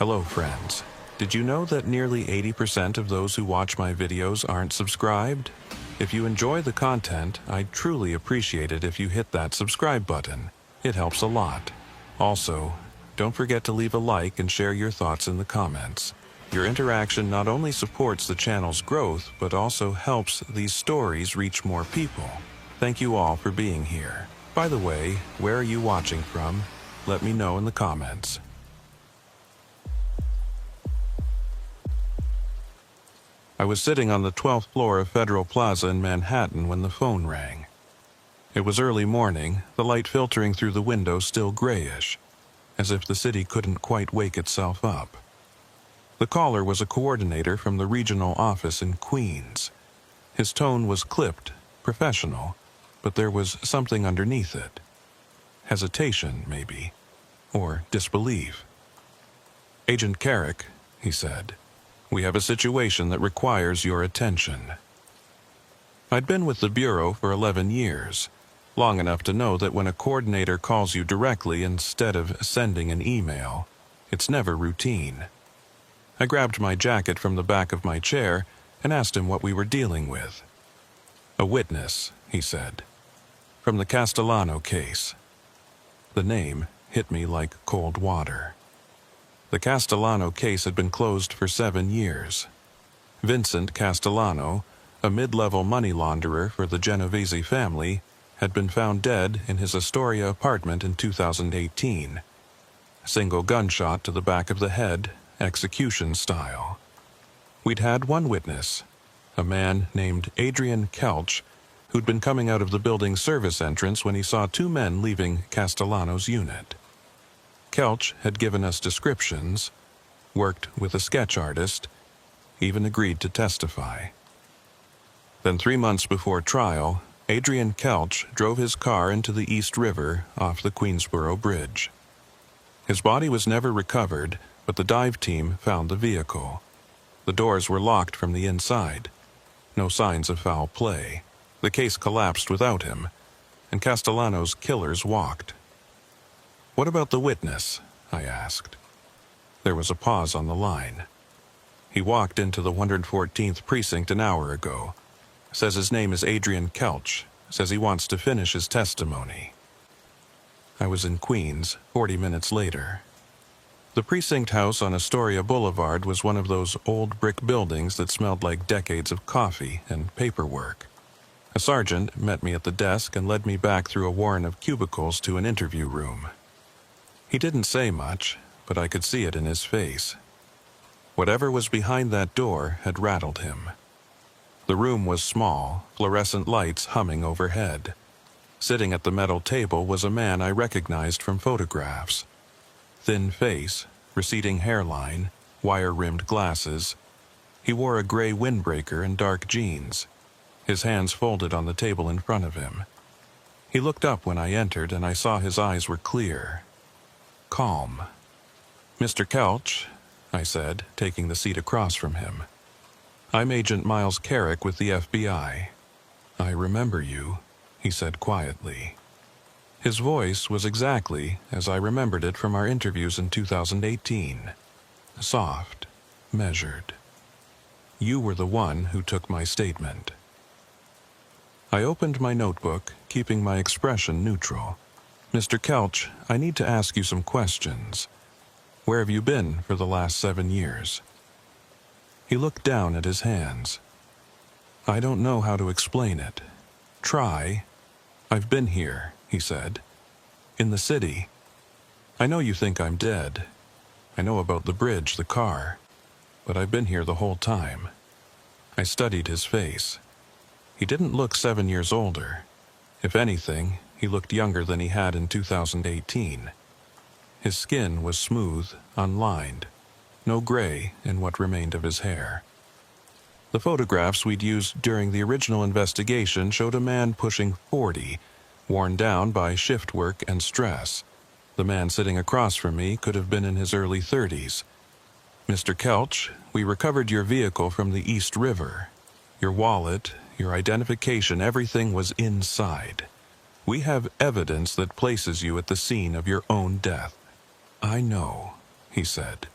Hello, friends. Did you know that nearly 80% of those who watch my videos aren't subscribed? If you enjoy the content, I'd truly appreciate it if you hit that subscribe button. It helps a lot. Also, don't forget to leave a like and share your thoughts in the comments. Your interaction not only supports the channel's growth, but also helps these stories reach more people. Thank you all for being here. By the way, where are you watching from? Let me know in the comments. I was sitting on the 12th floor of Federal Plaza in Manhattan when the phone rang. It was early morning, the light filtering through the window still grayish, as if the city couldn't quite wake itself up. The caller was a coordinator from the regional office in Queens. His tone was clipped, professional, but there was something underneath it. Hesitation, maybe, or disbelief. "Agent Carrick," he said, "we have a situation that requires your attention." I'd been with the Bureau for 11 years, long enough to know that when a coordinator calls you directly instead of sending an email, it's never routine. I grabbed my jacket from the back of my chair and asked him what we were dealing with. "A witness," he said, "from the Castellano case." The name hit me like cold water. The Castellano case had been closed for 7 years. Vincent Castellano, a mid-level money launderer for the Genovese family, had been found dead in his Astoria apartment in 2018. A single gunshot to the back of the head, execution style. We'd had one witness, a man named Adrian Kelch, who'd been coming out of the building's service entrance when he saw 2 men leaving Castellano's unit. Kelch had given us descriptions, worked with a sketch artist, even agreed to testify. Then 3 months before trial, Adrian Kelch drove his car into the East River off the Queensboro Bridge. His body was never recovered, but the dive team found the vehicle. The doors were locked from the inside. No signs of foul play. The case collapsed without him, and Castellano's killers walked. "What about the witness?" I asked. There was a pause on the line. "He walked into the 114th precinct an hour ago. Says his name is Adrian Kelch. Says he wants to finish his testimony." I was in Queens 40 minutes later. The precinct house on Astoria Boulevard was one of those old brick buildings that smelled like decades of coffee and paperwork. A sergeant met me at the desk and led me back through a warren of cubicles to an interview room. He didn't say much, but I could see it in his face. Whatever was behind that door had rattled him. The room was small, fluorescent lights humming overhead. Sitting at the metal table was a man I recognized from photographs. Thin face, receding hairline, wire-rimmed glasses. He wore a gray windbreaker and dark jeans, his hands folded on the table in front of him. He looked up when I entered, and I saw his eyes were clear, calm. "Mr. Kelch," I said, taking the seat across from him. "I'm Agent Miles Carrick with the FBI. "I remember you," he said quietly. His voice was exactly as I remembered it from our interviews in 2018. Soft, measured. "You were the one who took my statement." I opened my notebook, keeping my expression neutral. "Mr. Kelch, I need to ask you some questions. Where have you been for the last 7 years?" He looked down at his hands. "I don't know how to explain it. Try. I've been here," he said. "In the city. I know you think I'm dead. I know about the bridge, the car. But I've been here the whole time." I studied his face. He didn't look 7 years older. If anything, he looked younger than he had in 2018. His skin was smooth, unlined. No gray in what remained of his hair. The photographs we'd used during the original investigation showed a man pushing 40, worn down by shift work and stress. The man sitting across from me could have been in his early 30s. "Mr. Kelch, we recovered your vehicle from the East River. Your wallet, your identification, everything was inside. We have evidence that places you at the scene of your own death." "I know," he said.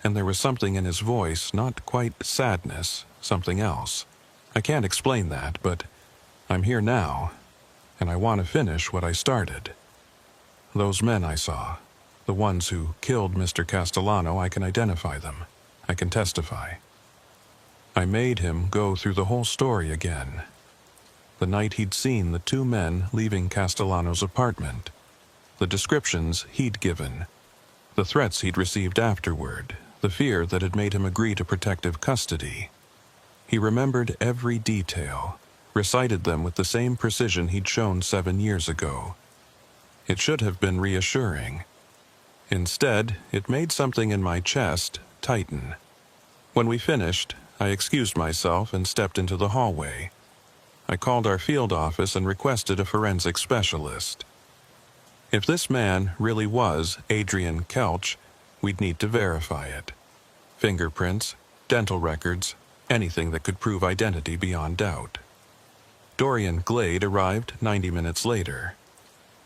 and there was something in his voice, not quite sadness, something else. I can't explain that, but I'm here now, and I want to finish what I started. Those men I saw, the ones who killed Mr. Castellano, I can identify them. I can testify. I made him go through the whole story again. The night he'd seen the two men leaving Castellano's apartment, the descriptions he'd given, the threats he'd received afterward, the fear that had made him agree to protective custody. He remembered every detail, recited them with the same precision he'd shown 7 years ago. It should have been reassuring. Instead, it made something in my chest tighten. When we finished, I excused myself and stepped into the hallway. I called our field office and requested a forensic specialist. If this man really was Adrian Kelch, we'd need to verify it. Fingerprints, dental records, anything that could prove identity beyond doubt. Dorian Glade arrived 90 minutes later.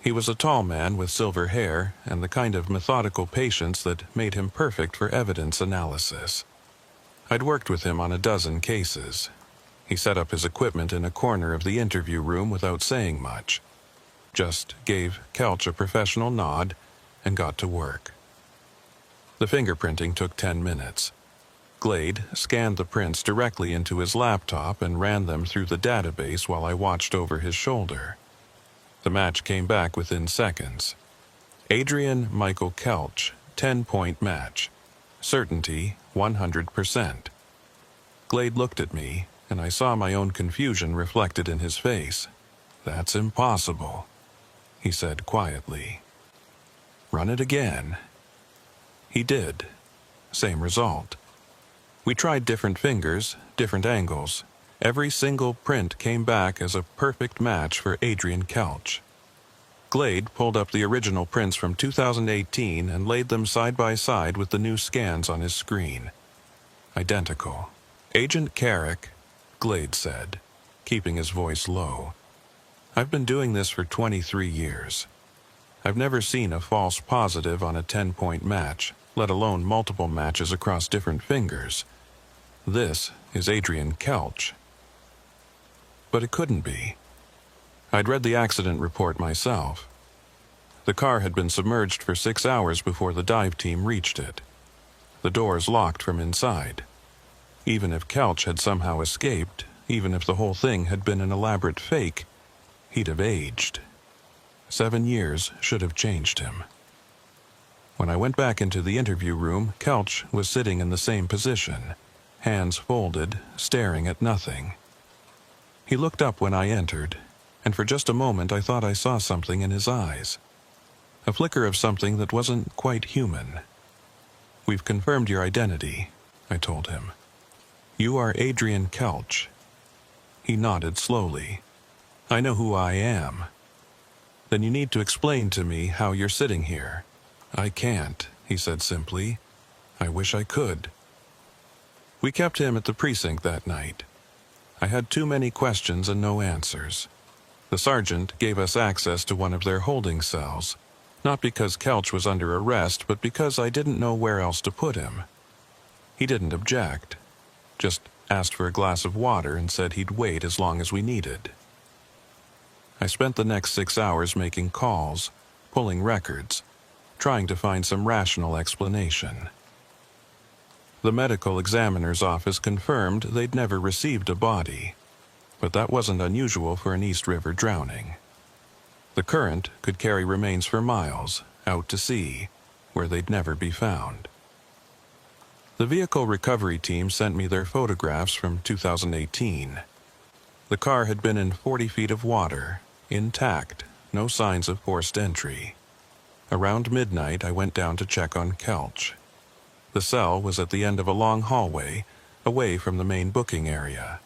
He was a tall man with silver hair and the kind of methodical patience that made him perfect for evidence analysis. I'd worked with him on a dozen cases. He set up his equipment in a corner of the interview room without saying much. Just gave Kelch a professional nod and got to work. The fingerprinting took 10 minutes. Glade scanned the prints directly into his laptop and ran them through the database while I watched over his shoulder. The match came back within seconds. Adrian Michael Kelch, 10-point match. Certainty, 100%. Glade looked at me, and I saw my own confusion reflected in his face. "That's impossible," he said quietly. "Run it again." He did. Same result. We tried different fingers, different angles. Every single print came back as a perfect match for Adrian Kelch. Glade pulled up the original prints from 2018 and laid them side by side with the new scans on his screen. Identical. "Agent Carrick," Glade said, keeping his voice low. "I've been doing this for 23 years. I've never seen a false positive on a 10-point match, let alone multiple matches across different fingers. This is Adrian Kelch." But it couldn't be. I'd read the accident report myself. The car had been submerged for 6 hours before the dive team reached it. The doors locked from inside. Even if Kelch had somehow escaped, even if the whole thing had been an elaborate fake, he'd have aged. 7 years should have changed him. When I went back into the interview room, Kelch was sitting in the same position, hands folded, staring at nothing. He looked up when I entered, and for just a moment I thought I saw something in his eyes. A flicker of something that wasn't quite human. "We've confirmed your identity," I told him. "You are Adrian Kelch." He nodded slowly. "I know who I am." "Then you need to explain to me how you're sitting here." "I can't," he said simply. "I wish I could." We kept him at the precinct that night. I had too many questions and no answers. The sergeant gave us access to one of their holding cells, not because Kelch was under arrest, but because I didn't know where else to put him. He didn't object, just asked for a glass of water and said he'd wait as long as we needed. I spent the next 6 hours making calls, pulling records, trying to find some rational explanation. The medical examiner's office confirmed they'd never received a body, but that wasn't unusual for an East River drowning. The current could carry remains for miles, out to sea, where they'd never be found. The vehicle recovery team sent me their photographs from 2018. The car had been in 40 feet of water, intact, no signs of forced entry. Around midnight, I went down to check on Kelch. The cell was at the end of a long hallway, away from the main booking area.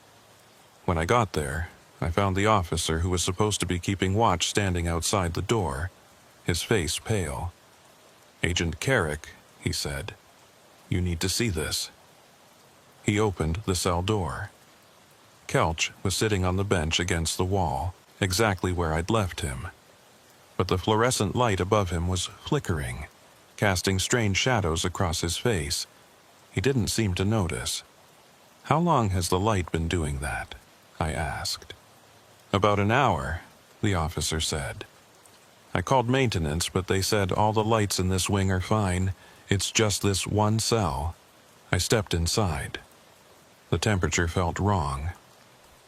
When I got there, I found the officer who was supposed to be keeping watch standing outside the door, his face pale. "Agent Carrick," he said, "you need to see this." He opened the cell door. Kelch was sitting on the bench against the wall, exactly where I'd left him. But the fluorescent light above him was flickering, casting strange shadows across his face, He didn't seem to notice. "How long has the light been doing that?" I asked. "About an hour," the officer said. "I called maintenance, but they said all the lights in this wing are fine. It's just this one cell." I stepped inside. The temperature felt wrong.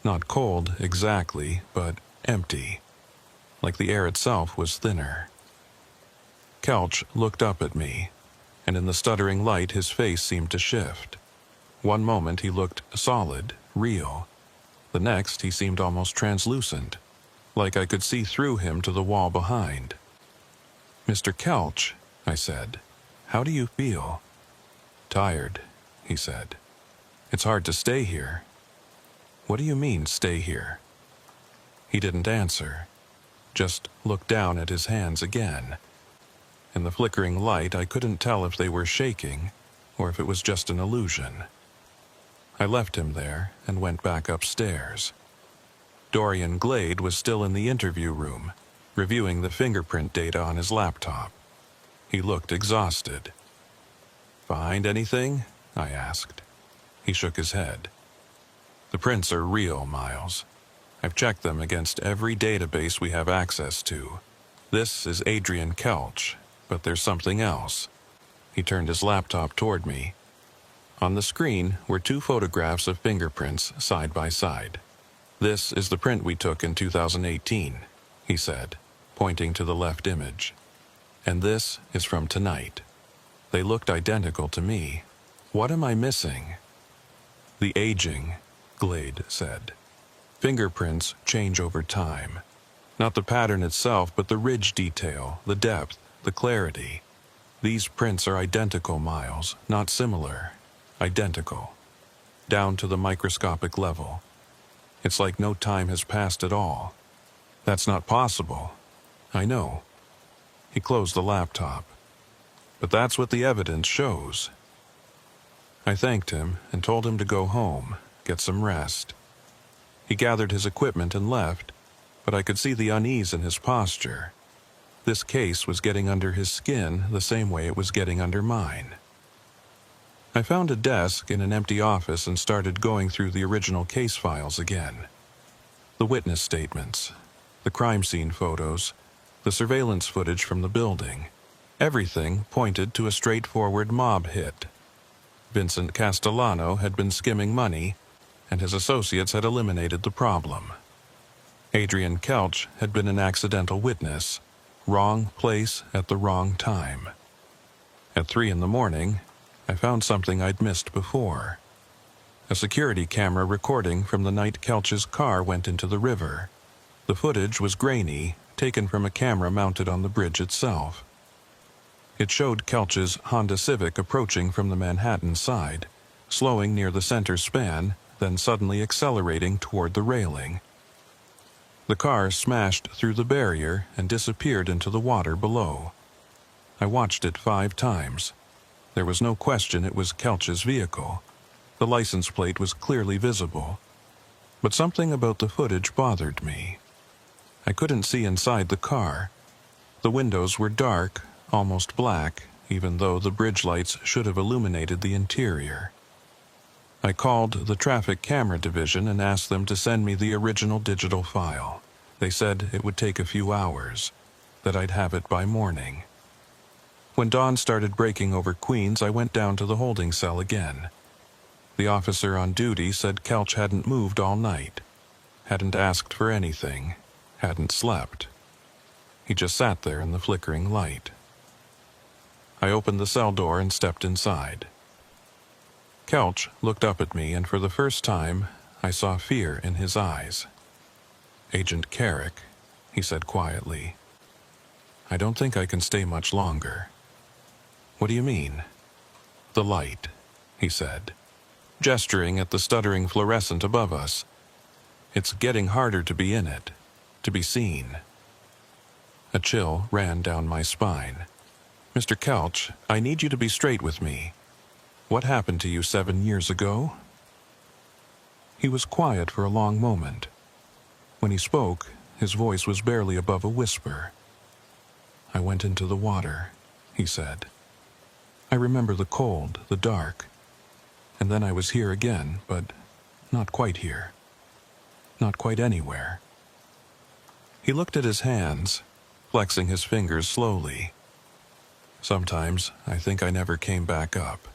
Not cold exactly, but empty. Like the air itself was thinner. Kelch looked up at me, and in the stuttering light his face seemed to shift. One moment he looked solid, real. The next he seemed almost translucent, like I could see through him to the wall behind. "Mr. Kelch," I said, "how do you feel?" "Tired," he said. "It's hard to stay here." "What do you mean, stay here?" He didn't answer, just looked down at his hands again. In the flickering light, I couldn't tell if they were shaking or if it was just an illusion. I left him there and went back upstairs. Dorian Glade was still in the interview room, reviewing the fingerprint data on his laptop. He looked exhausted. "Find anything?" I asked. He shook his head. "The prints are real, Miles. I've checked them against every database we have access to. This is Adrian Kelch, but there's something else." He turned his laptop toward me. On the screen were 2 photographs of fingerprints side by side. "This is the print we took in 2018, he said, pointing to the left image. "And this is from tonight." They looked identical to me. "What am I missing?" "The aging," Glade said. "Fingerprints change over time. Not the pattern itself, but the ridge detail, the depth, the clarity. These prints are identical, Miles, not similar. Identical. Down to the microscopic level. It's like no time has passed at all." "That's not possible." "I know." He closed the laptop. "But that's what the evidence shows." I thanked him and told him to go home, get some rest. He gathered his equipment and left, but I could see the unease in his posture. This case was getting under his skin the same way it was getting under mine. I found a desk in an empty office and started going through the original case files again. The witness statements, the crime scene photos, the surveillance footage from the building. Everything pointed to a straightforward mob hit. Vincent Castellano had been skimming money, and his associates had eliminated the problem. Adrian Kelch had been an accidental witness, wrong place at the wrong time. At 3 a.m, I found something I'd missed before. A security camera recording from the night Kelch's car went into the river. The footage was grainy, taken from a camera mounted on the bridge itself. It showed Kelch's Honda Civic approaching from the Manhattan side, slowing near the center span, then suddenly accelerating toward the railing. The car smashed through the barrier and disappeared into the water below. I watched it 5 times. There was no question it was Kelch's vehicle. The license plate was clearly visible. But something about the footage bothered me. I couldn't see inside the car. The windows were dark, almost black, even though the bridge lights should have illuminated the interior. I called the traffic camera division and asked them to send me the original digital file. They said it would take a few hours, that I'd have it by morning. When dawn started breaking over Queens, I went down to the holding cell again. The officer on duty said Kelch hadn't moved all night, hadn't asked for anything, hadn't slept. He just sat there in the flickering light. I opened the cell door and stepped inside. Kelch looked up at me, and for the first time, I saw fear in his eyes. "Agent Carrick," he said quietly, "I don't think I can stay much longer." "What do you mean?" "The light," he said, gesturing at the stuttering fluorescent above us. "It's getting harder to be in it, to be seen." A chill ran down my spine. "Mr. Kelch, I need you to be straight with me. What happened to you 7 years ago?" He was quiet for a long moment. When he spoke, his voice was barely above a whisper. "I went into the water," he said. "I remember the cold, the dark, And then I was here again, but not quite here. Not quite anywhere. He looked at his hands, flexing his fingers slowly. Sometimes I think I never came back up.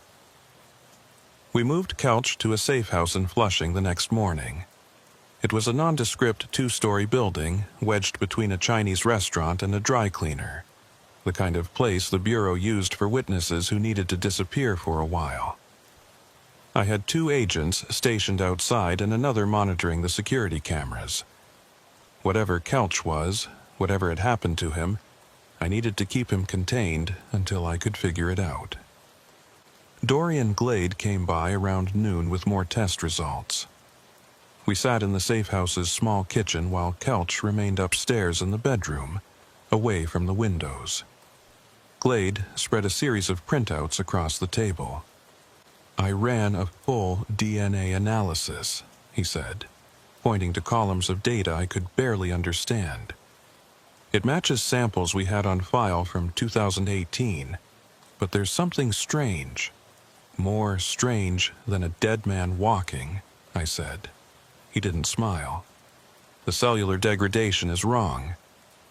We moved Couch to a safe house in Flushing the next morning. It was a nondescript 2-story building wedged between a Chinese restaurant and a dry cleaner, the kind of place the Bureau used for witnesses who needed to disappear for a while. I had 2 agents stationed outside and another monitoring the security cameras. Whatever Couch was, whatever had happened to him, I needed to keep him contained until I could figure it out. Dorian Glade came by around noon with more test results. We sat in the safe house's small kitchen while Couch remained upstairs in the bedroom, away from the windows. Glade spread a series of printouts across the table. I ran a full DNA analysis, he said, pointing to columns of data I could barely understand. It matches samples we had on file from 2018, but there's something strange. More strange than a dead man walking, I said. He didn't smile. The cellular degradation is wrong.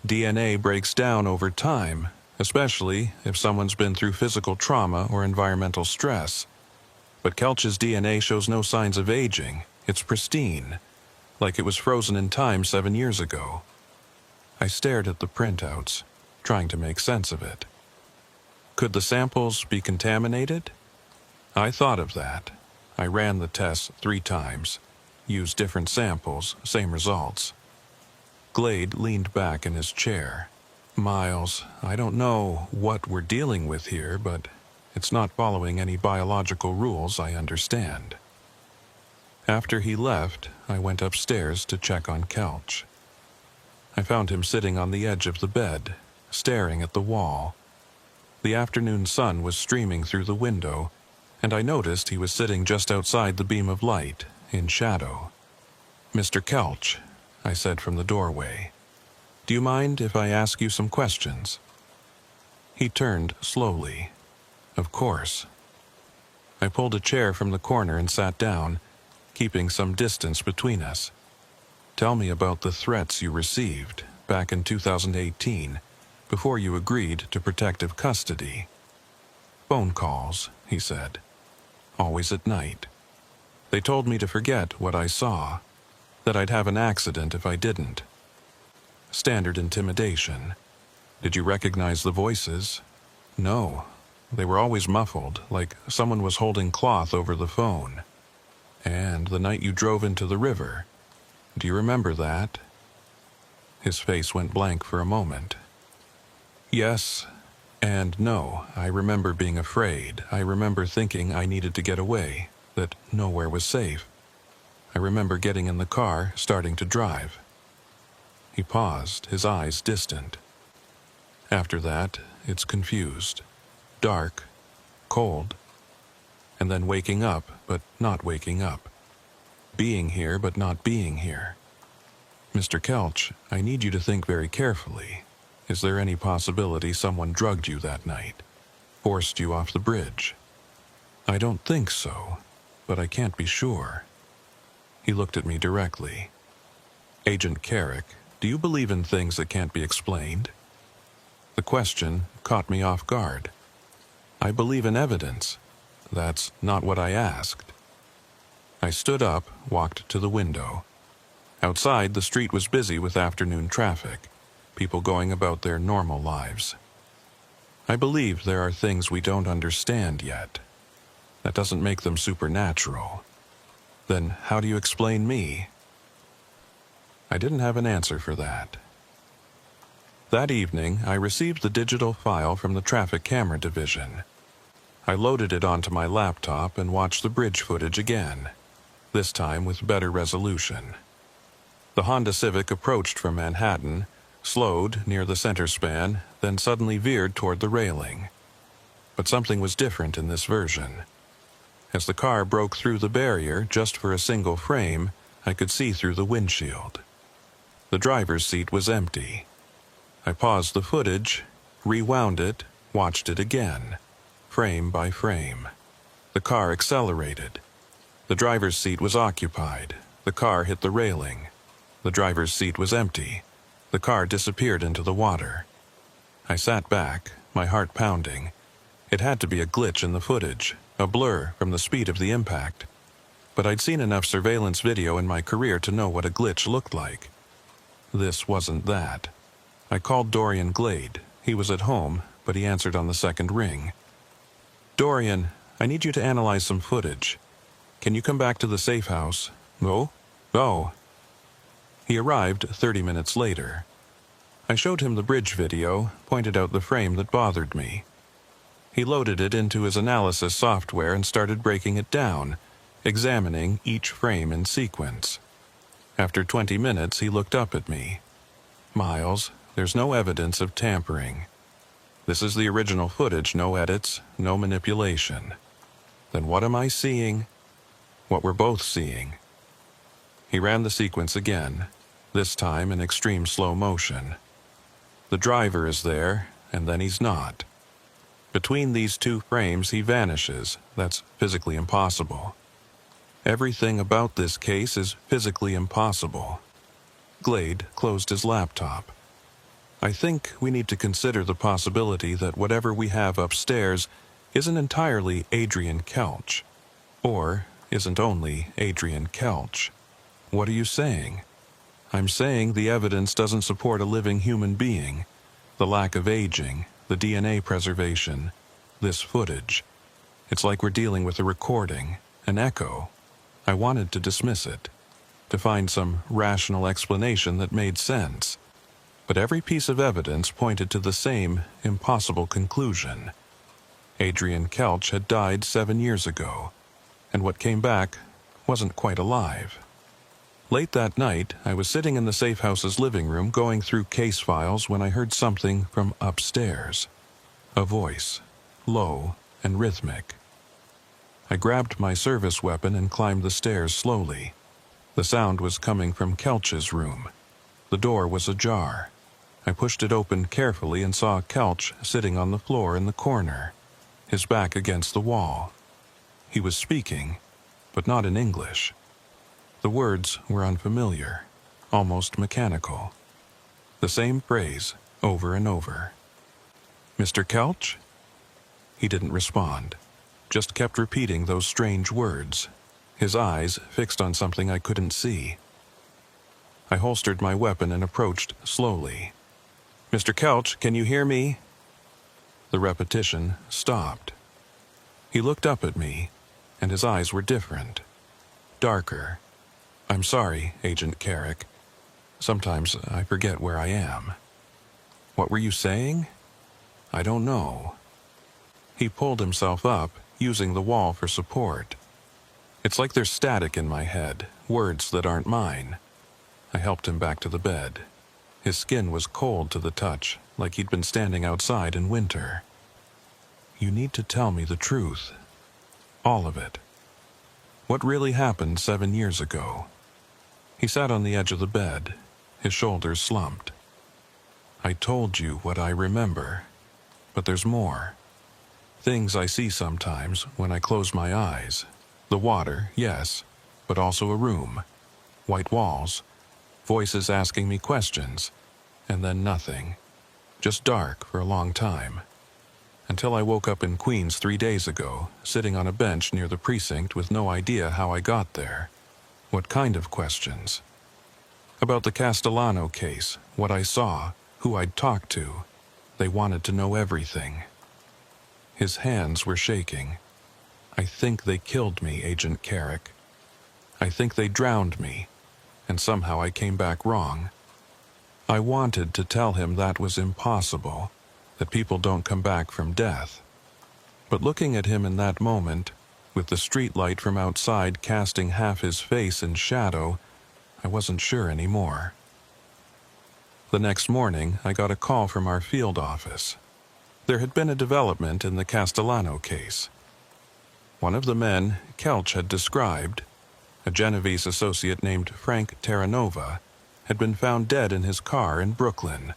DNA breaks down over time, especially if someone's been through physical trauma or environmental stress. But Kelch's DNA shows no signs of aging. It's pristine, like it was frozen in time 7 years ago. I stared at the printouts, trying to make sense of it. Could the samples be contaminated? I thought of that. I ran the tests 3 times, used different samples, same results. Glade leaned back in his chair. Miles, I don't know what we're dealing with here, but it's not following any biological rules I understand. After he left, I went upstairs to check on Couch. I found him sitting on the edge of the bed, staring at the wall. The afternoon sun was streaming through the window, and I noticed he was sitting just outside the beam of light, in shadow. "Mr. Couch," I said from the doorway, "do you mind if I ask you some questions?" He turned slowly. Of course. I pulled a chair from the corner and sat down, keeping some distance between us. "Tell me about the threats you received back in 2018, before you agreed to protective custody." "Phone calls," he said. "Always at night. They told me to forget what I saw, that I'd have an accident if I didn't. Standard intimidation. Did you recognize the voices?" "No. They were always muffled, like someone was holding cloth over the phone." "And the night you drove into the river, do you remember that?" His face went blank for a moment. "Yes and no. I remember being afraid. I remember thinking I needed to get away, that nowhere was safe. I remember getting in the car, starting to drive." He paused, his eyes distant. "After that, it's confused. Dark, cold, and then waking up, but not waking up. Being here, but not being here. Mr. Kelch, I need you to think very carefully. Is there any possibility someone drugged you that night? Forced you off the bridge?" "I don't think so, but I can't be sure." He looked at me directly. "Agent Carrick, do you believe in things that can't be explained?" The question caught me off guard. "I believe in evidence. That's not what I asked." I stood up, walked to the window. Outside, the street was busy with afternoon traffic, people going about their normal lives. "I believe there are things we don't understand yet. That doesn't make them supernatural. Then how do you explain me?" I didn't have an answer for that. That evening, I received the digital file from the traffic camera division. I loaded it onto my laptop and watched the bridge footage again, this time with better resolution. The Honda Civic approached from Manhattan, slowed near the center span, then suddenly veered toward the railing. But something was different in this version. As the car broke through the barrier just for a single frame, I could see through the windshield. The driver's seat was empty. I paused the footage, rewound it, watched it again, frame by frame. The car accelerated, The driver's seat was occupied. The car hit the railing. The driver's seat was empty. The car disappeared into the water. I sat back, my heart pounding. It had to be a glitch in the footage, a blur from the speed of the impact. But I'd seen enough surveillance video in my career to know what a glitch looked like. This wasn't that. I called Dorian Glade. He was at home, but he answered on the second ring. "Dorian, I need you to analyze some footage. Can you come back to the safe house?" "Oh? Oh." He arrived 30 minutes later. I showed him the bridge video, pointed out the frame that bothered me. He loaded it into his analysis software and started breaking it down, examining each frame in sequence. After 20 minutes, he looked up at me. "Miles, there's no evidence of tampering. This is the original footage, no edits, no manipulation." Then what am I seeing? What we're both seeing. He ran the sequence again, this time in extreme slow motion. The driver is there, and then he's not. Between these two frames, he vanishes. That's physically impossible. Everything about this case is physically impossible. Glade closed his laptop. "I think we need to consider the possibility that whatever we have upstairs isn't entirely Adrian Kelch, or isn't only Adrian Kelch." "What are you saying?" "I'm saying the evidence doesn't support a living human being. The lack of aging, the DNA preservation, this footage. It's like we're dealing with a recording, an echo. I wanted to dismiss it, to find some rational explanation that made sense. But every piece of evidence pointed to the same impossible conclusion. Adrian Kelch had died 7 years ago, and what came back wasn't quite alive. Late that night, I was sitting in the safe house's living room going through case files when I heard something from upstairs. A voice, low and rhythmic. I grabbed my service weapon and climbed the stairs slowly. The sound was coming from Kelch's room. The door was ajar. I pushed it open carefully and saw Kelch sitting on the floor in the corner, his back against the wall. He was speaking, but not in English. The words were unfamiliar, almost mechanical. The same phrase, over and over. "Mr. Kelch?" He didn't respond, just kept repeating those strange words, his eyes fixed on something I couldn't see. I holstered my weapon and approached slowly. "Mr. Kelch, can you hear me?" The repetition stopped. He looked up at me, and his eyes were different, darker. "I'm sorry, Agent Carrick. Sometimes I forget where I am." "What were you saying?" "I don't know." He pulled himself up, using the wall for support. "It's like there's static in my head, words that aren't mine." I helped him back to the bed. His skin was cold to the touch, like he'd been standing outside in winter. "You need to tell me the truth. All of it. What really happened 7 years ago?" He sat on the edge of the bed, his shoulders slumped. "I told you what I remember, but there's more. Things I see sometimes when I close my eyes. The water, yes, but also a room. White walls. Voices asking me questions. And then nothing. Just dark for a long time. Until I woke up in Queens 3 days ago, sitting on a bench near the precinct with no idea how I got there. What kind of questions? About the Castellano case, what I saw, who I'd talked to. They wanted to know everything." His hands were shaking. "I think they killed me, Agent Carrick. I think they drowned me, and somehow I came back wrong." I wanted to tell him that was impossible, that people don't come back from death. But looking at him in that moment, with the streetlight from outside casting half his face in shadow, I wasn't sure anymore. The next morning, I got a call from our field office. There had been a development in the Castellano case. One of the men Kelch had described, a Genovese associate named Frank Terranova, had been found dead in his car in Brooklyn.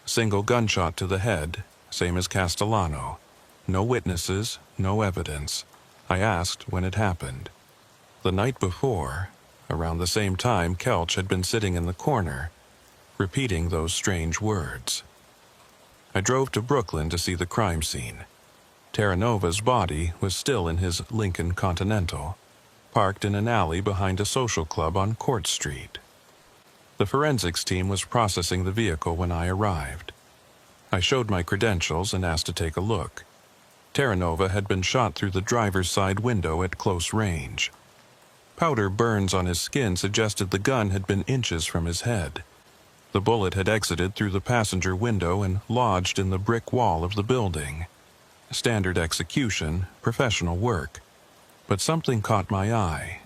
Single gunshot to the head, same as Castellano. No witnesses, no evidence. I asked when it happened. The night before, around the same time, Kelch had been sitting in the corner, repeating those strange words. I drove to Brooklyn to see the crime scene. Terranova's body was still in his Lincoln Continental, parked in an alley behind a social club on Court Street. The forensics team was processing the vehicle when I arrived. I showed my credentials and asked to take a look. Terranova had been shot through the driver's side window at close range. Powder burns on his skin suggested the gun had been inches from his head. The bullet had exited through the passenger window and lodged in the brick wall of the building. Standard execution, professional work. But something caught my eye.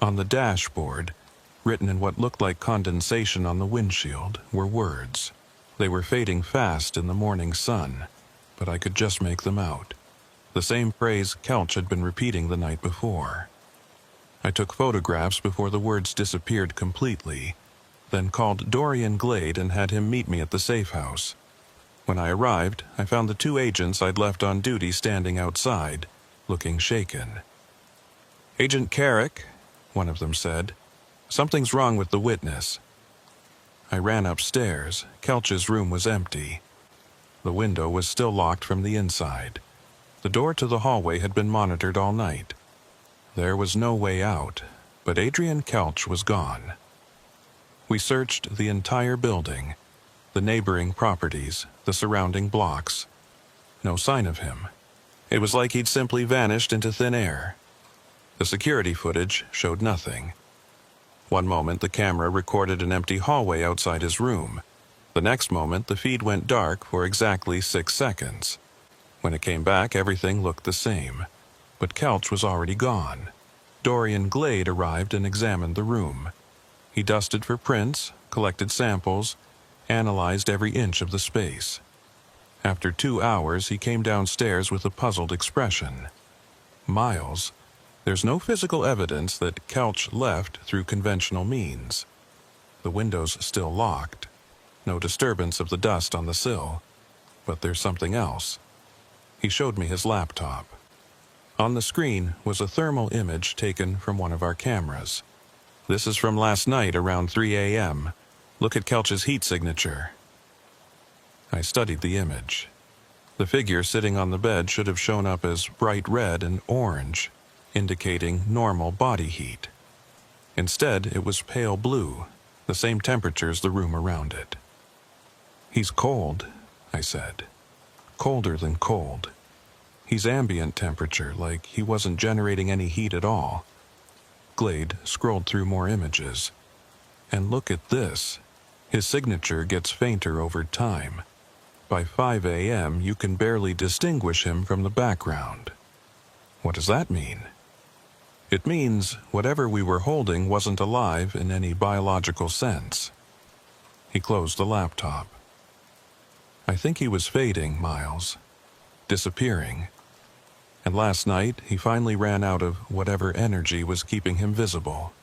On the dashboard, written in what looked like condensation on the windshield, were words. They were fading fast in the morning sun, but I could just make them out. The same phrase Kelch had been repeating the night before. I took photographs before the words disappeared completely, then called Dorian Glade and had him meet me at the safe house. When I arrived, I found the 2 agents I'd left on duty standing outside, looking shaken. "Agent Carrick," one of them said, "something's wrong with the witness." I ran upstairs. Kelch's room was empty. The window was still locked from the inside. The door to the hallway had been monitored all night. There was no way out, but Adrian Kelch was gone. We searched the entire building, the neighboring properties, the surrounding blocks. No sign of him. It was like he'd simply vanished into thin air. The security footage showed nothing. One moment the camera recorded an empty hallway outside his room. The next moment the feed went dark for exactly 6 seconds. When it came back, everything looked the same. But Kelch was already gone. Dorian Glade arrived and examined the room. He dusted for prints, collected samples, analyzed every inch of the space. After 2 hours, he came downstairs with a puzzled expression. "Miles, there's no physical evidence that Kelch left through conventional means. The window's still locked. No disturbance of the dust on the sill. But there's something else." He showed me his laptop. On the screen was a thermal image taken from one of our cameras. "This is from last night around 3 a.m. Look at Kelch's heat signature." I studied the image. The figure sitting on the bed should have shown up as bright red and orange, indicating normal body heat. Instead, it was pale blue, the same temperature as the room around it. "He's cold," I said. "Colder than cold. He's ambient temperature, like he wasn't generating any heat at all." Glade scrolled through more images. "And look at this. His signature gets fainter over time. By 5 a.m., you can barely distinguish him from the background." "What does that mean?" "It means whatever we were holding wasn't alive in any biological sense." He closed the laptop. "I think he was fading, Miles. Disappearing. And last night, he finally ran out of whatever energy was keeping him visible."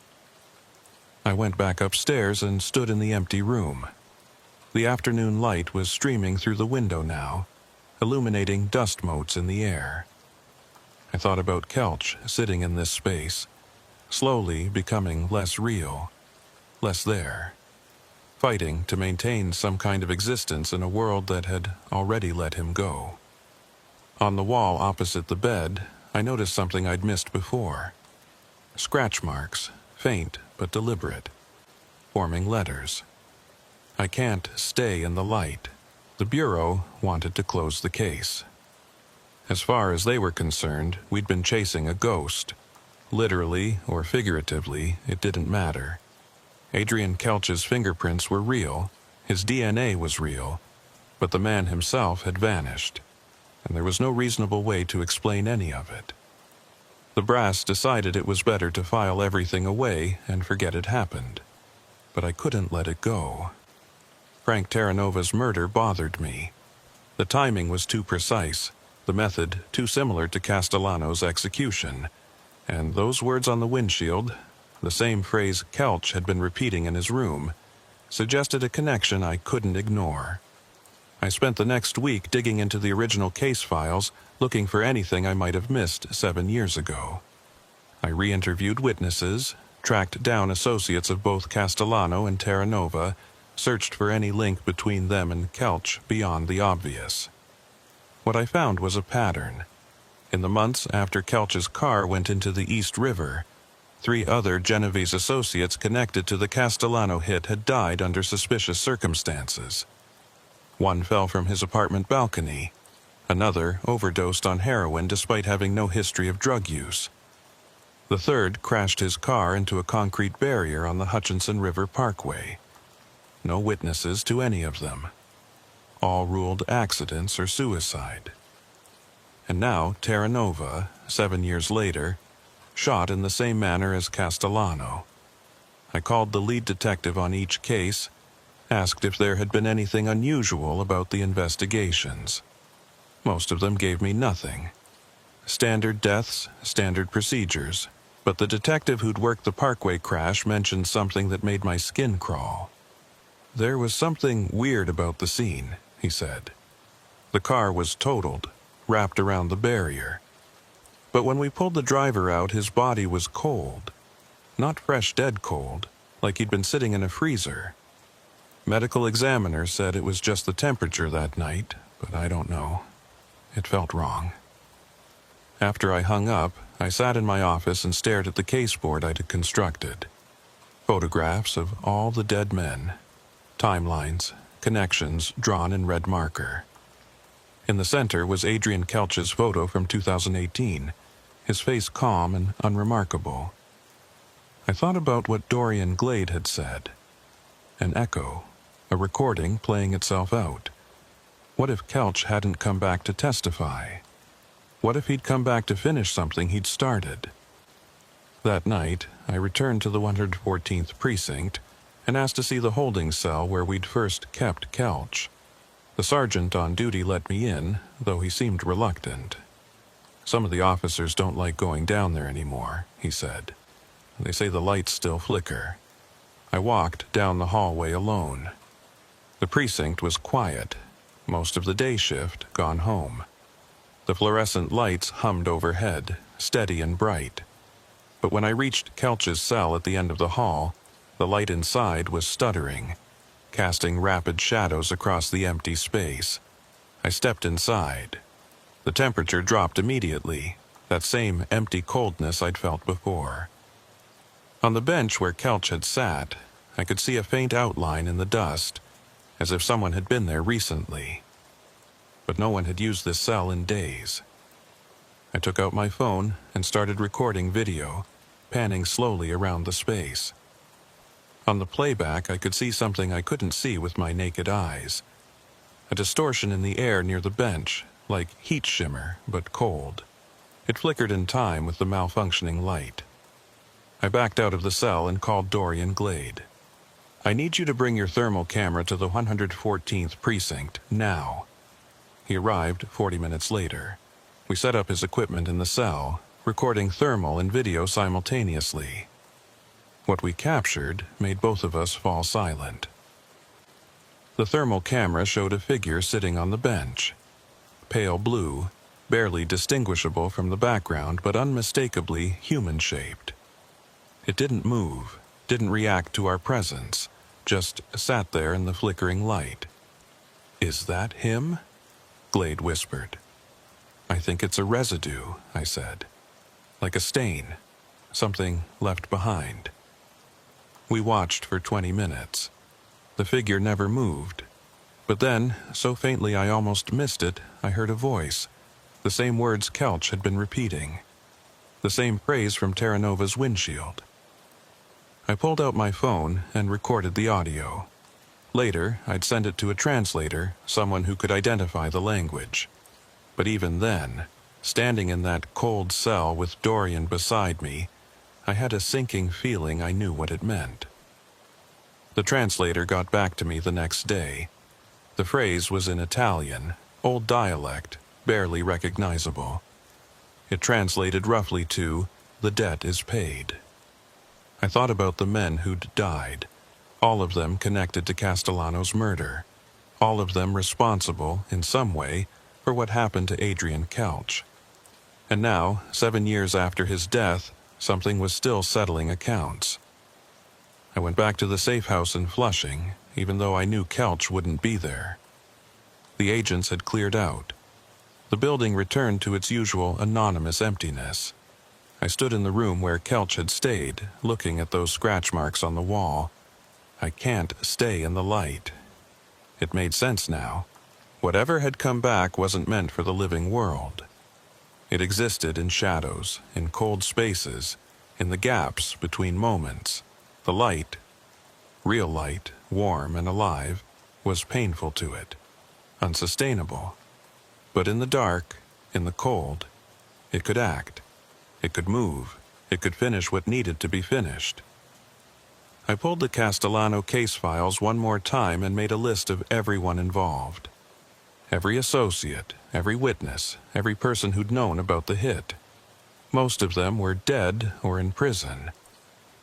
I went back upstairs and stood in the empty room. The afternoon light was streaming through the window now, illuminating dust motes in the air. I thought about Kelch sitting in this space, slowly becoming less real, less there, fighting to maintain some kind of existence in a world that had already let him go. On the wall opposite the bed, I noticed something I'd missed before. Scratch marks, faint but deliberate, forming letters. I can't stay in the light. The Bureau wanted to close the case. As far as they were concerned, we'd been chasing a ghost. Literally or figuratively, it didn't matter. Adrian Kelch's fingerprints were real, his DNA was real, but the man himself had vanished, and there was no reasonable way to explain any of it. The brass decided it was better to file everything away and forget it happened, but I couldn't let it go. Frank Terranova's murder bothered me. The timing was too precise, the method too similar to Castellano's execution, and those words on the windshield, the same phrase Kelch had been repeating in his room, suggested a connection I couldn't ignore. I spent the next week digging into the original case files, looking for anything I might have missed 7 years ago. I re-interviewed witnesses, tracked down associates of both Castellano and Terranova, searched for any link between them and Kelch beyond the obvious. What I found was a pattern. In the months after Kelch's car went into the East River, 3 other Genovese associates connected to the Castellano hit had died under suspicious circumstances. One fell from his apartment balcony. Another overdosed on heroin despite having no history of drug use. The third crashed his car into a concrete barrier on the Hutchinson River Parkway. No witnesses to any of them. All ruled accidents or suicide. And now Terranova, 7 years later, shot in the same manner as Castellano. I called the lead detective on each case, asked if there had been anything unusual about the investigations. Most of them gave me nothing. Standard deaths, standard procedures, but the detective who'd worked the Parkway crash mentioned something that made my skin crawl. There was something weird about the scene, he said. The car was totaled, wrapped around the barrier. But when we pulled the driver out, his body was cold. Not fresh dead cold, like he'd been sitting in a freezer. Medical examiner said it was just the temperature that night, but I don't know. It felt wrong. After I hung up, I sat in my office and stared at the caseboard I'd constructed. Photographs of all the dead men. Timelines, connections drawn in red marker. In the center was Adrian Kelch's photo from 2018, his face calm and unremarkable. I thought about what Dorian Glade had said. An echo, a recording playing itself out. What if Kelch hadn't come back to testify? What if he'd come back to finish something he'd started? That night, I returned to the 114th precinct and asked to see the holding cell where we'd first kept Kelch. The sergeant on duty let me in, though he seemed reluctant. Some of the officers don't like going down there anymore, he said. They say the lights still flicker. I walked down the hallway alone. The precinct was quiet, most of the day shift gone home. The fluorescent lights hummed overhead, steady and bright. But when I reached Kelch's cell at the end of the hall, the light inside was stuttering, casting rapid shadows across the empty space. I stepped inside. The temperature dropped immediately, that same empty coldness I'd felt before. On the bench where Kelch had sat, I could see a faint outline in the dust, as if someone had been there recently. But no one had used this cell in days. I took out my phone and started recording video, panning slowly around the space. On the playback, I could see something I couldn't see with my naked eyes. A distortion in the air near the bench, like heat shimmer, but cold. It flickered in time with the malfunctioning light. I backed out of the cell and called Dorian Glade. I need you to bring your thermal camera to the 114th precinct, now. He arrived 40 minutes later. We set up his equipment in the cell, recording thermal and video simultaneously. What we captured made both of us fall silent. The thermal camera showed a figure sitting on the bench. Pale blue, barely distinguishable from the background, but unmistakably human-shaped. It didn't move, didn't react to our presence, just sat there in the flickering light. "Is that him?" Glade whispered. "I think it's a residue," I said. "Like a stain, something left behind." We watched for 20 minutes. The figure never moved. But then, so faintly I almost missed it, I heard a voice. The same words Kelch had been repeating. The same phrase from Terranova's windshield. I pulled out my phone and recorded the audio. Later, I'd send it to a translator, someone who could identify the language. But even then, standing in that cold cell with Dorian beside me, I had a sinking feeling I knew what it meant. The translator got back to me the next day. The phrase was in Italian, old dialect, barely recognizable. It translated roughly to, "The debt is paid." I thought about the men who'd died, all of them connected to Castellano's murder, all of them responsible, in some way, for what happened to Adrian Kelch. And now, 7 years after his death, Something was still settling accounts. I went back to the safe house in Flushing, even though I knew Kelch wouldn't be there. The agents had cleared out. The building returned to its usual anonymous emptiness. I stood in the room where Kelch had stayed, looking at those scratch marks on the wall. I can't stay in the light. It made sense now. Whatever had come back wasn't meant for the living world. It existed in shadows, in cold spaces, in the gaps between moments. The light, real light, warm and alive, was painful to it, unsustainable. But in the dark, in the cold, it could act. It could move. It could finish what needed to be finished. I pulled the Castellano case files one more time and made a list of everyone involved. Every associate, every witness, every person who'd known about the hit. Most of them were dead or in prison.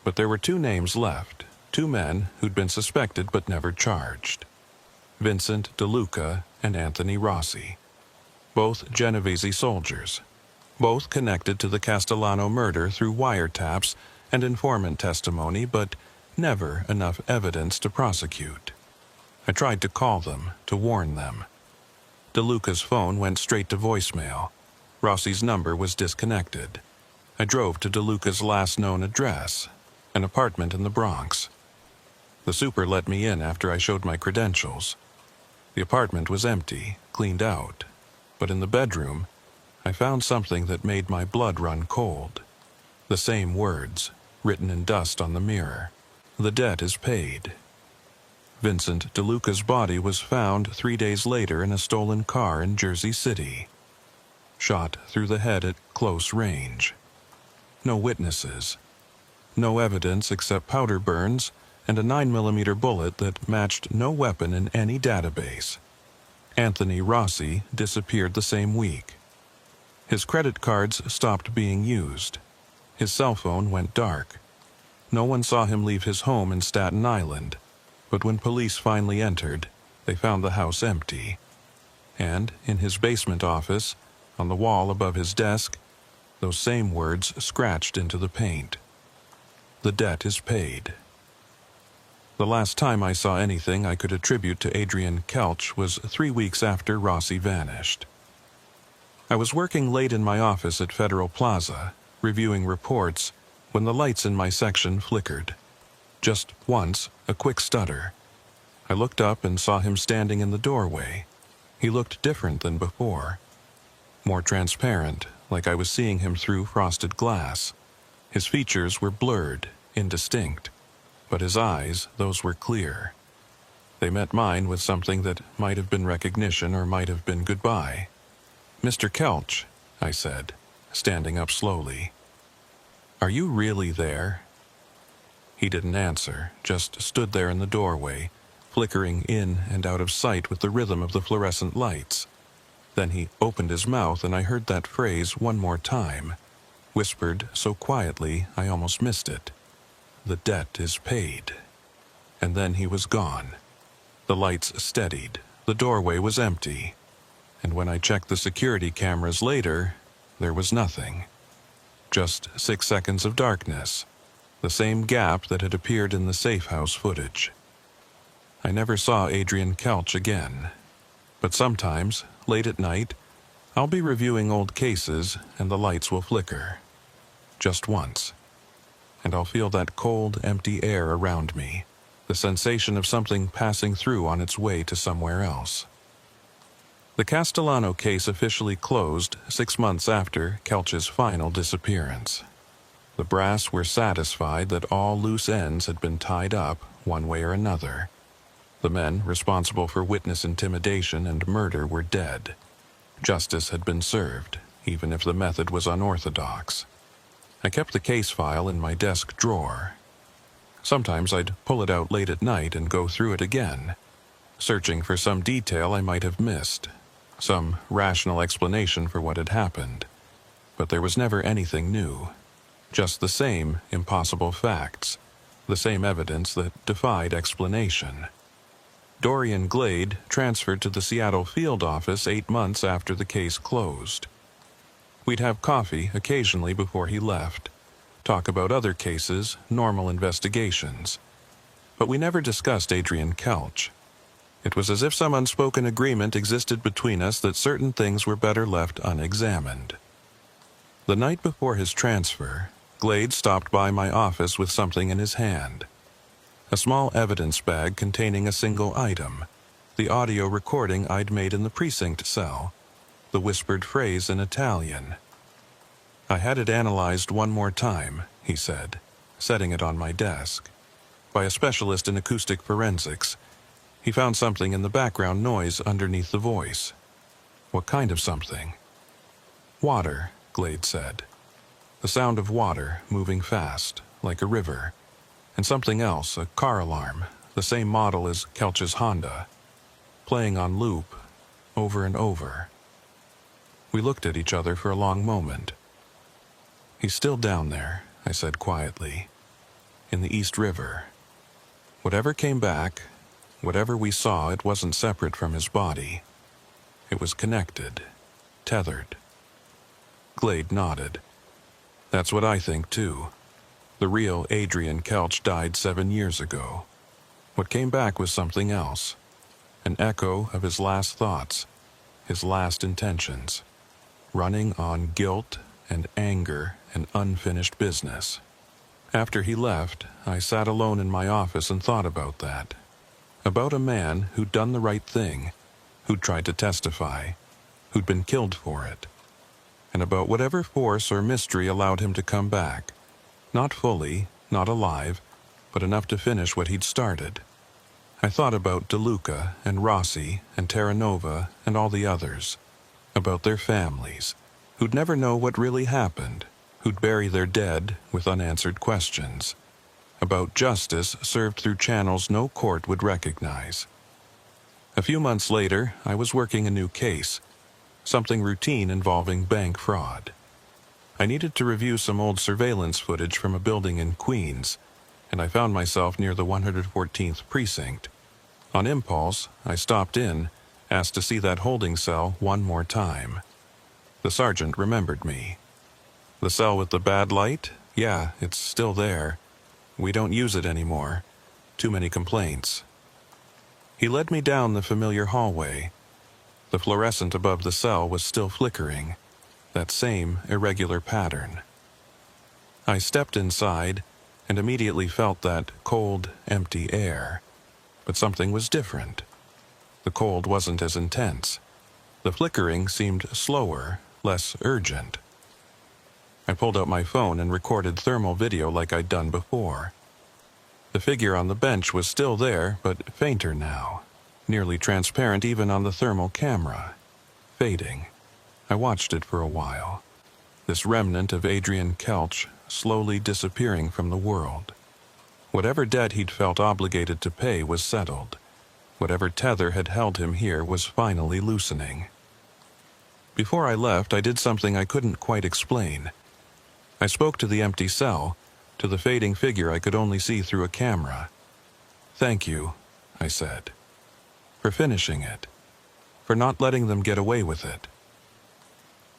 But there were 2 names left, 2 men who'd been suspected but never charged. Vincent DeLuca and Anthony Rossi. Both Genovese soldiers. Both connected to the Castellano murder through wiretaps and informant testimony, but never enough evidence to prosecute. I tried to call them, to warn them. DeLuca's phone went straight to voicemail. Rossi's number was disconnected. I drove to DeLuca's last known address, an apartment in the Bronx. The super let me in after I showed my credentials. The apartment was empty, cleaned out, but in the bedroom, I found something that made my blood run cold. The same words, written in dust on the mirror. The debt is paid. Vincent DeLuca's body was found 3 days later in a stolen car in Jersey City. Shot through the head at close range. No witnesses. No evidence except powder burns and a 9mm bullet that matched no weapon in any database. Anthony Rossi disappeared the same week. His credit cards stopped being used. His cell phone went dark. No one saw him leave his home in Staten Island, but when police finally entered, they found the house empty. And in his basement office, on the wall above his desk, those same words scratched into the paint. The debt is paid. The last time I saw anything I could attribute to Adrian Kelch was 3 weeks after Rossi vanished. I was working late in my office at Federal Plaza, reviewing reports, when the lights in my section flickered. Just once, a quick stutter. I looked up and saw him standing in the doorway. He looked different than before. More transparent, like I was seeing him through frosted glass. His features were blurred, indistinct, but his eyes, those were clear. They met mine with something that might have been recognition or might have been goodbye. "Mr. Kelch," I said, standing up slowly. "Are you really there?" He didn't answer, just stood there in the doorway, flickering in and out of sight with the rhythm of the fluorescent lights. Then he opened his mouth and I heard that phrase one more time, whispered so quietly I almost missed it. "The debt is paid." And then he was gone. The lights steadied. The doorway was empty. And when I checked the security cameras later, there was nothing. Just 6 seconds of darkness. The same gap that had appeared in the safe house footage. I never saw Adrian Kelch again. But sometimes, late at night, I'll be reviewing old cases and the lights will flicker. Just once. And I'll feel that cold, empty air around me, the sensation of something passing through on its way to somewhere else. The Castellano case officially closed 6 months after Kelch's final disappearance. The brass were satisfied that all loose ends had been tied up, one way or another. The men responsible for witness intimidation and murder were dead. Justice had been served, even if the method was unorthodox. I kept the case file in my desk drawer. Sometimes I'd pull it out late at night and go through it again, searching for some detail I might have missed, some rational explanation for what had happened. But there was never anything new. Just the same impossible facts, the same evidence that defied explanation. Dorian Glade transferred to the Seattle field office 8 months after the case closed. We'd have coffee occasionally before he left, talk about other cases, normal investigations. But we never discussed Adrian Kelch. It was as if some unspoken agreement existed between us that certain things were better left unexamined. The night before his transfer, Glade stopped by my office with something in his hand. A small evidence bag containing a single item, the audio recording I'd made in the precinct cell, the whispered phrase in Italian. "I had it analyzed one more time," he said, setting it on my desk. "By a specialist in acoustic forensics. He found something in the background noise underneath the voice." "What kind of something?" "Water," Glade said. "The sound of water moving fast, like a river. And something else, a car alarm, the same model as Kelch's Honda, playing on loop, over and over." We looked at each other for a long moment. "He's still down there," I said quietly, "in the East River. Whatever came back, whatever we saw, it wasn't separate from his body. It was connected, tethered." Glade nodded. "That's what I think, too. The real Adrian Kelch died 7 years ago. What came back was something else, an echo of his last thoughts, his last intentions, running on guilt and anger and unfinished business." After he left, I sat alone in my office and thought about that. About a man who'd done the right thing, who'd tried to testify, who'd been killed for it. And about whatever force or mystery allowed him to come back. Not fully, not alive, but enough to finish what he'd started. I thought about DeLuca and Rossi and Terranova and all the others. About their families, who'd never know what really happened, who'd bury their dead with unanswered questions. About justice served through channels no court would recognize. A few months later, I was working a new case, something routine involving bank fraud. I needed to review some old surveillance footage from a building in Queens, and I found myself near the 114th precinct. On impulse, I stopped in, asked to see that holding cell one more time. The sergeant remembered me. "The cell with the bad light? Yeah, it's still there. We don't use it anymore. Too many complaints." He led me down the familiar hallway. The fluorescent above the cell was still flickering, that same irregular pattern. I stepped inside and immediately felt that cold, empty air. But something was different. The cold wasn't as intense. The flickering seemed slower, less urgent. I pulled out my phone and recorded thermal video like I'd done before. The figure on the bench was still there, but fainter now, nearly transparent even on the thermal camera, fading. I watched it for a while, this remnant of Adrian Kelch slowly disappearing from the world. Whatever debt he'd felt obligated to pay was settled. Whatever tether had held him here was finally loosening. Before I left, I did something I couldn't quite explain. I spoke to the empty cell, to the fading figure I could only see through a camera. "Thank you," I said, "for finishing it, for not letting them get away with it."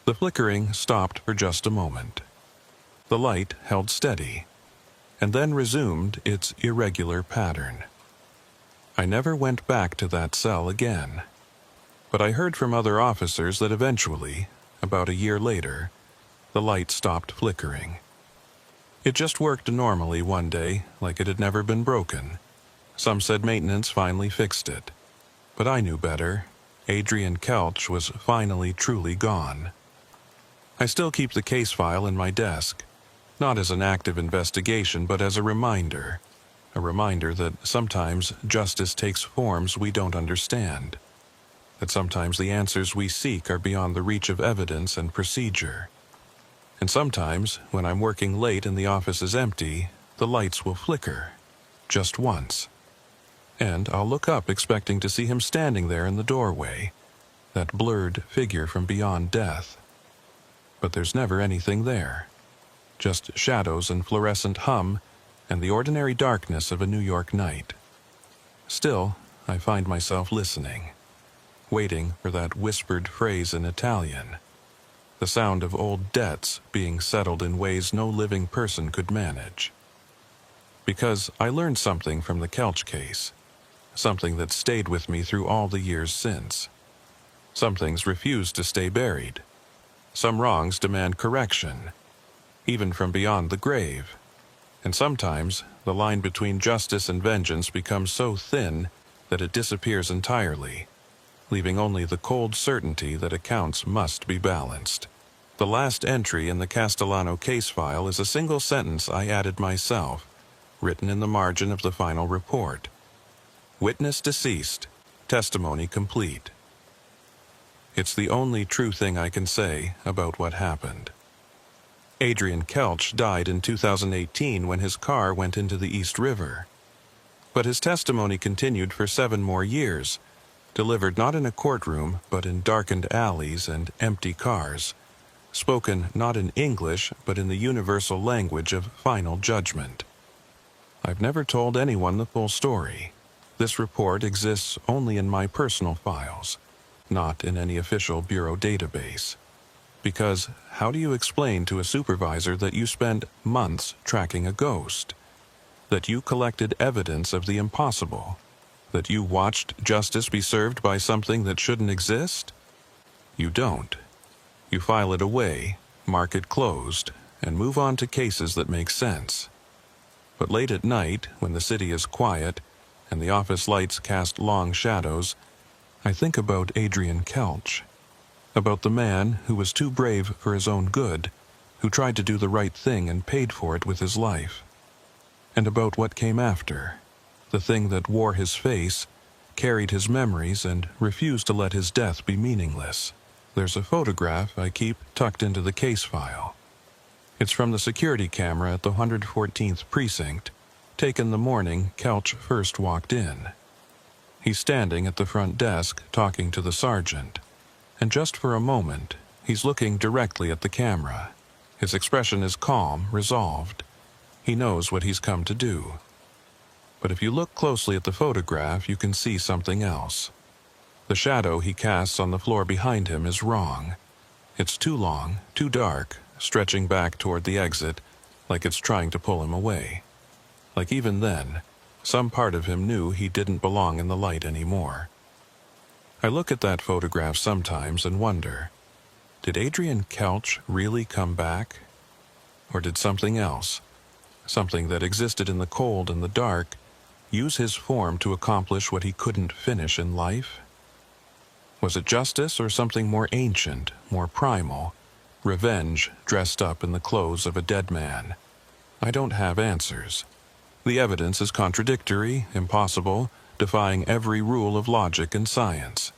The flickering stopped for just a moment. The light held steady, and then resumed its irregular pattern. I never went back to that cell again, but I heard from other officers that eventually, about a year later, the light stopped flickering. It just worked normally one day, like it had never been broken. Some said maintenance finally fixed it. But I knew better. Adrian Kelch was finally truly gone. I still keep the case file in my desk, not as an active investigation, but as a reminder that sometimes justice takes forms we don't understand, that sometimes the answers we seek are beyond the reach of evidence and procedure. And sometimes, when I'm working late and the office is empty, the lights will flicker, just once. And I'll look up expecting to see him standing there in the doorway, that blurred figure from beyond death. But there's never anything there, just shadows and fluorescent hum and the ordinary darkness of a New York night. Still, I find myself listening, waiting for that whispered phrase in Italian, the sound of old debts being settled in ways no living person could manage. Because I learned something from the Kelch case, something that stayed with me through all the years since. Some things refuse to stay buried. Some wrongs demand correction, even from beyond the grave. And sometimes, the line between justice and vengeance becomes so thin that it disappears entirely, leaving only the cold certainty that accounts must be balanced. The last entry in the Castellano case file is a single sentence I added myself, written in the margin of the final report. Witness deceased, testimony complete. It's the only true thing I can say about what happened. Adrian Kelch died in 2018 when his car went into the East River. But his testimony continued for 7 more years, delivered not in a courtroom but in darkened alleys and empty cars, spoken not in English but in the universal language of final judgment. I've never told anyone the full story. This report exists only in my personal files, not in any official bureau database. Because how do you explain to a supervisor that you spent months tracking a ghost? That you collected evidence of the impossible? That you watched justice be served by something that shouldn't exist? You don't. You file it away, mark it closed, and move on to cases that make sense. But late at night, when the city is quiet and the office lights cast long shadows, I think about Adrian Kelch, about the man who was too brave for his own good, who tried to do the right thing and paid for it with his life, and about what came after, the thing that wore his face, carried his memories, and refused to let his death be meaningless. There's a photograph I keep tucked into the case file. It's from the security camera at the 114th precinct, taken the morning Kelch first walked in. He's standing at the front desk talking to the sergeant, and just for a moment, he's looking directly at the camera. His expression is calm, resolved. He knows what he's come to do. But if you look closely at the photograph, you can see something else. The shadow he casts on the floor behind him is wrong. It's too long, too dark, stretching back toward the exit, like it's trying to pull him away. Like even then, some part of him knew he didn't belong in the light anymore. I look at that photograph sometimes and wonder, did Adrian Kelch really come back? Or did something else, something that existed in the cold and the dark, use his form to accomplish what he couldn't finish in life? Was it justice or something more ancient, more primal? Revenge dressed up in the clothes of a dead man? I don't have answers. The evidence is contradictory, impossible, defying every rule of logic and science.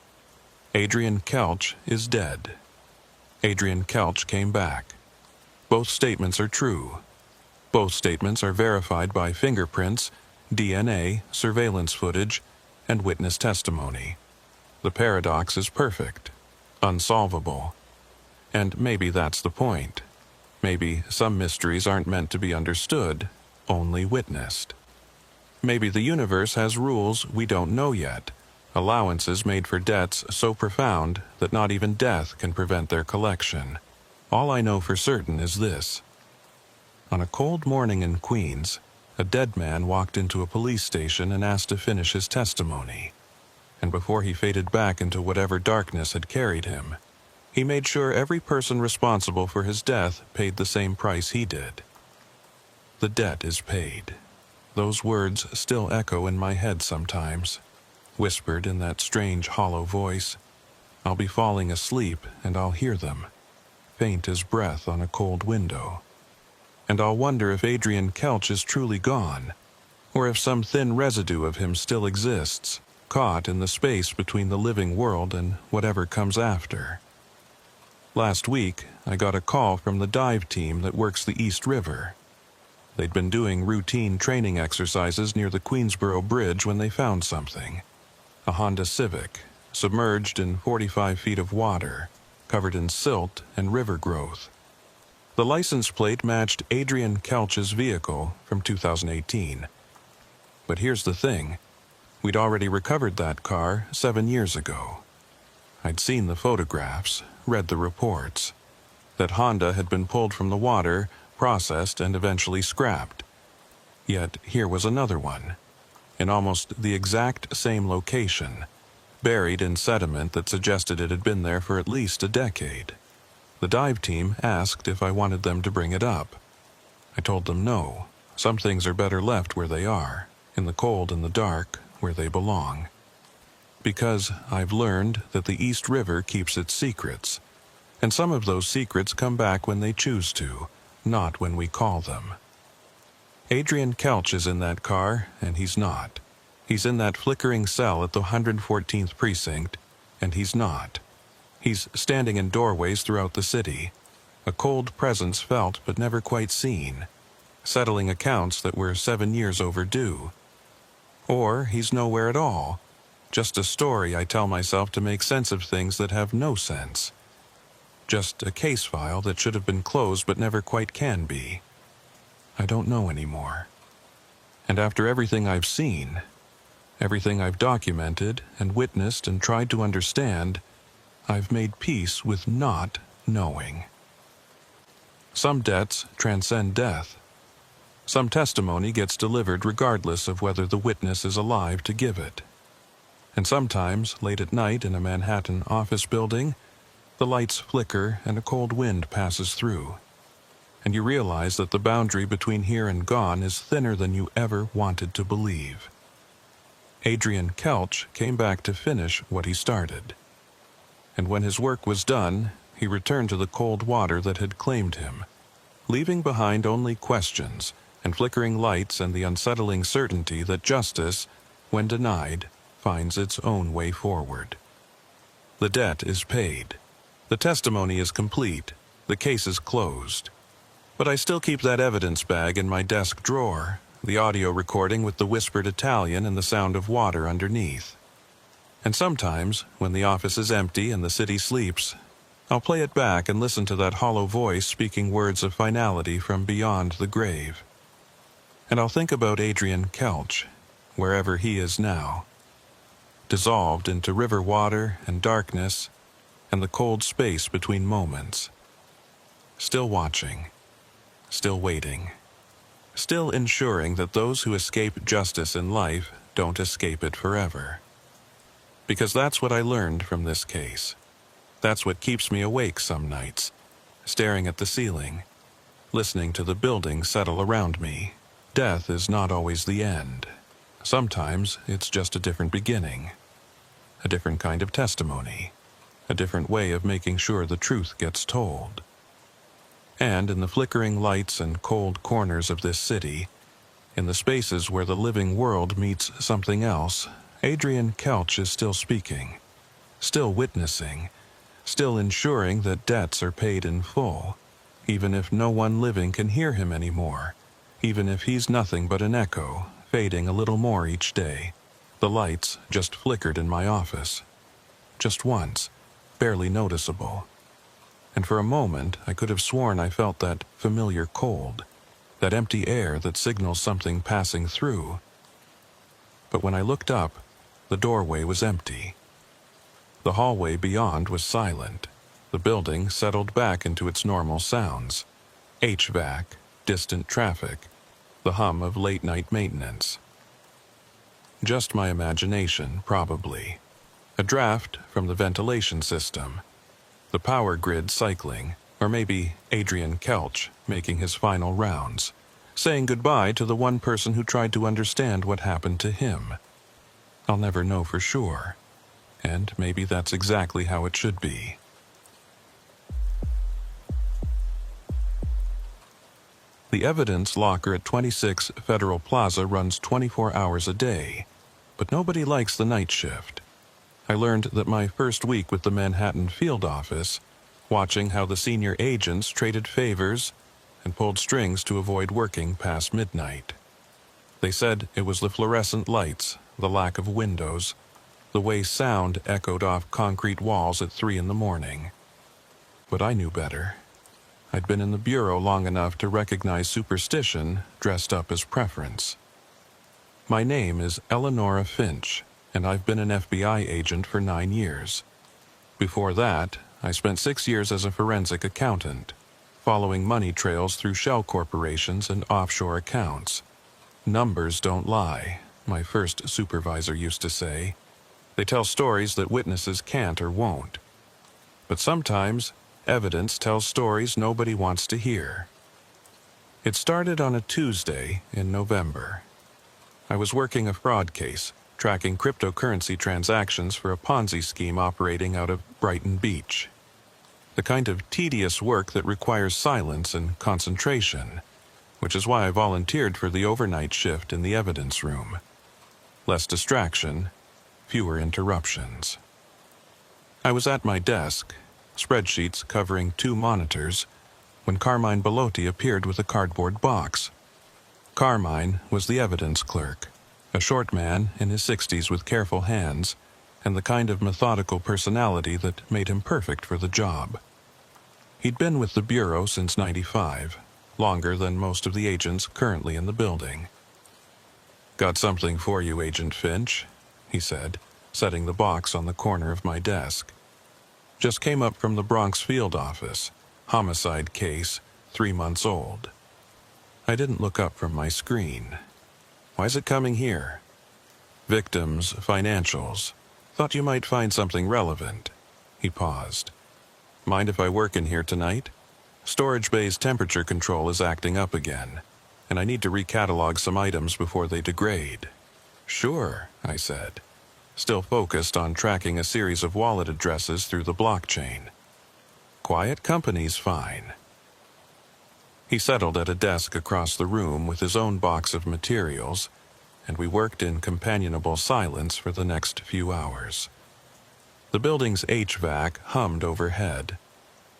Adrian Kelch is dead. Adrian Kelch came back. Both statements are true. Both statements are verified by fingerprints, DNA, surveillance footage, and witness testimony. The paradox is perfect, unsolvable. And maybe that's the point. Maybe some mysteries aren't meant to be understood, only witnessed. Maybe the universe has rules we don't know yet, allowances made for debts so profound that not even death can prevent their collection. All I know for certain is this. On a cold morning in Queens, a dead man walked into a police station and asked to finish his testimony. And before he faded back into whatever darkness had carried him, he made sure every person responsible for his death paid the same price he did. The debt is paid. Those words still echo in my head sometimes, whispered in that strange hollow voice. I'll be falling asleep and I'll hear them, faint as breath on a cold window. And I'll wonder if Adrian Kelch is truly gone, or if some thin residue of him still exists, caught in the space between the living world and whatever comes after. Last week, I got a call from the dive team that works the East River. They'd been doing routine training exercises near the Queensboro Bridge when they found something. A Honda Civic, submerged in 45 feet of water, covered in silt and river growth. The license plate matched Adrian Kelch's vehicle from 2018. But here's the thing. We'd already recovered that car 7 years ago. I'd seen the photographs, read the reports. that Honda had been pulled from the water, processed, and eventually scrapped. Yet here was another one, in almost the exact same location, buried in sediment that suggested it had been there for at least a decade. The dive team asked if I wanted them to bring it up. I told them no. Some things are better left where they are, in the cold and the dark, where they belong. Because I've learned that the East River keeps its secrets, and some of those secrets come back when they choose to, not when we call them. Adrian Kelch is in that car, and he's not. He's in that flickering cell at the 114th precinct, and he's not. He's standing in doorways throughout the city, a cold presence felt but never quite seen, settling accounts that were 7 years overdue. Or he's nowhere at all, just a story I tell myself to make sense of things that have no sense. Just a case file that should have been closed but never quite can be. I don't know anymore. And after everything I've seen, everything I've documented and witnessed and tried to understand, I've made peace with not knowing. Some debts transcend death. Some testimony gets delivered regardless of whether the witness is alive to give it. And sometimes, late at night in a Manhattan office building, the lights flicker and a cold wind passes through, and you realize that the boundary between here and gone is thinner than you ever wanted to believe. Adrian Kelch came back to finish what he started. And when his work was done, he returned to the cold water that had claimed him, leaving behind only questions and flickering lights and the unsettling certainty that justice, when denied, finds its own way forward. The debt is paid. The testimony is complete. The case is closed. But I still keep that evidence bag in my desk drawer, the audio recording with the whispered Italian and the sound of water underneath. And sometimes, when the office is empty and the city sleeps, I'll play it back and listen to that hollow voice speaking words of finality from beyond the grave. And I'll think about Adrian Kelch, wherever he is now, dissolved into river water and darkness and the cold space between moments. Still watching, still waiting, still ensuring that those who escape justice in life don't escape it forever. Because that's what I learned from this case. That's what keeps me awake some nights, staring at the ceiling, listening to the building settle around me. Death is not always the end. Sometimes it's just a different beginning, a different kind of testimony, a different way of making sure the truth gets told. And in the flickering lights and cold corners of this city, in the spaces where the living world meets something else, Adrian Kelch is still speaking, still witnessing, still ensuring that debts are paid in full, even if no one living can hear him anymore, even if he's nothing but an echo, fading a little more each day. The lights just flickered in my office. Just once, barely noticeable. And for a moment, I could have sworn I felt that familiar cold, that empty air that signals something passing through. But when I looked up, the doorway was empty. The hallway beyond was silent. The building settled back into its normal sounds. HVAC, distant traffic, the hum of late-night maintenance. Just my imagination, probably. A draft from the ventilation system. The power grid cycling, or maybe Adrian Kelch making his final rounds, saying goodbye to the one person who tried to understand what happened to him. I'll never know for sure, and maybe that's exactly how it should be. The evidence locker at 26 Federal Plaza runs 24 hours a day, but nobody likes the night shift. I learned that my first week with the Manhattan field office, watching how the senior agents traded favors and pulled strings to avoid working past midnight. They said it was the fluorescent lights, the lack of windows, the way sound echoed off concrete walls at 3 a.m. But I knew better. I'd been in the bureau long enough to recognize superstition dressed up as preference. My name is Eleonora Finch, and I've been an FBI agent for 9 years. Before that, I spent 6 years as a forensic accountant, following money trails through shell corporations and offshore accounts. Numbers don't lie, my first supervisor used to say. They tell stories that witnesses can't or won't. But sometimes, evidence tells stories nobody wants to hear. It started on a Tuesday in November. I was working a fraud case, tracking cryptocurrency transactions for a Ponzi scheme operating out of Brighton Beach. The kind of tedious work that requires silence and concentration, which is why I volunteered for the overnight shift in the evidence room. Less distraction, fewer interruptions. I was at my desk, spreadsheets covering 2 monitors, when Carmine Bellotti appeared with a cardboard box. Carmine was the evidence clerk, a short man in his 60s with careful hands and the kind of methodical personality that made him perfect for the job. He'd been with the Bureau since '95, longer than most of the agents currently in the building. "Got something for you, Agent Finch," he said, setting the box on the corner of my desk. "Just came up from the Bronx field office. Homicide case, 3 months old." I didn't look up from my screen. "Why is it coming here?" "Victims' financials. Thought you might find something relevant." He paused. "Mind if I work in here tonight? Storage bay's temperature control is acting up again, and I need to recatalog some items before they degrade." "Sure," I said, still focused on tracking a series of wallet addresses through the blockchain. "Quiet company's fine." He settled at a desk across the room with his own box of materials, and we worked in companionable silence for the next few hours. The building's HVAC hummed overhead.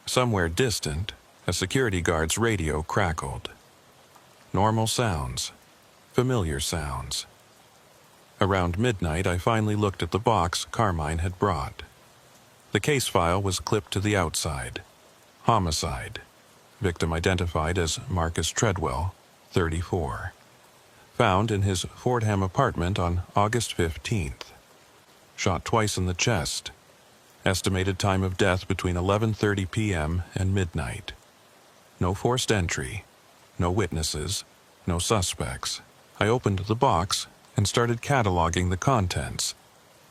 Somewhere distant, a security guard's radio crackled. Normal sounds, familiar sounds. Around midnight, I finally looked at the box Carmine had brought. The case file was clipped to the outside. Homicide. Victim identified as Marcus Treadwell, 34. Found in his Fordham apartment on August 15th. Shot twice in the chest. Estimated time of death between 11:30 p.m. and midnight. No forced entry. No witnesses. No suspects. I opened the box and started cataloging the contents.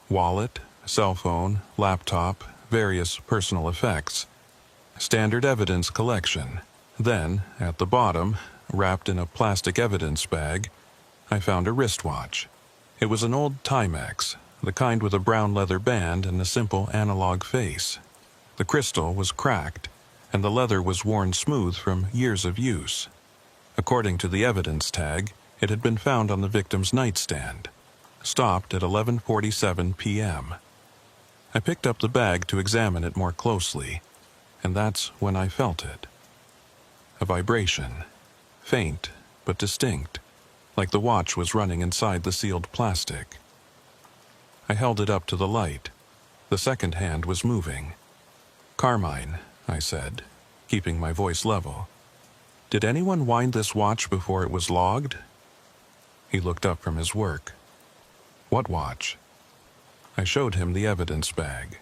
Wallet, cell phone, laptop, various personal effects. Standard evidence collection. Then, at the bottom, wrapped in a plastic evidence bag, I found a wristwatch. It was an old Timex, the kind with a brown leather band and a simple analog face. The crystal was cracked, and the leather was worn smooth from years of use. According to the evidence tag, it had been found on the victim's nightstand. Stopped at 11:47 p.m. I picked up the bag to examine it more closely, and that's when I felt it. A vibration, faint but distinct, like the watch was running inside the sealed plastic. I held it up to the light. The second hand was moving. "Carmine," I said, keeping my voice level. "Did anyone wind this watch before it was logged?" He looked up from his work. "What watch?" I showed him the evidence bag.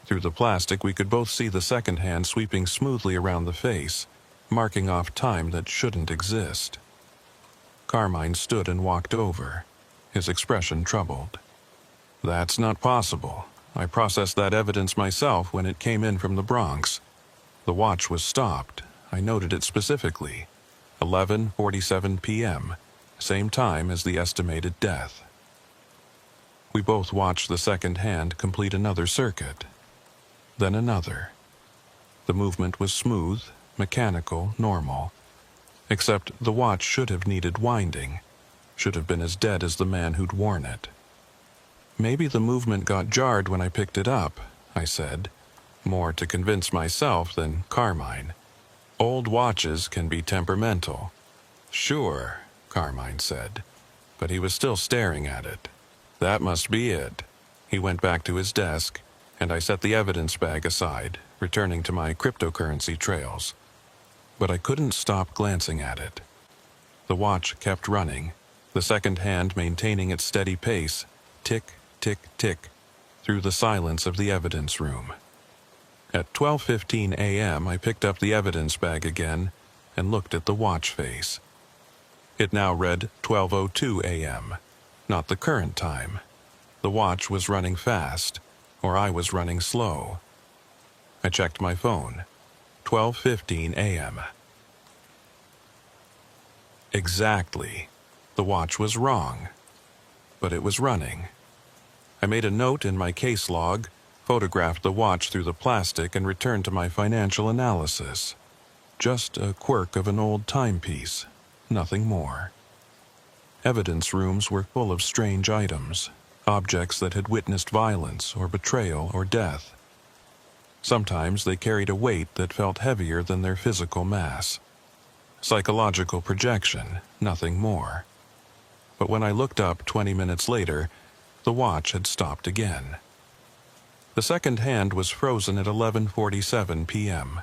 Through the plastic, we could both see the second hand sweeping smoothly around the face, marking off time that shouldn't exist. Carmine stood and walked over, his expression troubled. "That's not possible. I processed that evidence myself when it came in from the Bronx. The watch was stopped. I noted it specifically. 11:47 p.m., same time as the estimated death." We both watched the second hand complete another circuit. Then another. The movement was smooth, mechanical, normal. Except the watch should have needed winding, should have been as dead as the man who'd worn it. "Maybe the movement got jarred when I picked it up," I said, more to convince myself than Carmine. "Old watches can be temperamental." "Sure," Carmine said, but he was still staring at it. "That must be it." He went back to his desk, and I set the evidence bag aside, returning to my cryptocurrency trails. But I couldn't stop glancing at it. The watch kept running, the second hand maintaining its steady pace, tick, tick, tick, through the silence of the evidence room. At 12:15 a.m., I picked up the evidence bag again and looked at the watch face. It now read 12:02 a.m., not the current time. The watch was running fast, or I was running slow. I checked my phone. 12:15 a.m. Exactly. The watch was wrong, but it was running. I made a note in my case log, photographed the watch through the plastic, and returned to my financial analysis. Just a quirk of an old timepiece, nothing more. Evidence rooms were full of strange items, objects that had witnessed violence or betrayal or death. Sometimes they carried a weight that felt heavier than their physical mass. Psychological projection, nothing more. But when I looked up 20 minutes later, the watch had stopped again. The second hand was frozen at 11:47 p.m.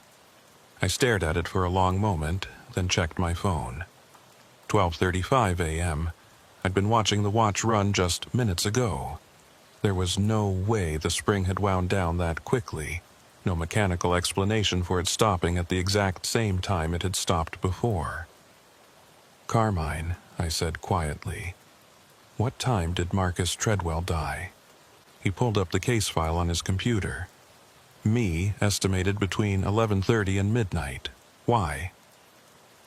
I stared at it for a long moment, then checked my phone. 12:35 a.m. I'd been watching the watch run just minutes ago. There was no way the spring had wound down that quickly. No mechanical explanation for it stopping at the exact same time it had stopped before. "Carmine," I said quietly, "what time did Marcus Treadwell die?" He pulled up the case file on his computer. Me estimated between 11:30 and midnight. Why?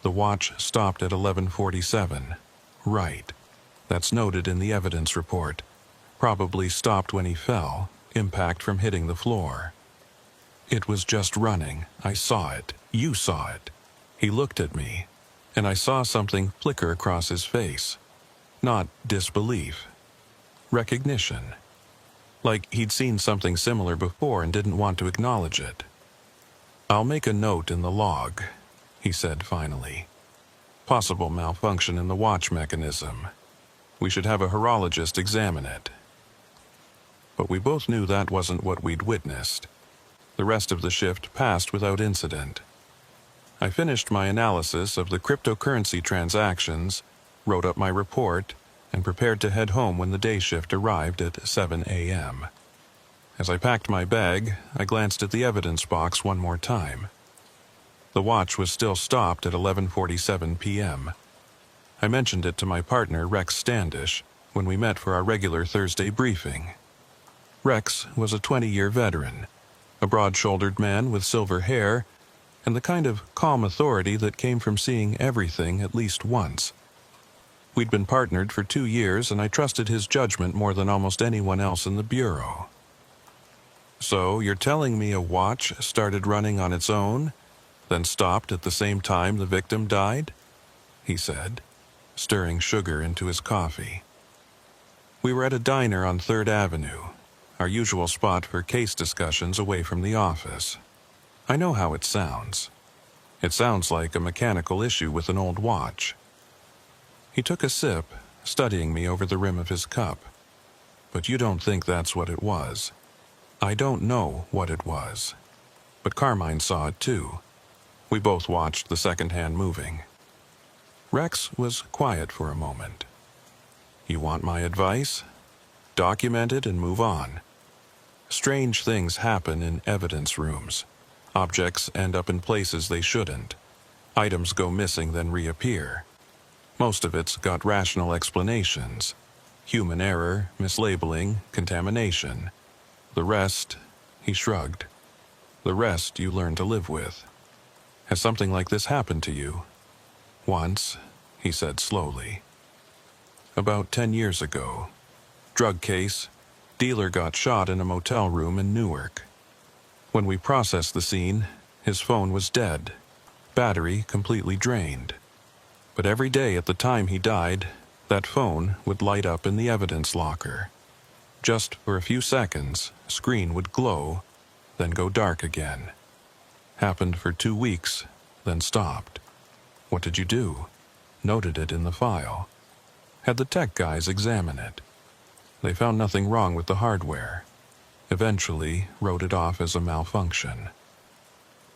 The watch stopped at 11:47. Right. That's noted in the evidence report. Probably stopped when he fell, impact from hitting the floor. It was just running. I saw it. You saw it. He looked at me, and I saw something flicker across his face. Not disbelief. Recognition. Like he'd seen something similar before and didn't want to acknowledge it. "I'll make a note in the log," he said finally. "Possible malfunction in the watch mechanism. We should have a horologist examine it." But we both knew that wasn't what we'd witnessed. The rest of the shift passed without incident. I finished my analysis of the cryptocurrency transactions, wrote up my report, and prepared to head home when the day shift arrived at 7 a.m. As I packed my bag, I glanced at the evidence box one more time. The watch was still stopped at 11:47 p.m. I mentioned it to my partner, Rex Standish, when we met for our regular Thursday briefing. Rex was a 20-year veteran, a broad-shouldered man with silver hair, and the kind of calm authority that came from seeing everything at least once. We'd been partnered for 2 years, and I trusted his judgment more than almost anyone else in the Bureau. "So, you're telling me a watch started running on its own, then stopped at the same time the victim died?" he said, stirring sugar into his coffee. We were at a diner on 3rd Avenue, our usual spot for case discussions away from the office. I know how it sounds. It sounds like a mechanical issue with an old watch. He took a sip, studying me over the rim of his cup. "But you don't think that's what it was?" "I don't know what it was. But Carmine saw it too. We both watched the second hand moving." Rex was quiet for a moment. "You want my advice? Document it and move on. Strange things happen in evidence rooms. Objects end up in places they shouldn't. Items go missing then reappear. Most of it's got rational explanations. Human error, mislabeling, contamination. The rest," he shrugged, "the rest you learn to live with. Has something like this happened to you?" "Once," he said slowly. "About 10 years ago. Drug case. Dealer got shot in a motel room in Newark. When we processed the scene, his phone was dead. Battery completely drained. But every day at the time he died, that phone would light up in the evidence locker. Just for a few seconds, screen would glow, then go dark again. Happened for 2 weeks, then stopped. What did you do?" "Noted it in the file. Had the tech guys examine it. They found nothing wrong with the hardware. Eventually wrote it off as a malfunction."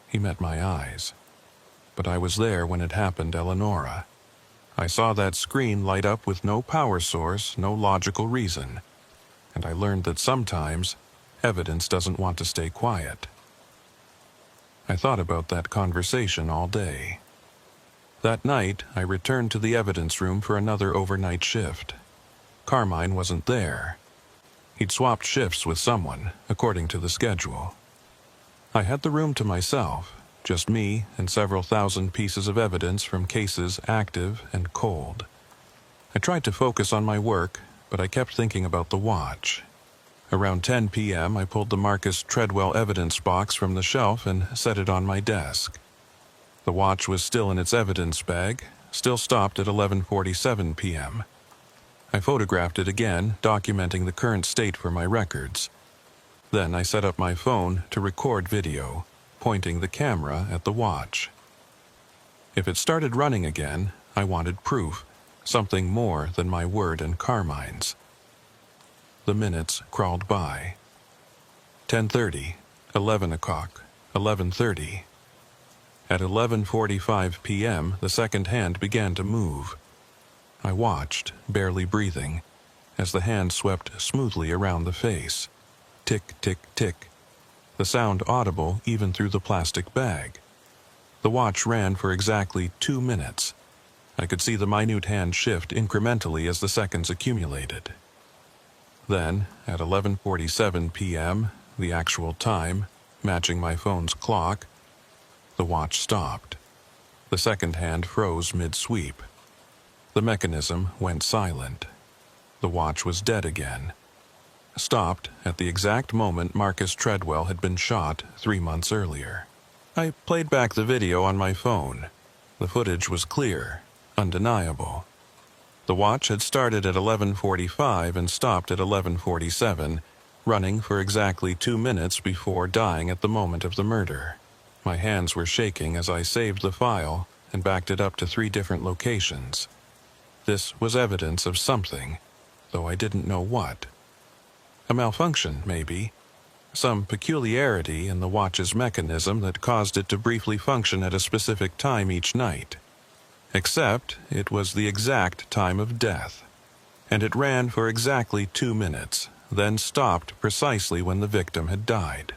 He met my eyes. "But I was there when it happened, Eleonora. I saw that screen light up with no power source, no logical reason. And I learned that sometimes evidence doesn't want to stay quiet." I thought about that conversation all day. That night, I returned to the evidence room for another overnight shift. Carmine wasn't there. He'd swapped shifts with someone, according to the schedule. I had the room to myself, just me and several thousand pieces of evidence from cases active and cold. I tried to focus on my work, but I kept thinking about the watch. Around 10 p.m., I pulled the Marcus Treadwell evidence box from the shelf and set it on my desk. The watch was still in its evidence bag, still stopped at 11:47 p.m. I photographed it again, documenting the current state for my records. Then I set up my phone to record video, pointing the camera at the watch. If it started running again, I wanted proof, something more than my word and Carmine's. The minutes crawled by. 10:30, 11 o'clock, 11:30. At 11:45 p.m., the second hand began to move. I watched, barely breathing, as the hand swept smoothly around the face. Tick, tick, tick. The sound audible even through the plastic bag. The watch ran for exactly 2 minutes. I could see the minute hand shift incrementally as the seconds accumulated. Then, at 11:47 p.m., the actual time, matching my phone's clock, the watch stopped. The second hand froze mid-sweep. The mechanism went silent. The watch was dead again. Stopped at the exact moment Marcus Treadwell had been shot 3 months earlier. I played back the video on my phone. The footage was clear, undeniable. The watch had started at 11:45 and stopped at 11:47, running for exactly 2 minutes before dying at the moment of the murder. My hands were shaking as I saved the file and backed it up to 3 different locations. This was evidence of something, though I didn't know what. A malfunction, maybe. Some peculiarity in the watch's mechanism that caused it to briefly function at a specific time each night. Except it was the exact time of death, and it ran for exactly 2 minutes, then stopped precisely when the victim had died.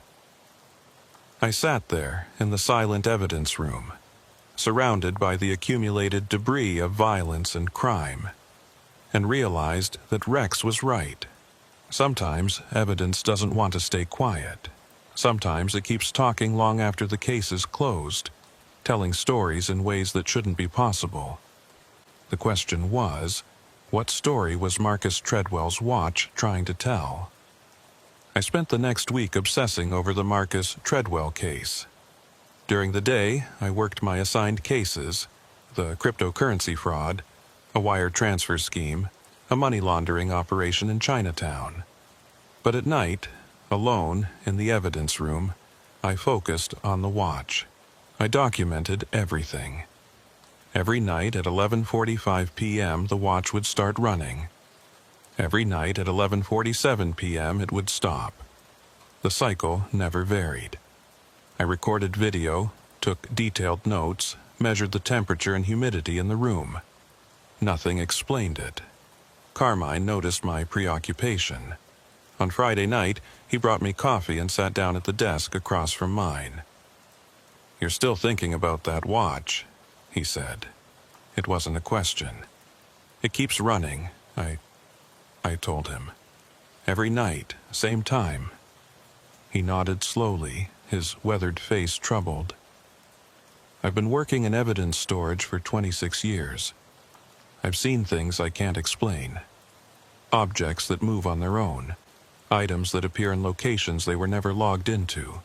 I sat there in the silent evidence room, surrounded by the accumulated debris of violence and crime, and realized that Rex was right. Sometimes evidence doesn't want to stay quiet. Sometimes it keeps talking long after the case is closed, telling stories in ways that shouldn't be possible. The question was, what story was Marcus Treadwell's watch trying to tell? I spent the next week obsessing over the Marcus Treadwell case. During the day, I worked my assigned cases, the cryptocurrency fraud, a wire transfer scheme, a money laundering operation in Chinatown. But at night, alone in the evidence room, I focused on the watch. I documented everything. Every night at 11:45 p.m., the watch would start running. Every night at 11:47 p.m., it would stop. The cycle never varied. I recorded video, took detailed notes, measured the temperature and humidity in the room. Nothing explained it. Carmine noticed my preoccupation. On Friday night, he brought me coffee and sat down at the desk across from mine. "You're still thinking about that watch," he said. It wasn't a question. "It keeps running," I told him. "Every night, same time." He nodded slowly, his weathered face troubled. "I've been working in evidence storage for 26 years. I've seen things I can't explain. Objects that move on their own. Items that appear in locations they were never logged into.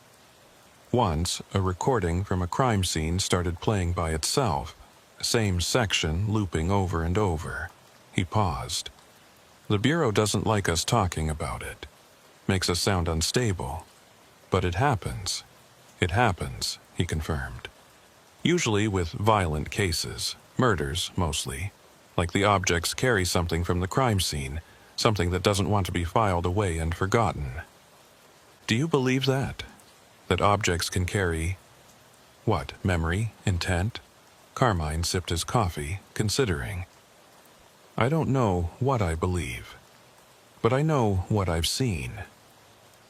Once, a recording from a crime scene started playing by itself, same section looping over and over." He paused. "The Bureau doesn't like us talking about it. Makes us sound unstable. But it happens. It happens," he confirmed. "Usually with violent cases, murders mostly. Like the objects carry something from the crime scene, something that doesn't want to be filed away and forgotten." "Do you believe that? That objects can carry, what, memory, intent?" Carmine sipped his coffee, considering. "I don't know what I believe, but I know what I've seen.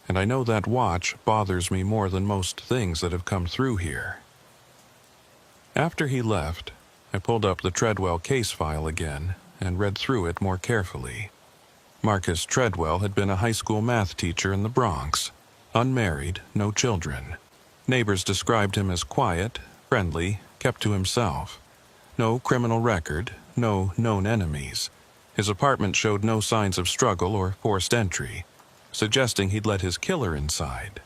and I know that watch bothers me more than most things that have come through here." After he left, I pulled up the Treadwell case file again and read through it more carefully. Marcus Treadwell had been a high school math teacher in the Bronx, unmarried, no children. Neighbors described him as quiet, friendly, kept to himself. No criminal record, no known enemies. His apartment showed no signs of struggle or forced entry, suggesting he'd let his killer inside.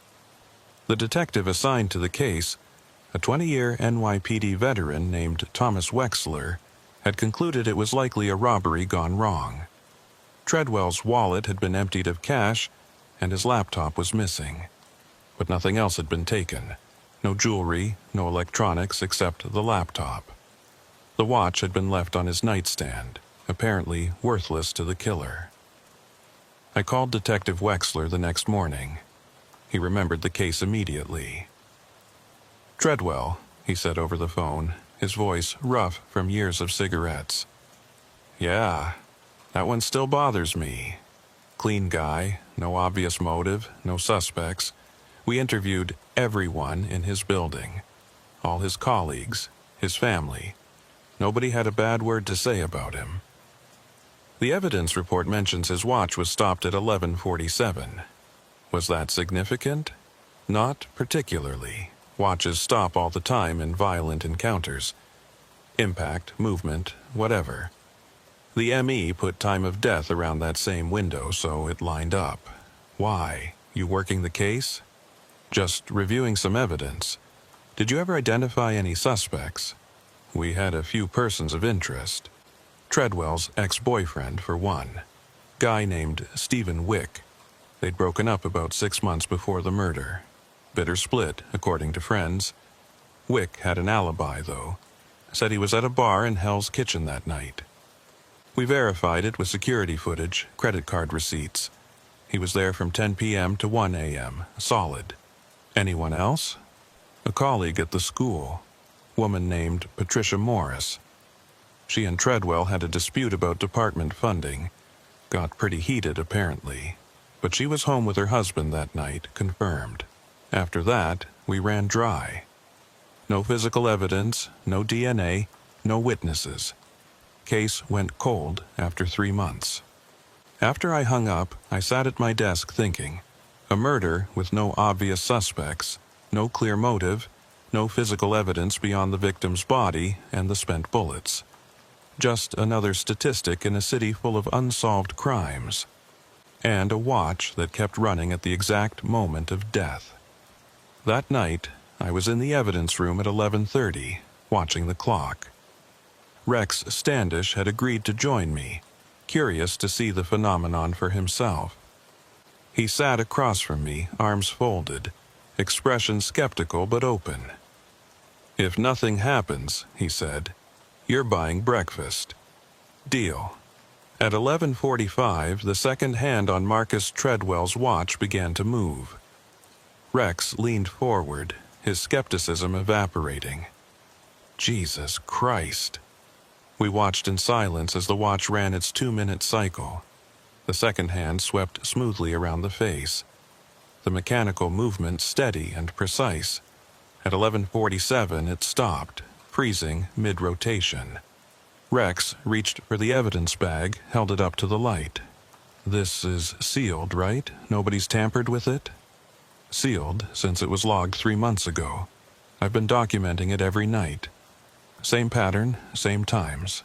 The detective assigned to the case, a 20-year NYPD veteran named Thomas Wexler, had concluded it was likely a robbery gone wrong. Treadwell's wallet had been emptied of cash, and his laptop was missing. But nothing else had been taken. No jewelry, no electronics except the laptop. The watch had been left on his nightstand, apparently worthless to the killer. I called Detective Wexler the next morning. He remembered the case immediately. "Treadwell," he said over the phone, his voice rough from years of cigarettes. "Yeah, that one still bothers me. Clean guy, no obvious motive, no suspects. We interviewed everyone in his building, all his colleagues, his family. Nobody had a bad word to say about him. The evidence report mentions his watch was stopped at 11:47. Was that significant? Not particularly. Watches stop all the time in violent encounters. Impact, movement, whatever. The ME put time of death around that same window, so it lined up. Why? You working the case? Just reviewing some evidence. Did you ever identify any suspects? We had a few persons of interest. Treadwell's ex-boyfriend, for one. Guy named Stephen Wick. They'd broken up about 6 months before the murder. Bitter split, according to friends. Wick had an alibi, though. Said he was at a bar in Hell's Kitchen that night. We verified it with security footage, credit card receipts. He was there from 10 p.m. to 1 a.m., solid. Anyone else? A colleague at the school. Woman named Patricia Morris. She and Treadwell had a dispute about department funding. Got pretty heated, apparently. But she was home with her husband that night, confirmed. After that, we ran dry. No physical evidence, no DNA, no witnesses. Case went cold after 3 months. After I hung up, I sat at my desk thinking. A murder with no obvious suspects, no clear motive, no physical evidence beyond the victim's body and the spent bullets. Just another statistic in a city full of unsolved crimes. And a watch that kept running at the exact moment of death. That night, I was in the evidence room at 11:30, watching the clock. Rex Standish had agreed to join me, curious to see the phenomenon for himself. He sat across from me, arms folded, expression skeptical but open. "If nothing happens," he said, "you're buying breakfast. Deal." At 11:45, the second hand on Marcus Treadwell's watch began to move. Rex leaned forward, his skepticism evaporating. Jesus Christ. We watched in silence as the watch ran its 2-minute cycle. The second hand swept smoothly around the face. The mechanical movement steady and precise. At 11:47, it stopped, freezing mid-rotation. Rex reached for the evidence bag, held it up to the light. "This is sealed, right? Nobody's tampered with it?" "Sealed, since it was logged 3 months ago. I've been documenting it every night. Same pattern, same times."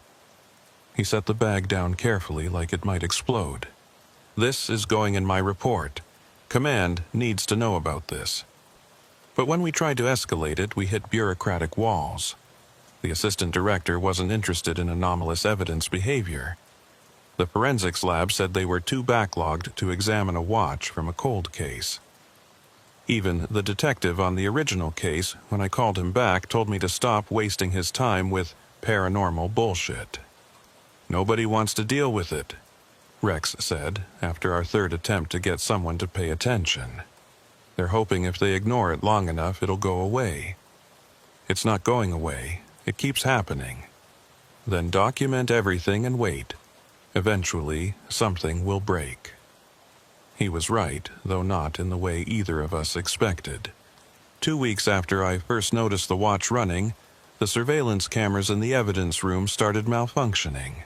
He set the bag down carefully like it might explode. "This is going in my report. Command needs to know about this." But when we tried to escalate it, we hit bureaucratic walls. The assistant director wasn't interested in anomalous evidence behavior. The forensics lab said they were too backlogged to examine a watch from a cold case. Even the detective on the original case, when I called him back, told me to stop wasting his time with paranormal bullshit. "Nobody wants to deal with it," Rex said, after our third attempt to get someone to pay attention. "They're hoping if they ignore it long enough, it'll go away. It's not going away. It keeps happening. Then document everything and wait. Eventually, something will break." He was right, though not in the way either of us expected. 2 weeks after I first noticed the watch running, the surveillance cameras in the evidence room started malfunctioning.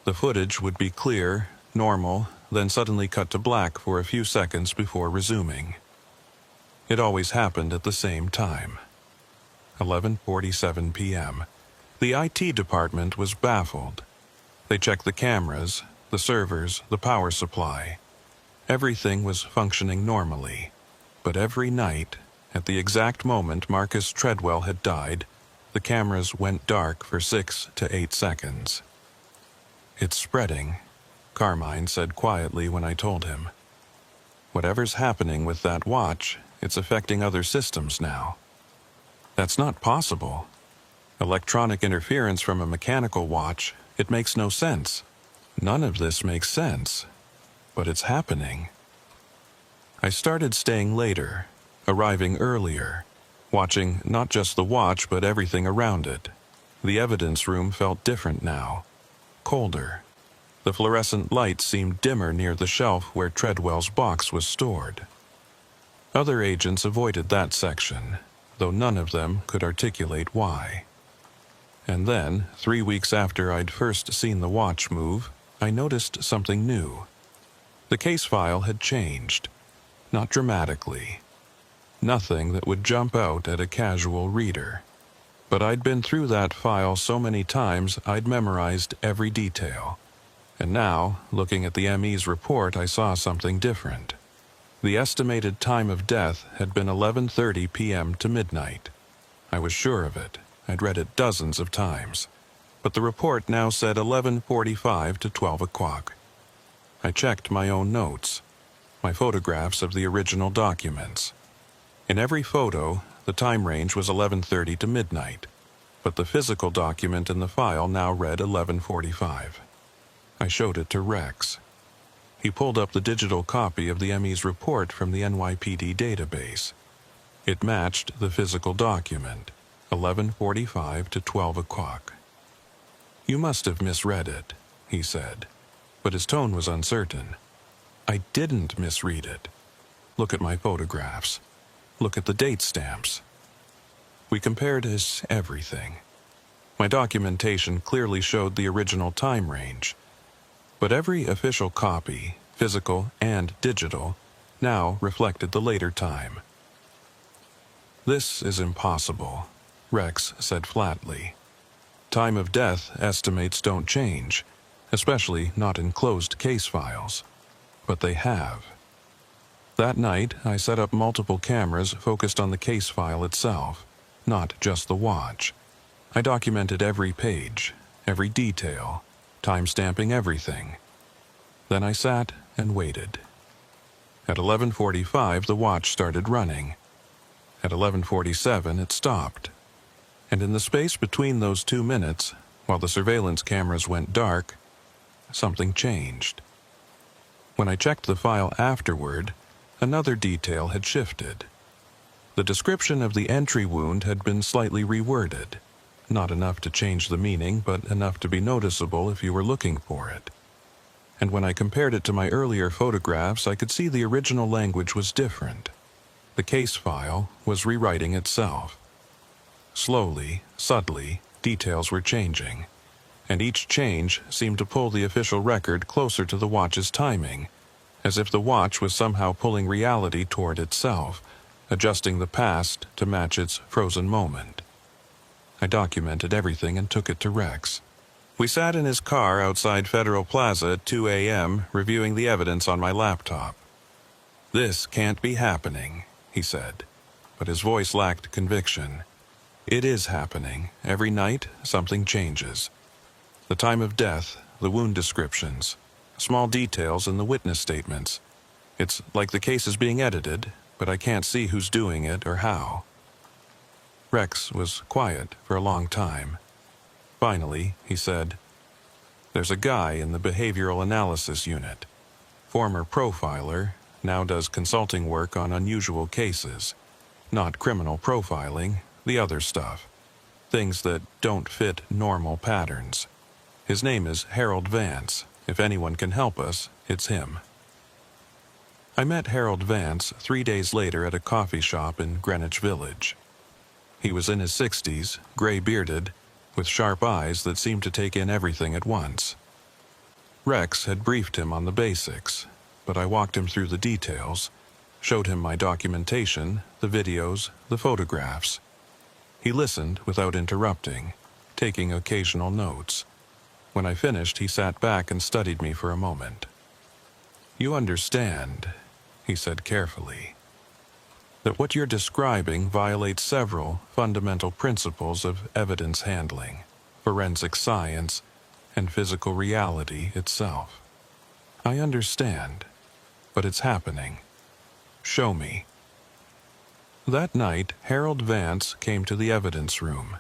The footage would be clear, normal, then suddenly cut to black for a few seconds before resuming. It always happened at the same time. 11:47 p.m. The IT department was baffled. They checked the cameras, the servers, the power supply. Everything was functioning normally, but every night, at the exact moment Marcus Treadwell had died, the cameras went dark for 6 to 8 seconds. "It's spreading," Carmine said quietly when I told him. "Whatever's happening with that watch, it's affecting other systems now." "That's not possible. Electronic interference from a mechanical watch, it makes no sense." "None of this makes sense, but it's happening." I started staying later, arriving earlier, watching not just the watch but everything around it. The evidence room felt different now, colder. The fluorescent light seemed dimmer near the shelf where Treadwell's box was stored. Other agents avoided that section, though none of them could articulate why. And then, 3 weeks after I'd first seen the watch move, I noticed something new. The case file had changed, not dramatically. Nothing that would jump out at a casual reader. But I'd been through that file so many times I'd memorized every detail. And now, looking at the ME's report, I saw something different. The estimated time of death had been 11:30 p.m. to midnight. I was sure of it. I'd read it dozens of times. But the report now said 11:45 to 12 o'clock. I checked my own notes, my photographs of the original documents. In every photo, the time range was 11:30 to midnight, but the physical document in the file now read 11:45. I showed it to Rex. He pulled up the digital copy of the ME's report from the NYPD database. It matched the physical document, 11:45 to 12 o'clock. "You must have misread it," he said, but his tone was uncertain. "I didn't misread it. Look at my photographs. Look at the date stamps." We compared everything. My documentation clearly showed the original time range, but every official copy, physical and digital, now reflected the later time. "This is impossible," Rex said flatly. "Time of death estimates don't change, especially not in closed case files. But they have." That night, I set up multiple cameras focused on the case file itself, not just the watch. I documented every page, every detail, timestamping everything. Then I sat and waited. At 11:45, the watch started running. At 11:47, it stopped. And in the space between those 2 minutes, while the surveillance cameras went dark, something changed. When I checked the file afterward, another detail had shifted. The description of the entry wound had been slightly reworded, not enough to change the meaning, but enough to be noticeable if you were looking for it. And when I compared it to my earlier photographs, I could see the original language was different. The case file was rewriting itself. Slowly, subtly, details were changing, and each change seemed to pull the official record closer to the watch's timing, as if the watch was somehow pulling reality toward itself, adjusting the past to match its frozen moment. I documented everything and took it to Rex. We sat in his car outside Federal Plaza at 2 a.m., reviewing the evidence on my laptop. "This can't be happening," he said, but his voice lacked conviction. "It is happening. Every night, something changes. The time of death, the wound descriptions, small details in the witness statements. It's like the case is being edited, but I can't see who's doing it or how." Rex was quiet for a long time. Finally, he said, "There's a guy in the behavioral analysis unit. Former profiler, now does consulting work on unusual cases. Not criminal profiling, the other stuff. Things that don't fit normal patterns. His name is Harold Vance. If anyone can help us, it's him." I met Harold Vance 3 days later at a coffee shop in Greenwich Village. He was in his 60s, gray-bearded, with sharp eyes that seemed to take in everything at once. Rex had briefed him on the basics, but I walked him through the details, showed him my documentation, the videos, the photographs. He listened without interrupting, taking occasional notes. When I finished, he sat back and studied me for a moment. "You understand," he said carefully, "that what you're describing violates several fundamental principles of evidence handling, forensic science, and physical reality itself. I understand, but it's happening. Show me." That night, Harold Vance came to the evidence room.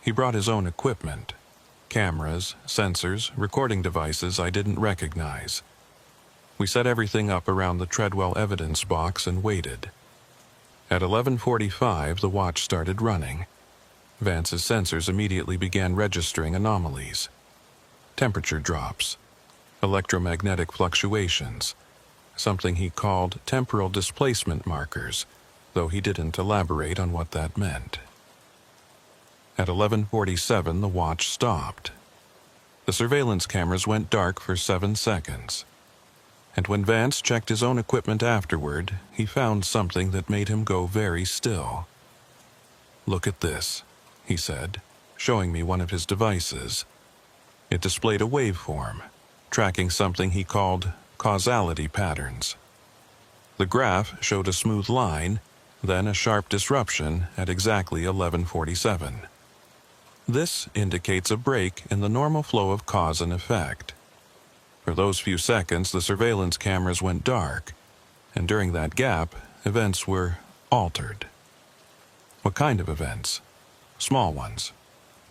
He brought his own equipment: cameras, sensors, recording devices I didn't recognize. We set everything up around the Treadwell evidence box and waited. At 11:45, the watch started running. Vance's sensors immediately began registering anomalies: temperature drops, electromagnetic fluctuations, something he called temporal displacement markers, though he didn't elaborate on what that meant. At 11:47, the watch stopped. The surveillance cameras went dark for 7 seconds. And when Vance checked his own equipment afterward, he found something that made him go very still. "Look at this," he said, showing me one of his devices. It displayed a waveform, tracking something he called causality patterns. The graph showed a smooth line, then a sharp disruption at exactly 11:47. This indicates a break in the normal flow of cause and effect. For those few seconds, the surveillance cameras went dark, and during that gap, events were altered. What kind of events? Small ones.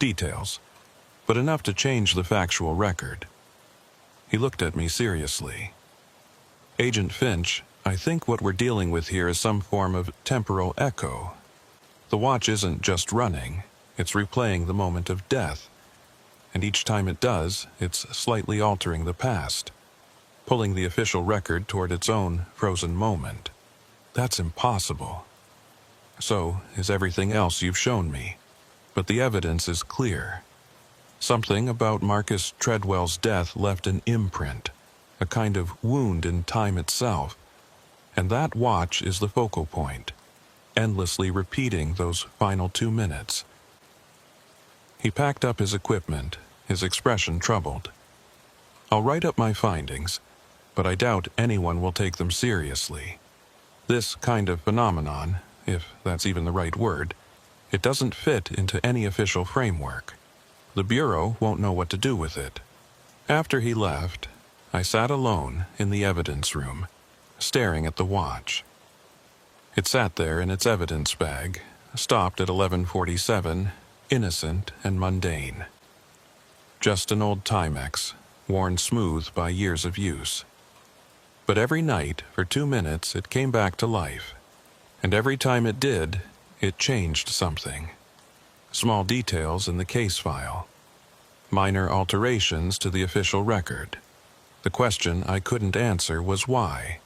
Details. But enough to change the factual record. He looked at me seriously. "Agent Finch, I think what we're dealing with here is some form of temporal echo. The watch isn't just running, it's replaying the moment of death. And each time it does, it's slightly altering the past, pulling the official record toward its own frozen moment. That's impossible. So is everything else you've shown me. But the evidence is clear. Something about Marcus Treadwell's death left an imprint, a kind of wound in time itself. And that watch is the focal point, endlessly repeating those final 2 minutes." He packed up his equipment, his expression troubled. "I'll write up my findings, but I doubt anyone will take them seriously. This kind of phenomenon, if that's even the right word, it doesn't fit into any official framework. The Bureau won't know what to do with it." After he left, I sat alone in the evidence room, staring at the watch. It sat there in its evidence bag, stopped at 11:47, innocent and mundane. Just an old Timex, worn smooth by years of use. But every night, for 2 minutes, it came back to life. And every time it did, it changed something. Small details in the case file. Minor alterations to the official record. The question I couldn't answer was why.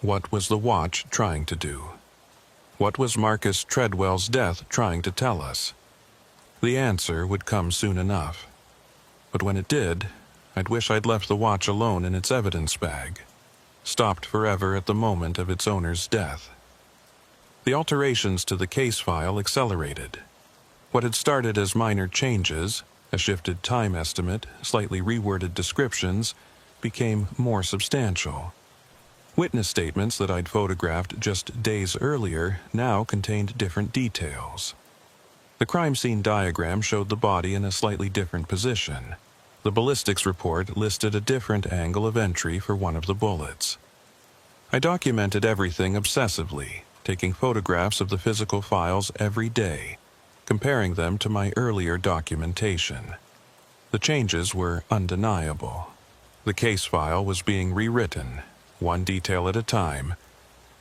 What was the watch trying to do? What was Marcus Treadwell's death trying to tell us? The answer would come soon enough. But when it did, I'd wish I'd left the watch alone in its evidence bag, stopped forever at the moment of its owner's death. The alterations to the case file accelerated. What had started as minor changes, a shifted time estimate, slightly reworded descriptions, became more substantial. Witness statements that I'd photographed just days earlier now contained different details. The crime scene diagram showed the body in a slightly different position. The ballistics report listed a different angle of entry for one of the bullets. I documented everything obsessively, taking photographs of the physical files every day, comparing them to my earlier documentation. The changes were undeniable. The case file was being rewritten, one detail at a time,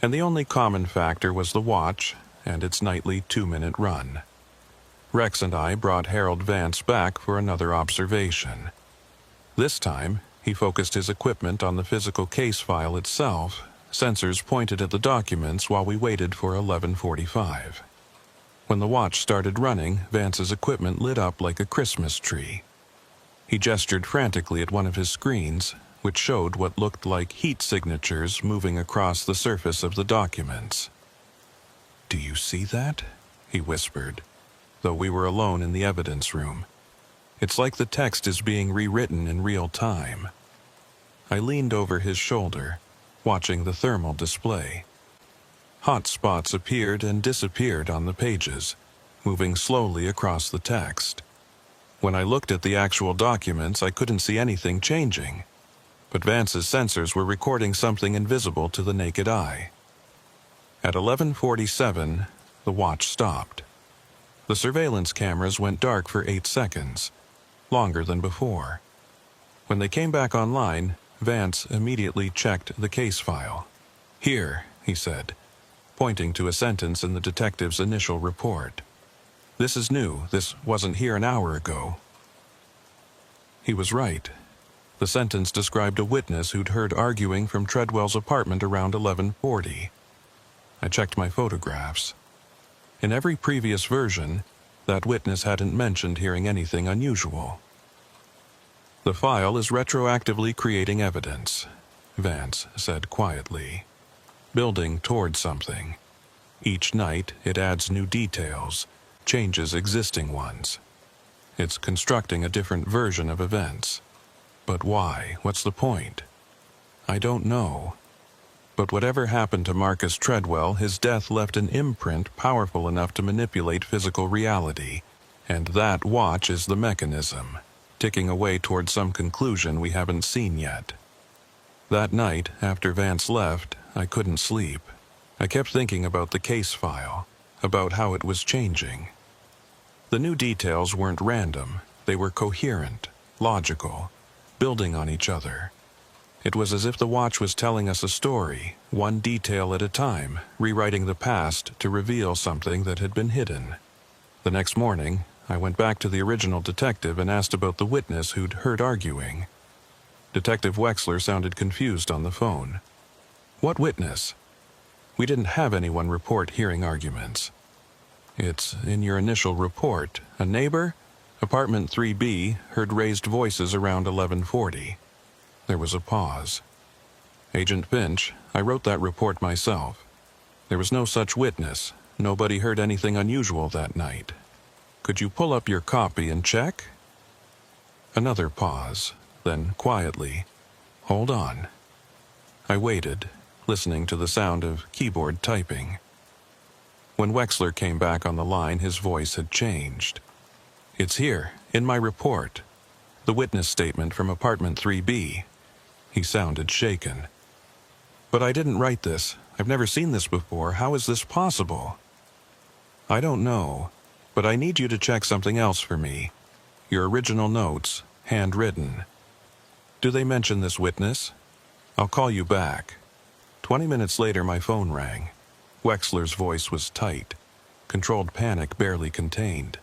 and the only common factor was the watch and its nightly 2-minute run. Rex and I brought Harold Vance back for another observation. This time, he focused his equipment on the physical case file itself sensors pointed at the documents while we waited for 11:45. When the watch started running, Vance's equipment lit up like a Christmas tree. He gestured frantically at one of his screens, which showed what looked like heat signatures moving across the surface of the documents. "Do you see that?" he whispered, though we were alone in the evidence room. "It's like the text is being rewritten in real time." I leaned over his shoulder, watching the thermal display. Hot spots appeared and disappeared on the pages, moving slowly across the text. When I looked at the actual documents, I couldn't see anything changing, but Vance's sensors were recording something invisible to the naked eye. At 11:47, the watch stopped. The surveillance cameras went dark for 8 seconds, longer than before. When they came back online, Vance immediately checked the case file. "Here," he said, pointing to a sentence in the detective's initial report. "This is new. This wasn't here an hour ago." He was right. The sentence described a witness who'd heard arguing from Treadwell's apartment around 11:40. I checked my photographs. In every previous version, that witness hadn't mentioned hearing anything unusual. "The file is retroactively creating evidence," Vance said quietly, "building toward something. Each night, it adds new details, changes existing ones. It's constructing a different version of events. But why? What's the point? I don't know. But whatever happened to Marcus Treadwell, his death left an imprint powerful enough to manipulate physical reality, and that watch is the mechanism, ticking away toward some conclusion we haven't seen yet." That night, after Vance left, I couldn't sleep. I kept thinking about the case file, about how it was changing. The new details weren't random. They were coherent, logical, building on each other. It was as if the watch was telling us a story, one detail at a time, rewriting the past to reveal something that had been hidden. The next morning, I went back to the original detective and asked about the witness who'd heard arguing. Detective Wexler sounded confused on the phone. "What witness?" "We didn't have anyone report hearing arguments." "It's in your initial report. A neighbor? Apartment 3B heard raised voices around 11:40. There was a pause. "Agent Finch, I wrote that report myself. There was no such witness. Nobody heard anything unusual that night. Could you pull up your copy and check?" Another pause, then quietly, "Hold on." I waited, listening to the sound of keyboard typing. When Wexler came back on the line, his voice had changed. "It's here, in my report. The witness statement from apartment 3B. He sounded shaken. "But I didn't write this. I've never seen this before. How is this possible?" "I don't know, but I need you to check something else for me. Your original notes, handwritten. Do they mention this witness? I'll call you back." 20 minutes later, my phone rang. Wexler's voice was tight, controlled panic barely contained.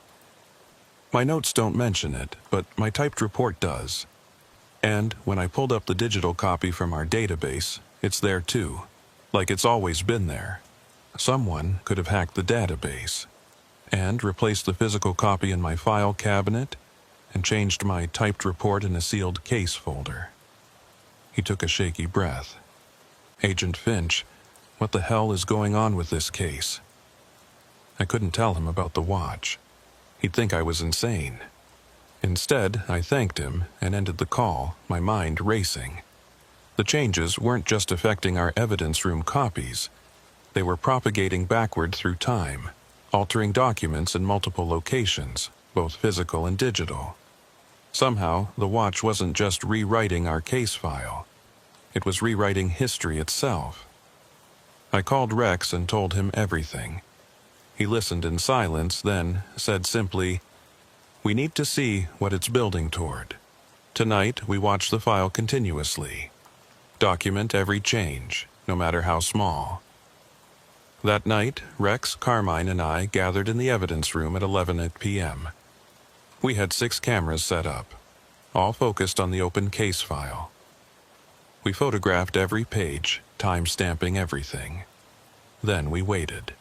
"My notes don't mention it, but my typed report does. And when I pulled up the digital copy from our database, it's there too, like it's always been there. Someone could have hacked the database and replaced the physical copy in my file cabinet and changed my typed report in a sealed case folder." He took a shaky breath. "Agent Finch, what the hell is going on with this case?" I couldn't tell him about the watch. He'd think I was insane. Instead, I thanked him and ended the call, my mind racing. The changes weren't just affecting our evidence room copies. They were propagating backward through time, altering documents in multiple locations, both physical and digital. Somehow, the watch wasn't just rewriting our case file. It was rewriting history itself. I called Rex and told him everything. He listened in silence, then said simply, "We need to see what it's building toward. Tonight, we watch the file continuously. Document every change, no matter how small." That night, Rex, Carmine, and I gathered in the evidence room at 11 p.m. We had 6 cameras set up, all focused on the open case file. We photographed every page, time-stamping everything. Then we waited.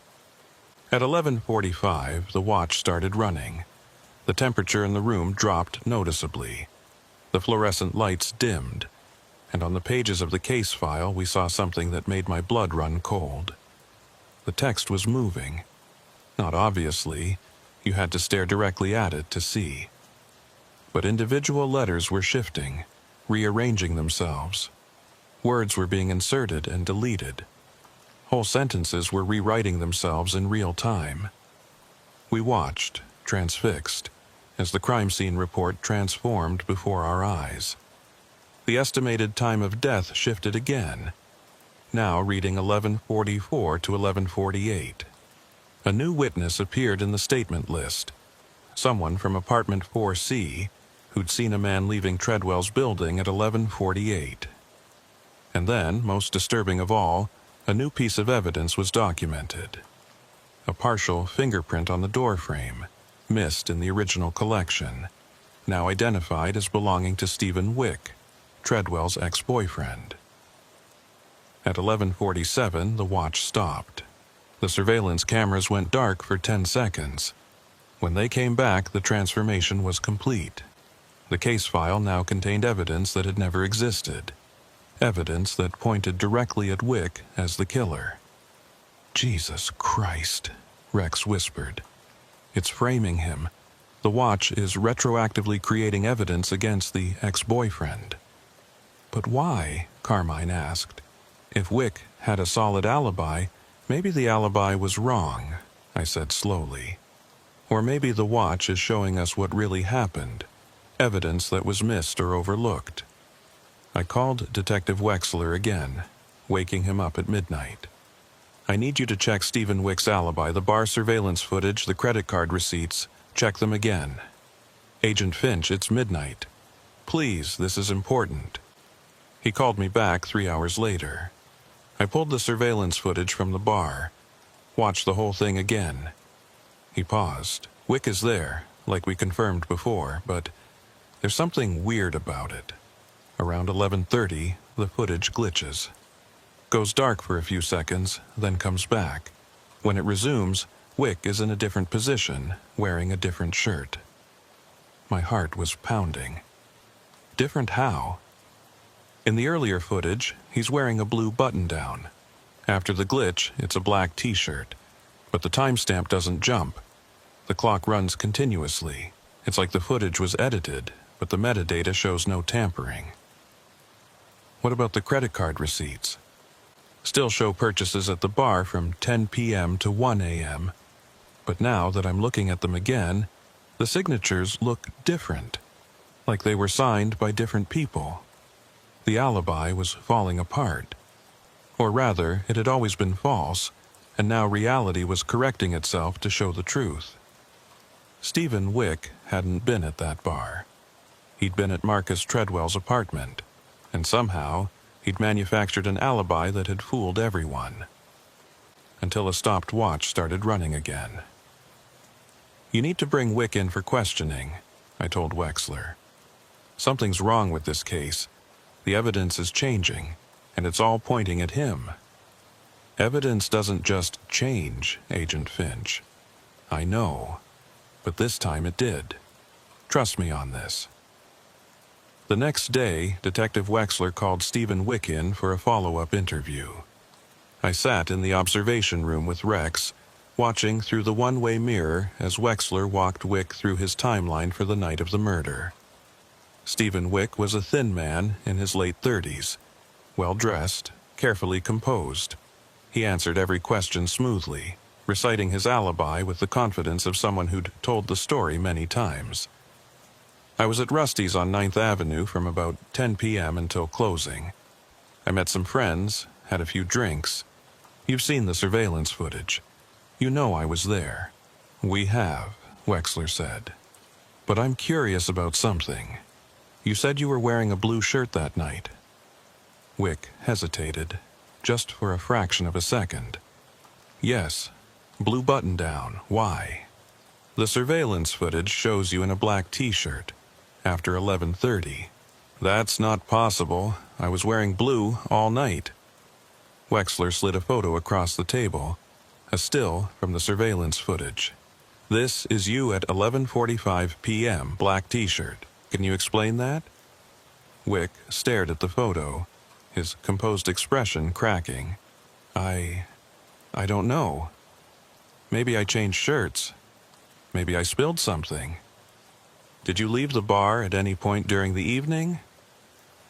At 11:45, the watch started running. The temperature in the room dropped noticeably. The fluorescent lights dimmed, and on the pages of the case file we saw something that made my blood run cold. The text was moving. Not obviously, you had to stare directly at it to see. But individual letters were shifting, rearranging themselves. Words were being inserted and deleted. Whole sentences were rewriting themselves in real time. We watched, transfixed, as the crime scene report transformed before our eyes. The estimated time of death shifted again, now reading 11:44 to 11:48. A new witness appeared in the statement list, someone from apartment 4C who'd seen a man leaving Treadwell's building at 11:48. And then, most disturbing of all, a new piece of evidence was documented. A partial fingerprint on the doorframe, missed in the original collection, now identified as belonging to Stephen Wick, Treadwell's ex-boyfriend. At 11:47, the watch stopped. The surveillance cameras went dark for 10 seconds. When they came back, the transformation was complete. The case file now contained evidence that had never existed. Evidence that pointed directly at Wick as the killer. "Jesus Christ," Rex whispered. "It's framing him. The watch is retroactively creating evidence against the ex-boyfriend." "But why?" Carmine asked. "If Wick had a solid alibi, maybe the alibi was wrong," I said slowly. "Or maybe the watch is showing us what really happened, evidence that was missed or overlooked." I called Detective Wexler again, waking him up at midnight. "I need you to check Stephen Wick's alibi, the bar surveillance footage, the credit card receipts. Check them again. Agent Finch, it's midnight. Please, this is important." He called me back 3 hours later. I pulled the surveillance footage from the bar, watched the whole thing again. He paused. "Wick is there, like we confirmed before, but there's something weird about it. Around 11:30, the footage glitches. Goes dark for a few seconds, then comes back. When it resumes, Wick is in a different position, wearing a different shirt." My heart was pounding. Different how? In the earlier footage, he's wearing a blue button-down. After the glitch, it's a black t-shirt. But the timestamp doesn't jump. The clock runs continuously. It's like the footage was edited, but the metadata shows no tampering. What about the credit card receipts? Still show purchases at the bar from 10 p.m. to 1 a.m. But now that I'm looking at them again, the signatures look different, like they were signed by different people. The alibi was falling apart. Or rather, it had always been false, and now reality was correcting itself to show the truth. Stephen Wick hadn't been at that bar. He'd been at Marcus Treadwell's apartment, and somehow he'd manufactured an alibi that had fooled everyone. Until a stopped watch started running again. "You need to bring Wick in for questioning," I told Wexler. "Something's wrong with this case. The evidence is changing, and it's all pointing at him." "Evidence doesn't just change, Agent Finch." "I know, but this time it did. Trust me on this." The next day, Detective Wexler called Stephen Wick in for a follow-up interview. I sat in the observation room with Rex, watching through the one-way mirror as Wexler walked Wick through his timeline for the night of the murder. Stephen Wick was a thin man in his late 30s, well-dressed, carefully composed. He answered every question smoothly, reciting his alibi with the confidence of someone who'd told the story many times. I was at Rusty's on 9th Avenue from about 10 p.m. until closing. I met some friends, had a few drinks. You've seen the surveillance footage. You know I was there. "We have," Wexler said. "But I'm curious about something. You said you were wearing a blue shirt that night." Wick hesitated, just for a fraction of a second. "Yes, blue button-down. Why?" "The surveillance footage shows you in a black t-shirt. After 11:30. "That's not possible. I was wearing blue all night." Wexler slid a photo across the table, a still from the surveillance footage. "This is you at 11:45 p.m., black t-shirt. Can you explain that?" Wick stared at the photo, his composed expression cracking. I don't know. Maybe I changed shirts. Maybe I spilled something. Did you leave the bar at any point during the evening?"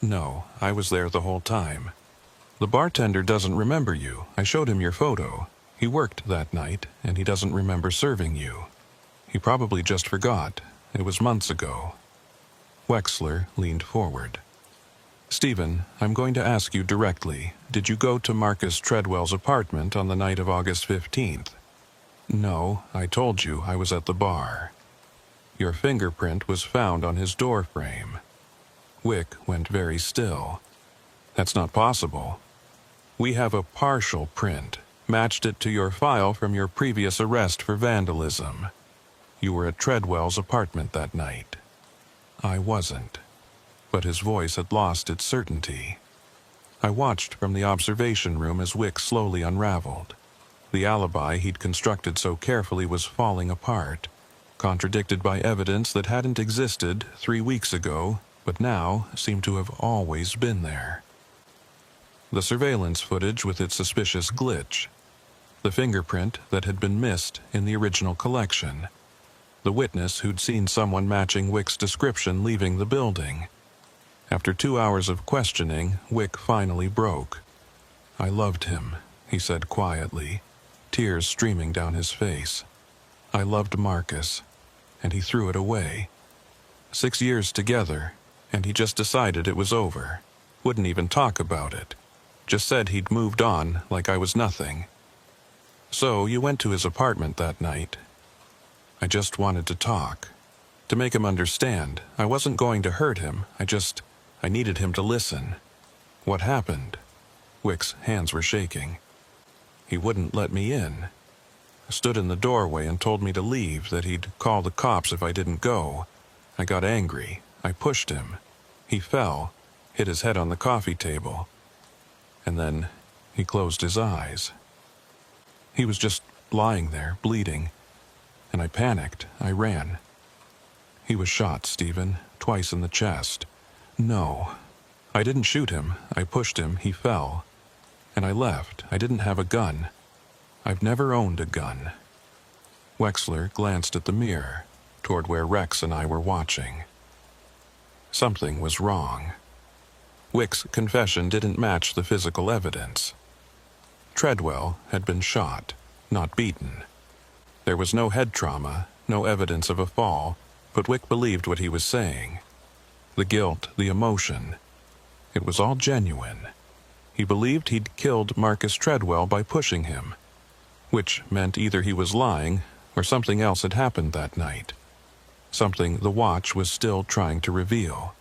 "No, I was there the whole time." "The bartender doesn't remember you. I showed him your photo. He worked that night, and he doesn't remember serving you. He probably just forgot. It was months ago." Wexler leaned forward. "Stephen, I'm going to ask you directly. Did you go to Marcus Treadwell's apartment on the night of August 15th? "No, I told you I was at the bar." "Your fingerprint was found on his door frame." Wick went very still. "That's not possible. We have a partial print, matched it to your file from your previous arrest for vandalism. You were at Treadwell's apartment that night." "I wasn't." But his voice had lost its certainty. I watched from the observation room as Wick slowly unraveled. The alibi he'd constructed so carefully was falling apart, contradicted by evidence that hadn't existed 3 weeks ago, but now seemed to have always been there. The surveillance footage with its suspicious glitch, the fingerprint that had been missed in the original collection, the witness who'd seen someone matching Wick's description leaving the building. After 2 hours of questioning, Wick finally broke. "I loved him," he said quietly, tears streaming down his face. "I loved Marcus, and he threw it away. 6 years together, and he just decided it was over. Wouldn't even talk about it. Just said he'd moved on like I was nothing. So you went to his apartment that night." "I just wanted to talk. To make him understand. I wasn't going to hurt him. I needed him to listen." "What happened?" Wick's hands were shaking. "He wouldn't let me in. Stood in the doorway and told me to leave, that he'd call the cops if I didn't go. I got angry. I pushed him. He fell, hit his head on the coffee table. And then he closed his eyes. He was just lying there, bleeding. And I panicked. I ran. He was shot, Stephen, twice in the chest. No, I didn't shoot him. I pushed him. He fell. And I left. I didn't have a gun. I've never owned a gun." Wexler glanced at the mirror, toward where Rex and I were watching. Something was wrong. Wick's confession didn't match the physical evidence. Treadwell had been shot, not beaten. There was no head trauma, no evidence of a fall, but Wick believed what he was saying. The guilt, the emotion, it was all genuine. He believed he'd killed Marcus Treadwell by pushing him, which meant either he was lying or something else had happened that night. Something the Watch was still trying to reveal.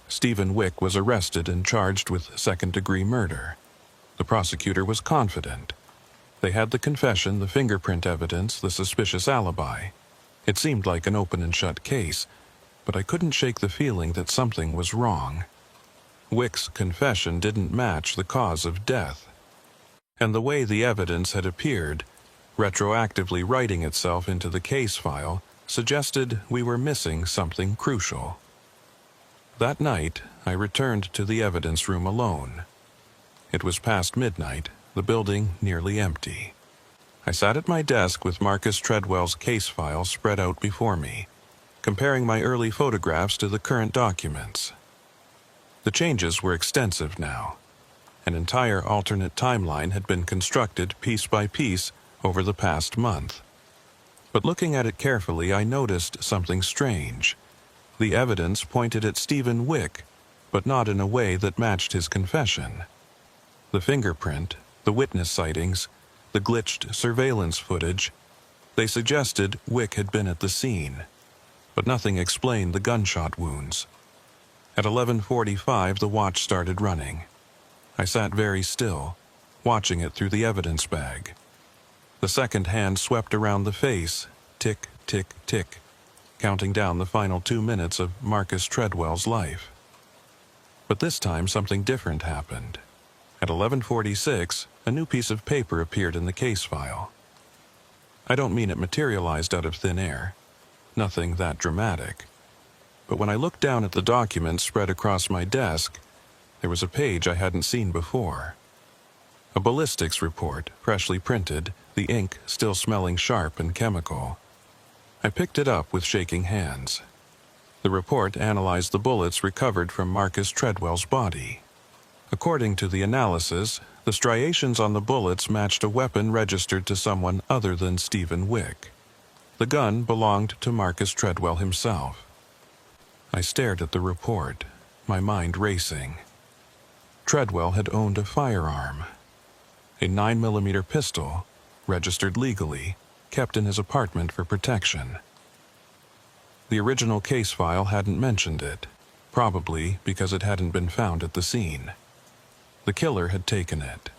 Stephen Wick was arrested and charged with second-degree murder. The prosecutor was confident. They had the confession, the fingerprint evidence, the suspicious alibi. It seemed like an open and shut case, but I couldn't shake the feeling that something was wrong. Wick's confession didn't match the cause of death. And the way the evidence had appeared, retroactively writing itself into the case file, suggested we were missing something crucial. That night, I returned to the evidence room alone. It was past midnight, the building nearly empty. I sat at my desk with Marcus Treadwell's case file spread out before me, comparing my early photographs to the current documents. The changes were extensive now. An entire alternate timeline had been constructed piece by piece over the past month. But looking at it carefully, I noticed something strange. The evidence pointed at Stephen Wick, but not in a way that matched his confession. The fingerprint, the witness sightings, the glitched surveillance footage, they suggested Wick had been at the scene, but nothing explained the gunshot wounds. At 11:45, the watch started running. I sat very still, watching it through the evidence bag. The second hand swept around the face, tick, tick, tick, counting down the final 2 minutes of Marcus Treadwell's life. But this time something different happened. At 11:46, a new piece of paper appeared in the case file. I don't mean it materialized out of thin air. Nothing that dramatic. But when I looked down at the document spread across my desk, there was a page I hadn't seen before. A ballistics report, freshly printed, the ink still smelling sharp and chemical. I picked it up with shaking hands. The report analyzed the bullets recovered from Marcus Treadwell's body. According to the analysis, the striations on the bullets matched a weapon registered to someone other than Stephen Wick. The gun belonged to Marcus Treadwell himself. I stared at the report, my mind racing. Treadwell had owned a firearm. A 9mm pistol, registered legally, kept in his apartment for protection. The original case file hadn't mentioned it, probably because it hadn't been found at the scene. The killer had taken it.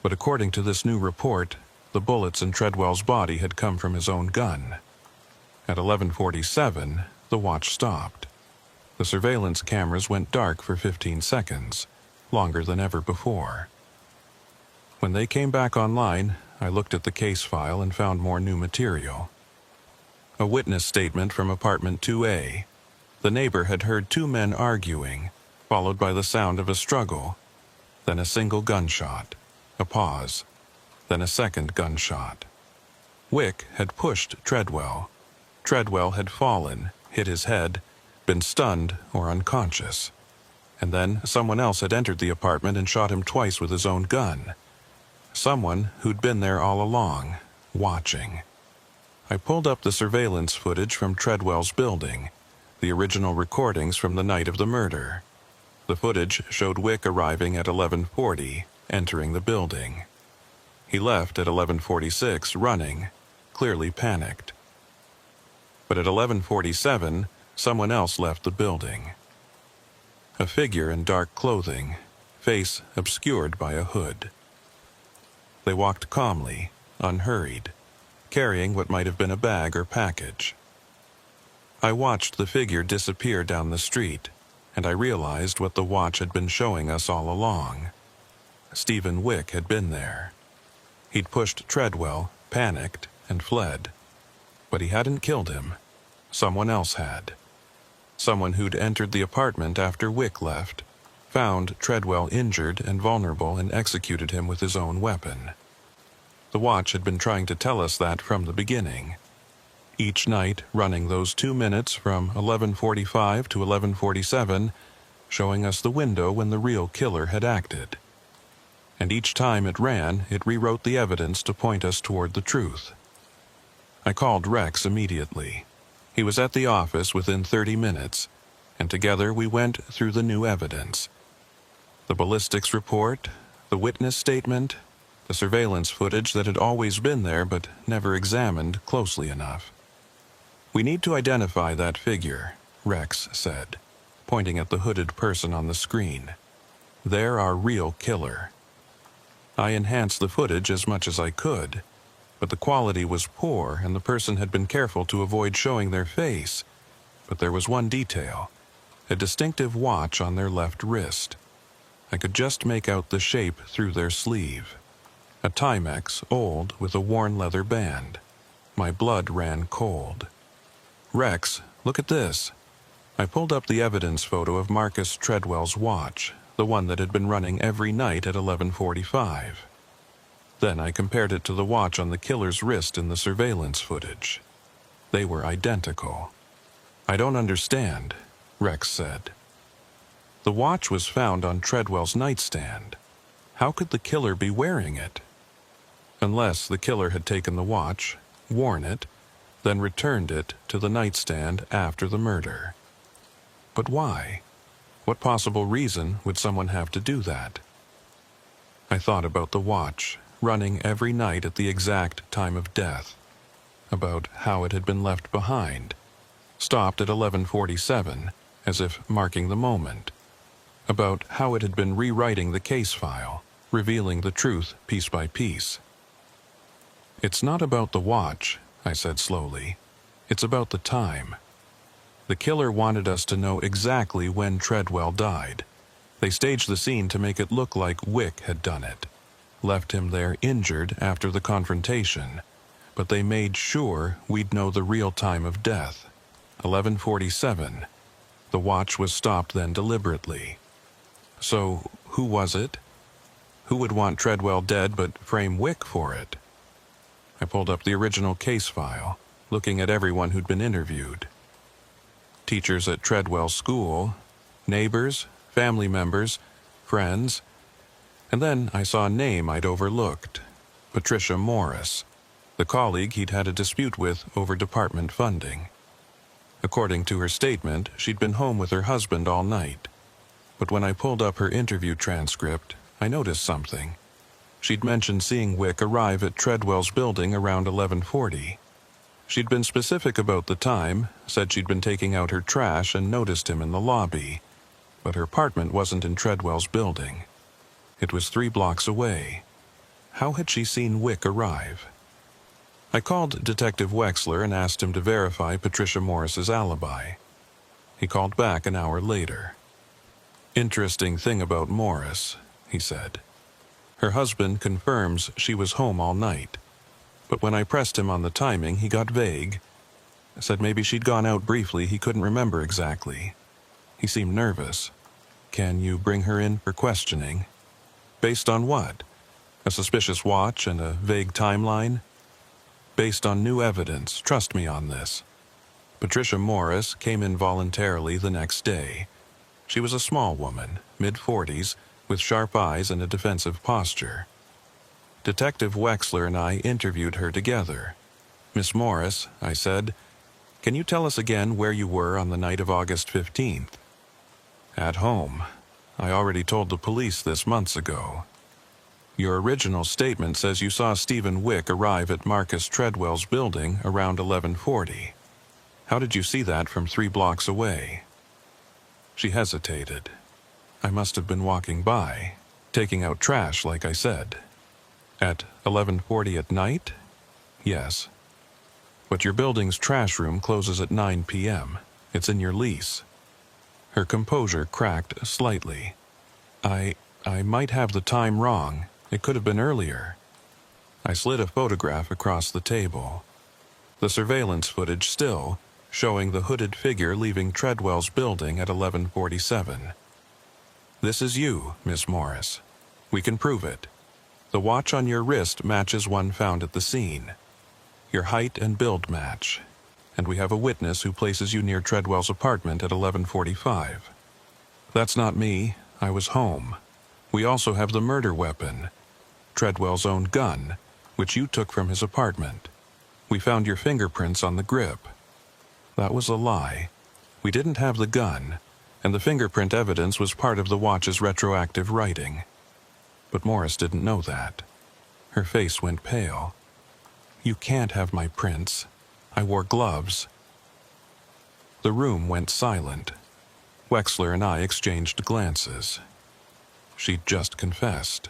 But according to this new report, the bullets in Treadwell's body had come from his own gun. At 11:47, the watch stopped. The surveillance cameras went dark for 15 seconds, longer than ever before. When they came back online, I looked at the case file and found more new material. A witness statement from apartment 2A. The neighbor had heard two men arguing, followed by the sound of a struggle, then a single gunshot, a pause, then a second gunshot. Wick had pushed Treadwell. Treadwell had fallen, hit his head, been stunned or unconscious. And then someone else had entered the apartment and shot him twice with his own gun. Someone who'd been there all along, watching. I pulled up the surveillance footage from Treadwell's building, the original recordings from the night of the murder. The footage showed Wick arriving at 11:40, entering the building. He left at 11:46 running, clearly panicked. But at 11:47, someone else left the building. A figure in dark clothing, face obscured by a hood. They walked calmly, unhurried, carrying what might have been a bag or package. I watched the figure disappear down the street, and I realized what the watch had been showing us all along. Stephen Wick had been there. He'd pushed Treadwell, panicked, and fled. But he hadn't killed him. Someone else had. Someone who'd entered the apartment after Wick left, found Treadwell injured and vulnerable and executed him with his own weapon. The watch had been trying to tell us that from the beginning. Each night running those 2 minutes from 11:45 to 11:47, showing us the window when the real killer had acted. And each time it ran, it rewrote the evidence to point us toward the truth. I called Rex immediately. He was at the office within 30 minutes, and together we went through the new evidence. The ballistics report, the witness statement, the surveillance footage that had always been there but never examined closely enough. "We need to identify that figure," Rex said, pointing at the hooded person on the screen. "They're our real killer." I enhanced the footage as much as I could, but the quality was poor and the person had been careful to avoid showing their face. But there was one detail, a distinctive watch on their left wrist. I could just make out the shape through their sleeve. A Timex, old, with a worn leather band. My blood ran cold. "Rex, look at this." I pulled up the evidence photo of Marcus Treadwell's watch, the one that had been running every night at 11:45. Then I compared it to the watch on the killer's wrist in the surveillance footage. They were identical. "I don't understand," Rex said. "The watch was found on Treadwell's nightstand. How could the killer be wearing it? Unless the killer had taken the watch, worn it, then returned it to the nightstand after the murder. But why? What possible reason would someone have to do that?" I thought about the watch, running every night at the exact time of death, about how it had been left behind, stopped at 11:47, as if marking the moment, about how it had been rewriting the case file, revealing the truth piece by piece. "It's not about the watch," I said slowly. "It's about the time. The killer wanted us to know exactly when Treadwell died, They staged the scene to make it look like Wick had done it, left him there injured after the confrontation, but they made sure we'd know the real time of death, 11:47. The watch was stopped then deliberately. So, who was it? Who would want Treadwell dead but frame Wick for it? I pulled up the original case file, looking at everyone who'd been interviewed. Teachers at Treadwell's school, neighbors, family members, friends, and then I saw a name I'd overlooked, Patricia Morris, the colleague he'd had a dispute with over department funding. According to her statement, she'd been home with her husband all night. But when I pulled up her interview transcript, I noticed something. She'd mentioned seeing Wick arrive at Treadwell's building around 11:40. She'd been specific about the time, said she'd been taking out her trash and noticed him in the lobby. But her apartment wasn't in Treadwell's building. It was 3 blocks away. How had she seen Wick arrive? I called Detective Wexler and asked him to verify Patricia Morris's alibi. He called back an hour later. "Interesting thing about Morris," he said. "Her husband confirms she was home all night. But when I pressed him on the timing, he got vague. Said maybe she'd gone out briefly, he couldn't remember exactly. He seemed nervous. Can you bring her in for questioning?" "Based on what? A suspicious watch and a vague timeline?" "Based on new evidence, trust me on this. Patricia Morris came in voluntarily the next day. She was a small woman, mid-40s, with sharp eyes and a defensive posture. Detective Wexler and I interviewed her together. 'Miss Morris,' I said, 'can you tell us again where you were on the night of August 15th?' "At home. I already told the police this months ago." "Your original statement says you saw Stephen Wick arrive at Marcus Treadwell's building around 11:40. How did you see that from 3 blocks away?" She hesitated. "I must have been walking by, taking out trash like I said." "At 11:40 at night?" "Yes." "But your building's trash room closes at 9 p.m. It's in your lease." Her composure cracked slightly. I might have the time wrong. It could have been earlier." I slid a photograph across the table. The surveillance footage still, showing the hooded figure leaving Treadwell's building at 11:47. "This is you, Miss Morris. We can prove it. The watch on your wrist matches one found at the scene. Your height and build match. And we have a witness who places you near Treadwell's apartment at 11:45. That's not me. I was home. We also have the murder weapon, Treadwell's own gun, which you took from his apartment. We found your fingerprints on the grip. That was a lie. We didn't have the gun, and the fingerprint evidence was part of the watch's retroactive writing. But Morris didn't know that. Her face went pale. "You can't have my prints. I wore gloves." The room went silent. Wexler and I exchanged glances. She'd just confessed.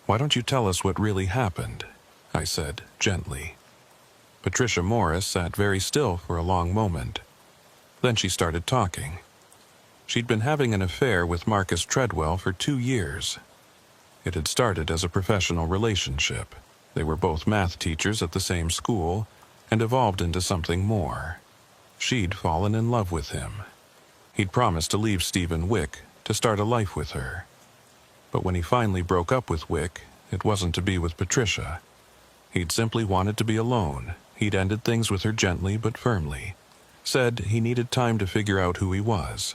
"Why don't you tell us what really happened?" I said gently. Patricia Morris sat very still for a long moment. Then she started talking. She'd been having an affair with Marcus Treadwell for 2 years. It had started as a professional relationship. They were both math teachers at the same school, and evolved into something more. She'd fallen in love with him. He'd promised to leave Stephen Wick to start a life with her. But when he finally broke up with Wick, it wasn't to be with Patricia. He'd simply wanted to be alone. He'd ended things with her gently but firmly. Said he needed time to figure out who he was.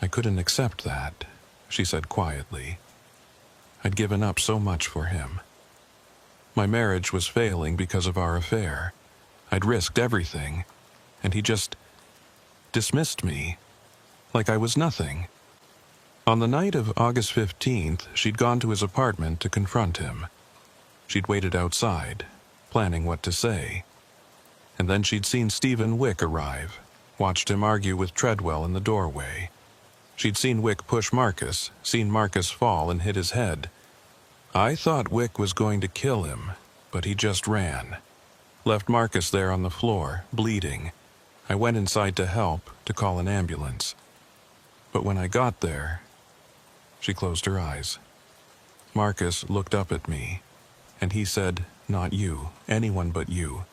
"I couldn't accept that," she said quietly. "I'd given up so much for him. My marriage was failing because of our affair. I'd risked everything, and he just dismissed me, like I was nothing." On the night of August 15th, she'd gone to his apartment to confront him. She'd waited outside, planning what to say. And then she'd seen Stephen Wick arrive, watched him argue with Treadwell in the doorway. She'd seen Wick push Marcus, seen Marcus fall and hit his head. "I thought Wick was going to kill him, but he just ran. Left Marcus there on the floor, bleeding. I went inside to help, to call an ambulance. But when I got there, she closed her eyes. Marcus looked up at me, and he said, "Not you, anyone but you,"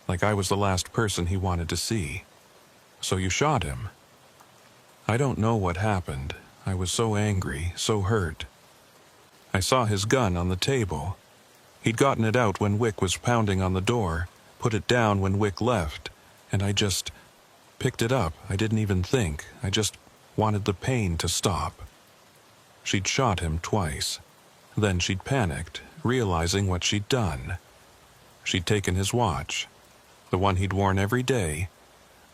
like I was the last person he wanted to see. "So you shot him?" I don't know what happened. I was so angry, so hurt. I saw his gun on the table. He'd gotten it out when Wick was pounding on the door, put it down when Wick left, and I just picked it up. I didn't even think. I just wanted the pain to stop. She'd shot him twice. Then she'd panicked, realizing what she'd done. She'd taken his watch, the one he'd worn every day,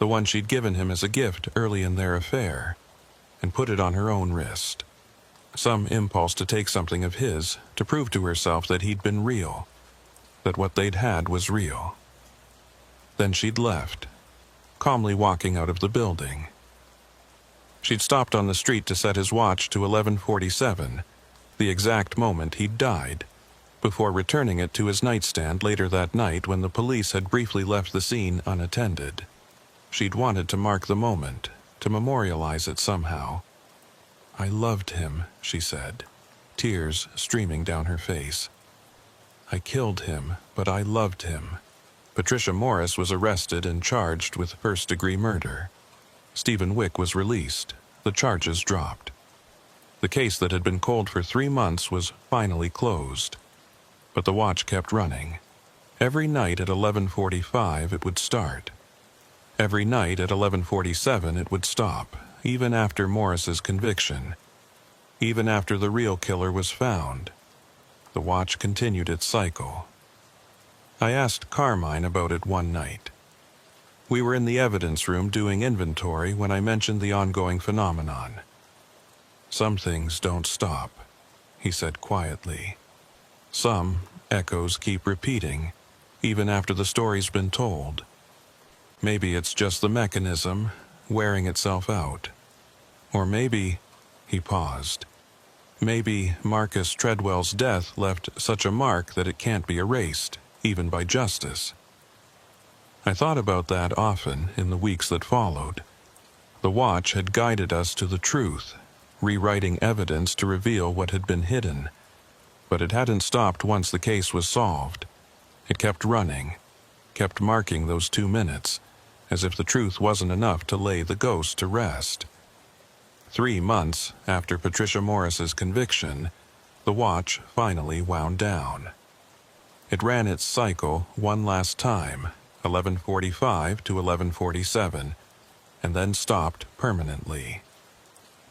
the one she'd given him as a gift early in their affair, and put it on her own wrist. Some impulse to take something of his, to prove to herself that he'd been real, that what they'd had was real. Then she'd left, calmly walking out of the building. She'd stopped on the street to set his watch to 11:47, the exact moment he'd died, before returning it to his nightstand later that night when the police had briefly left the scene unattended. She'd wanted to mark the moment, to memorialize it somehow. "I loved him," she said, tears streaming down her face. "I killed him, but I loved him." Patricia Morris was arrested and charged with first-degree murder. Stephen Wick was released. The charges dropped. The case that had been cold for 3 months was finally closed. But the watch kept running. Every night at 11:45 it would start. Every night at 11:47 it would stop, even after Morris's conviction. Even after the real killer was found. The watch continued its cycle. I asked Carmine about it one night. We were in the evidence room doing inventory when I mentioned the ongoing phenomenon. "Some things don't stop," he said quietly. "Some echoes keep repeating, even after the story's been told. Maybe it's just the mechanism wearing itself out. Or maybe," he paused, "maybe Marcus Treadwell's death left such a mark that it can't be erased, even by justice." I thought about that often in the weeks that followed. The watch had guided us to the truth, rewriting evidence to reveal what had been hidden. But it hadn't stopped once the case was solved. It kept running, kept marking those 2 minutes, as if the truth wasn't enough to lay the ghost to rest. 3 months after Patricia Morris's conviction, the watch finally wound down. It ran its cycle one last time, 11:45 to 11:47, and then stopped permanently.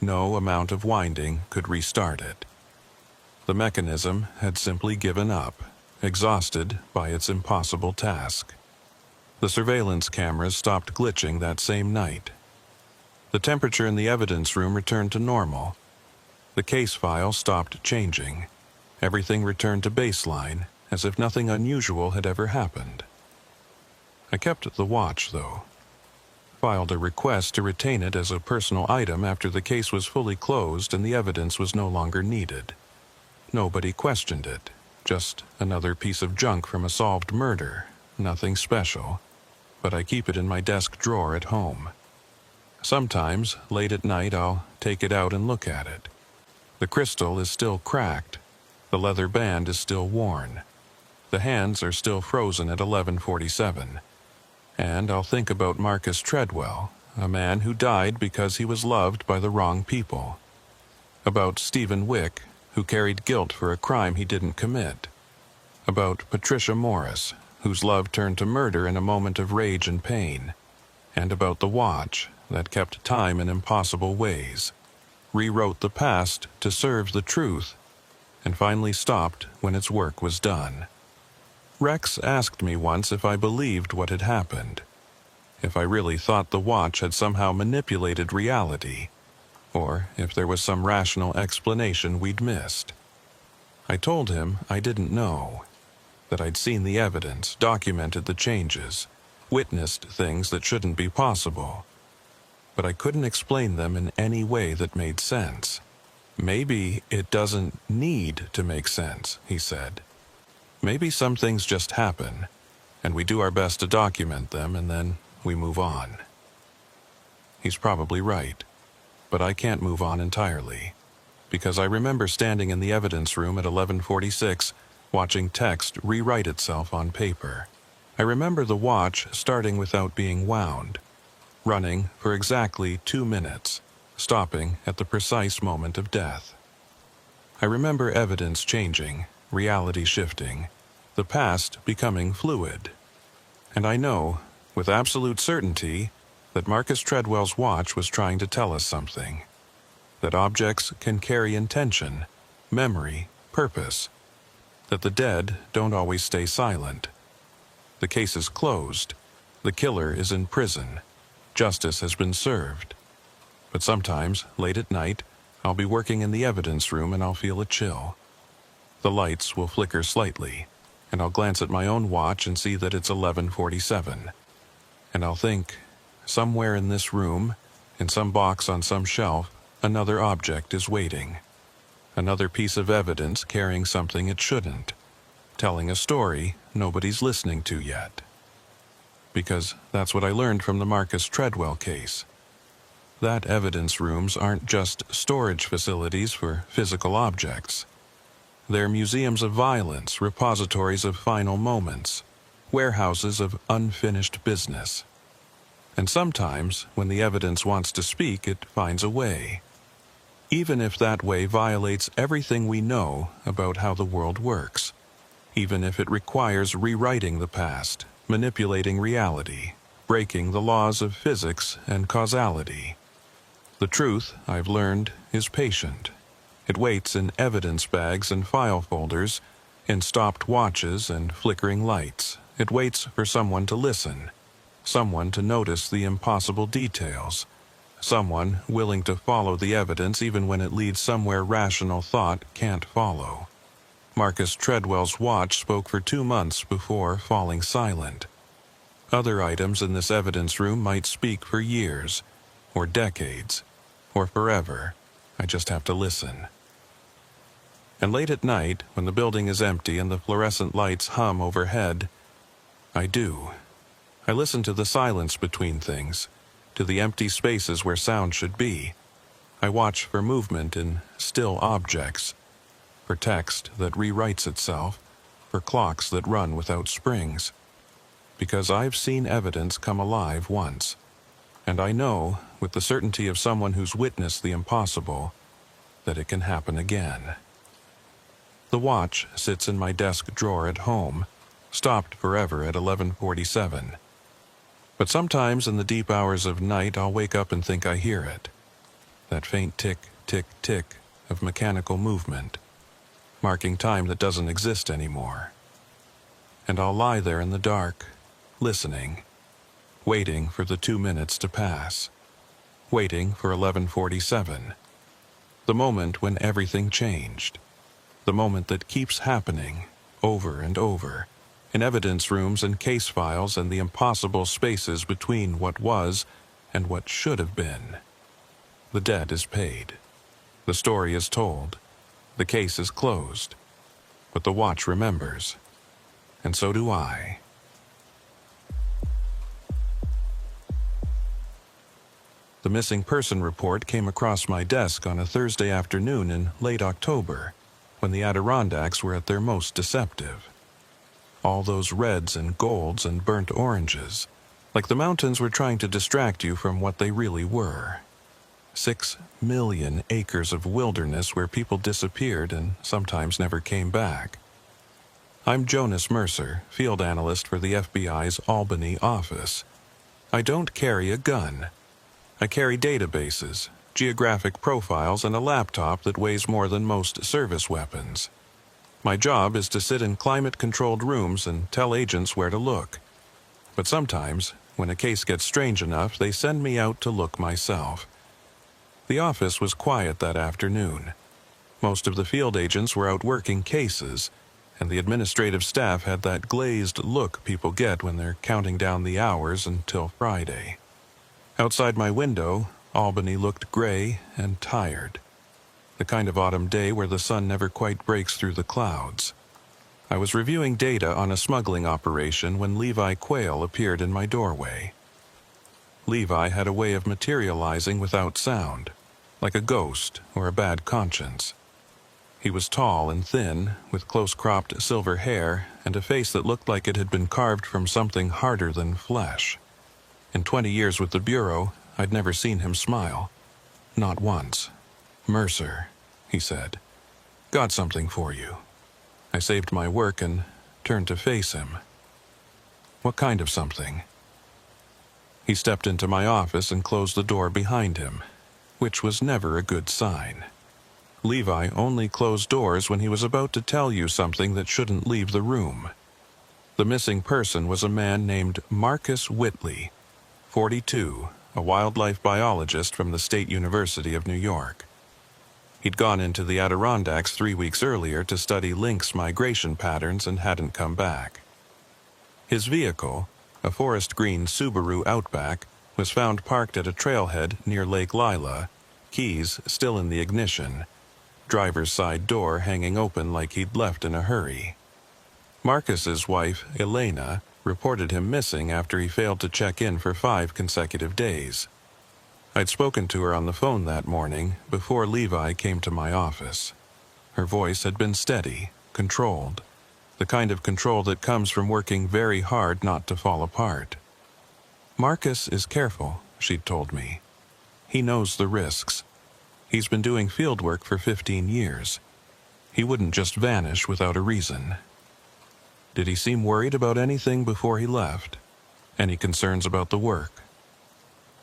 No amount of winding could restart it. The mechanism had simply given up, exhausted by its impossible task. The surveillance cameras stopped glitching that same night. The temperature in the evidence room returned to normal. The case file stopped changing. Everything returned to baseline, as if nothing unusual had ever happened. I kept the watch, though. Filed a request to retain it as a personal item after the case was fully closed and the evidence was no longer needed. Nobody questioned it. Just another piece of junk from a solved murder. Nothing special. But I keep it in my desk drawer at home. Sometimes, late at night, I'll take it out and look at it. The crystal is still cracked. The leather band is still worn. The hands are still frozen at 11:47. And I'll think about Marcus Treadwell, a man who died because he was loved by the wrong people. About Stephen Wick, who carried guilt for a crime he didn't commit. About Patricia Morris, whose love turned to murder in a moment of rage and pain. And about the watch that kept time in impossible ways, rewrote the past to serve the truth, and finally stopped when its work was done. Rex asked me once if I believed what had happened, if I really thought the watch had somehow manipulated reality, or if there was some rational explanation we'd missed. I told him I didn't know, that I'd seen the evidence, documented the changes, witnessed things that shouldn't be possible. But I couldn't explain them in any way that made sense. "Maybe it doesn't need to make sense," he said. "Maybe some things just happen, and we do our best to document them, and then we move on." He's probably right. but I can't move on entirely, because I remember standing in the evidence room at 11:46, watching text rewrite itself on paper. I remember the watch starting without being wound, running for exactly 2 minutes, stopping at the precise moment of death. I remember evidence changing, reality shifting, the past becoming fluid. And I know, with absolute certainty, that Marcus Treadwell's watch was trying to tell us something. That objects can carry intention, memory, purpose. That the dead don't always stay silent. The case is closed. The killer is in prison. Justice has been served. But sometimes, late at night, I'll be working in the evidence room and I'll feel a chill. The lights will flicker slightly, and I'll glance at my own watch and see that it's 11:47. And I'll think, somewhere in this room, in some box on some shelf, another object is waiting. Another piece of evidence carrying something it shouldn't. Telling a story nobody's listening to yet. Because that's what I learned from the Marcus Treadwell case. That evidence rooms aren't just storage facilities for physical objects. They're museums of violence, repositories of final moments, warehouses of unfinished business. And sometimes, when the evidence wants to speak, it finds a way. Even if that way violates everything we know about how the world works. Even if it requires rewriting the past, manipulating reality, breaking the laws of physics and causality. The truth, I've learned, is patient. It waits in evidence bags and file folders, in stopped watches and flickering lights. It waits for someone to listen, someone to notice the impossible details, someone willing to follow the evidence even when it leads somewhere rational thought can't follow. Marcus Treadwell's watch spoke for 2 months before falling silent. Other items in this evidence room might speak for years, or decades, or forever. I just have to listen. And late at night, when the building is empty and the fluorescent lights hum overhead, I do. I listen to the silence between things, to the empty spaces where sound should be. I watch for movement in still objects, for text that rewrites itself, for clocks that run without springs. Because I've seen evidence come alive once, and I know, with the certainty of someone who's witnessed the impossible, that it can happen again. The watch sits in my desk drawer at home, stopped forever at 11:47. But sometimes in the deep hours of night I'll wake up and think I hear it. That faint tick, tick, tick of mechanical movement, marking time that doesn't exist anymore. And I'll lie there in the dark, listening, waiting for the 2 minutes to pass, waiting for 11:47, the moment when everything changed, the moment that keeps happening over and over, in evidence rooms and case files and the impossible spaces between what was and what should have been. The debt is paid. The story is told. The case is closed. But the watch remembers. And so do I. The missing person report came across my desk on a Thursday afternoon in late October, when the Adirondacks were at their most deceptive. All those reds and golds and burnt oranges, like the mountains were trying to distract you from what they really were. 6 million acres of wilderness where people disappeared and sometimes never came back. I'm Jonas Mercer, field analyst for the FBI's Albany office. I don't carry a gun. I carry databases, geographic profiles, and a laptop that weighs more than most service weapons. My job is to sit in climate-controlled rooms and tell agents where to look. But sometimes, when a case gets strange enough, they send me out to look myself. The office was quiet that afternoon. Most of the field agents were out working cases, and the administrative staff had that glazed look people get when they're counting down the hours until Friday. Outside my window, Albany looked gray and tired. The kind of autumn day where the sun never quite breaks through the clouds. I was reviewing data on a smuggling operation when Levi Quayle appeared in my doorway. Levi had a way of materializing without sound, like a ghost or a bad conscience. He was tall and thin, with close-cropped silver hair and a face that looked like it had been carved from something harder than flesh. In 20 years with the Bureau, I'd never seen him smile. Not once. "Mercer," he said. "Got something for you." I saved my work and turned to face him. "What kind of something?" He stepped into my office and closed the door behind him, which was never a good sign. Levi only closed doors when he was about to tell you something that shouldn't leave the room. The missing person was a man named Marcus Whitley, 42, a wildlife biologist from the State University of New York. He'd gone into the Adirondacks 3 weeks earlier to study lynx migration patterns and hadn't come back. His vehicle, a forest green Subaru Outback, was found parked at a trailhead near Lake Lila, keys still in the ignition, driver's side door hanging open like he'd left in a hurry. Marcus's wife, Elena, reported him missing after he failed to check in for 5 consecutive days. I'd spoken to her on the phone that morning before Levi came to my office. Her voice had been steady, controlled, the kind of control that comes from working very hard not to fall apart. "Marcus is careful," she'd told me. "He knows the risks. He's been doing field work for 15 years. He wouldn't just vanish without a reason." "Did he seem worried about anything before he left? Any concerns about the work?"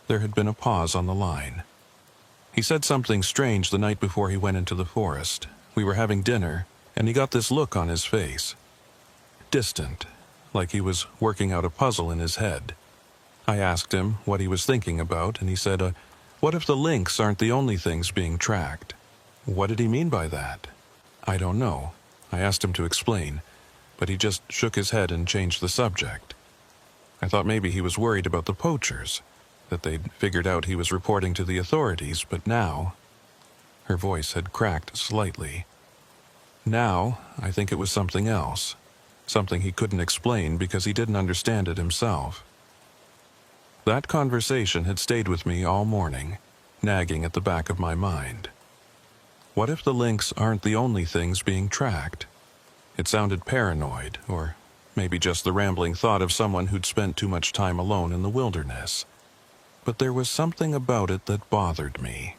There had been a pause on the line. "He said something strange the night before he went into the forest. We were having dinner, and he got this look on his face. Distant, like he was working out a puzzle in his head. I asked him what he was thinking about, and he said, what if the lynx aren't the only things being tracked?" "What did he mean by that?" "I don't know. I asked him to explain, but he just shook his head and changed the subject. I thought maybe he was worried about the poachers, that they'd figured out he was reporting to the authorities, but now—" Her voice had cracked slightly. "Now, I think it was something else, something he couldn't explain because he didn't understand it himself." That conversation had stayed with me all morning, nagging at the back of my mind. What if the lynx aren't the only things being tracked? It sounded paranoid, or maybe just the rambling thought of someone who'd spent too much time alone in the wilderness. But there was something about it that bothered me.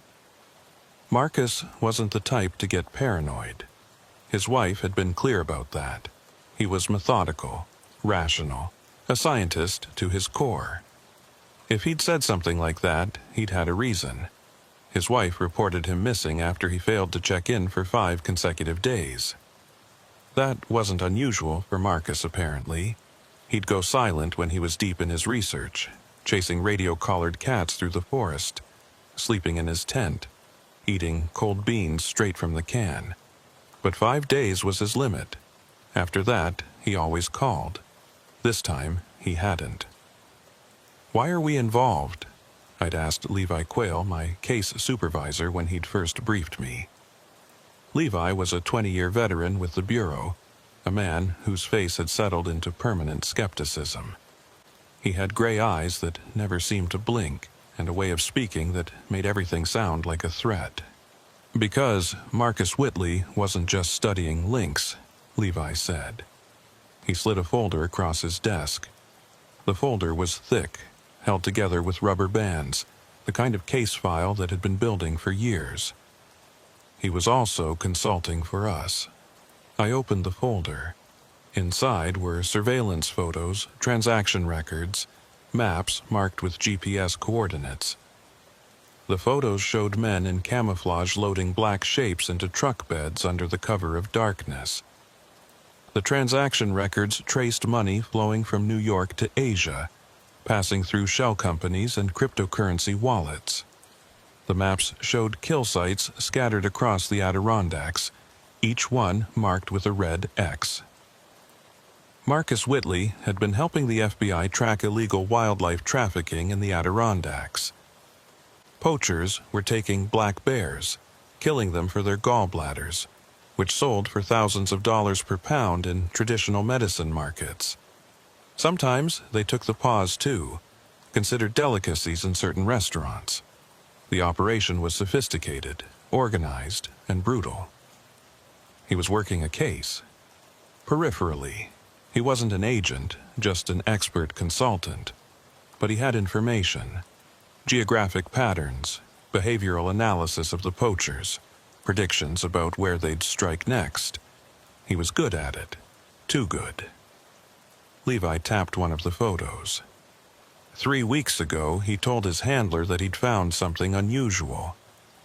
Marcus wasn't the type to get paranoid. His wife had been clear about that. He was methodical, rational, a scientist to his core. If he'd said something like that, he'd had a reason. His wife reported him missing after he failed to check in for 5 consecutive days. That wasn't unusual for Marcus, apparently. He'd go silent when he was deep in his research, chasing radio-collared cats through the forest, sleeping in his tent, eating cold beans straight from the can. But 5 days was his limit. After that, he always called. This time, he hadn't. "Why are we involved?" I'd asked Levi Quayle, my case supervisor, when he'd first briefed me. Levi was a 20-year veteran with the Bureau, a man whose face had settled into permanent skepticism. He had gray eyes that never seemed to blink, and a way of speaking that made everything sound like a threat. "Because Marcus Whitley wasn't just studying lynx," Levi said. He slid a folder across his desk. The folder was thick, held together with rubber bands, the kind of case file that had been building for years. He was also consulting for us. I opened the folder. Inside were surveillance photos, transaction records, maps marked with GPS coordinates. The photos showed men in camouflage loading black shapes into truck beds under the cover of darkness. The transaction records traced money flowing from New York to Asia, passing through shell companies and cryptocurrency wallets. The maps showed kill sites scattered across the Adirondacks, each one marked with a red X. Marcus Whitley had been helping the FBI track illegal wildlife trafficking in the Adirondacks. Poachers were taking black bears, killing them for their gallbladders, which sold for thousands of dollars per pound in traditional medicine markets. Sometimes they took the paws too, considered delicacies in certain restaurants. The operation was sophisticated, organized, and brutal. He was working a case. Peripherally, he wasn't an agent, just an expert consultant. But he had information, geographic patterns, behavioral analysis of the poachers, predictions about where they'd strike next. He was good at it. Too good. Levi tapped one of the photos. 3 weeks ago, he told his handler that he'd found something unusual,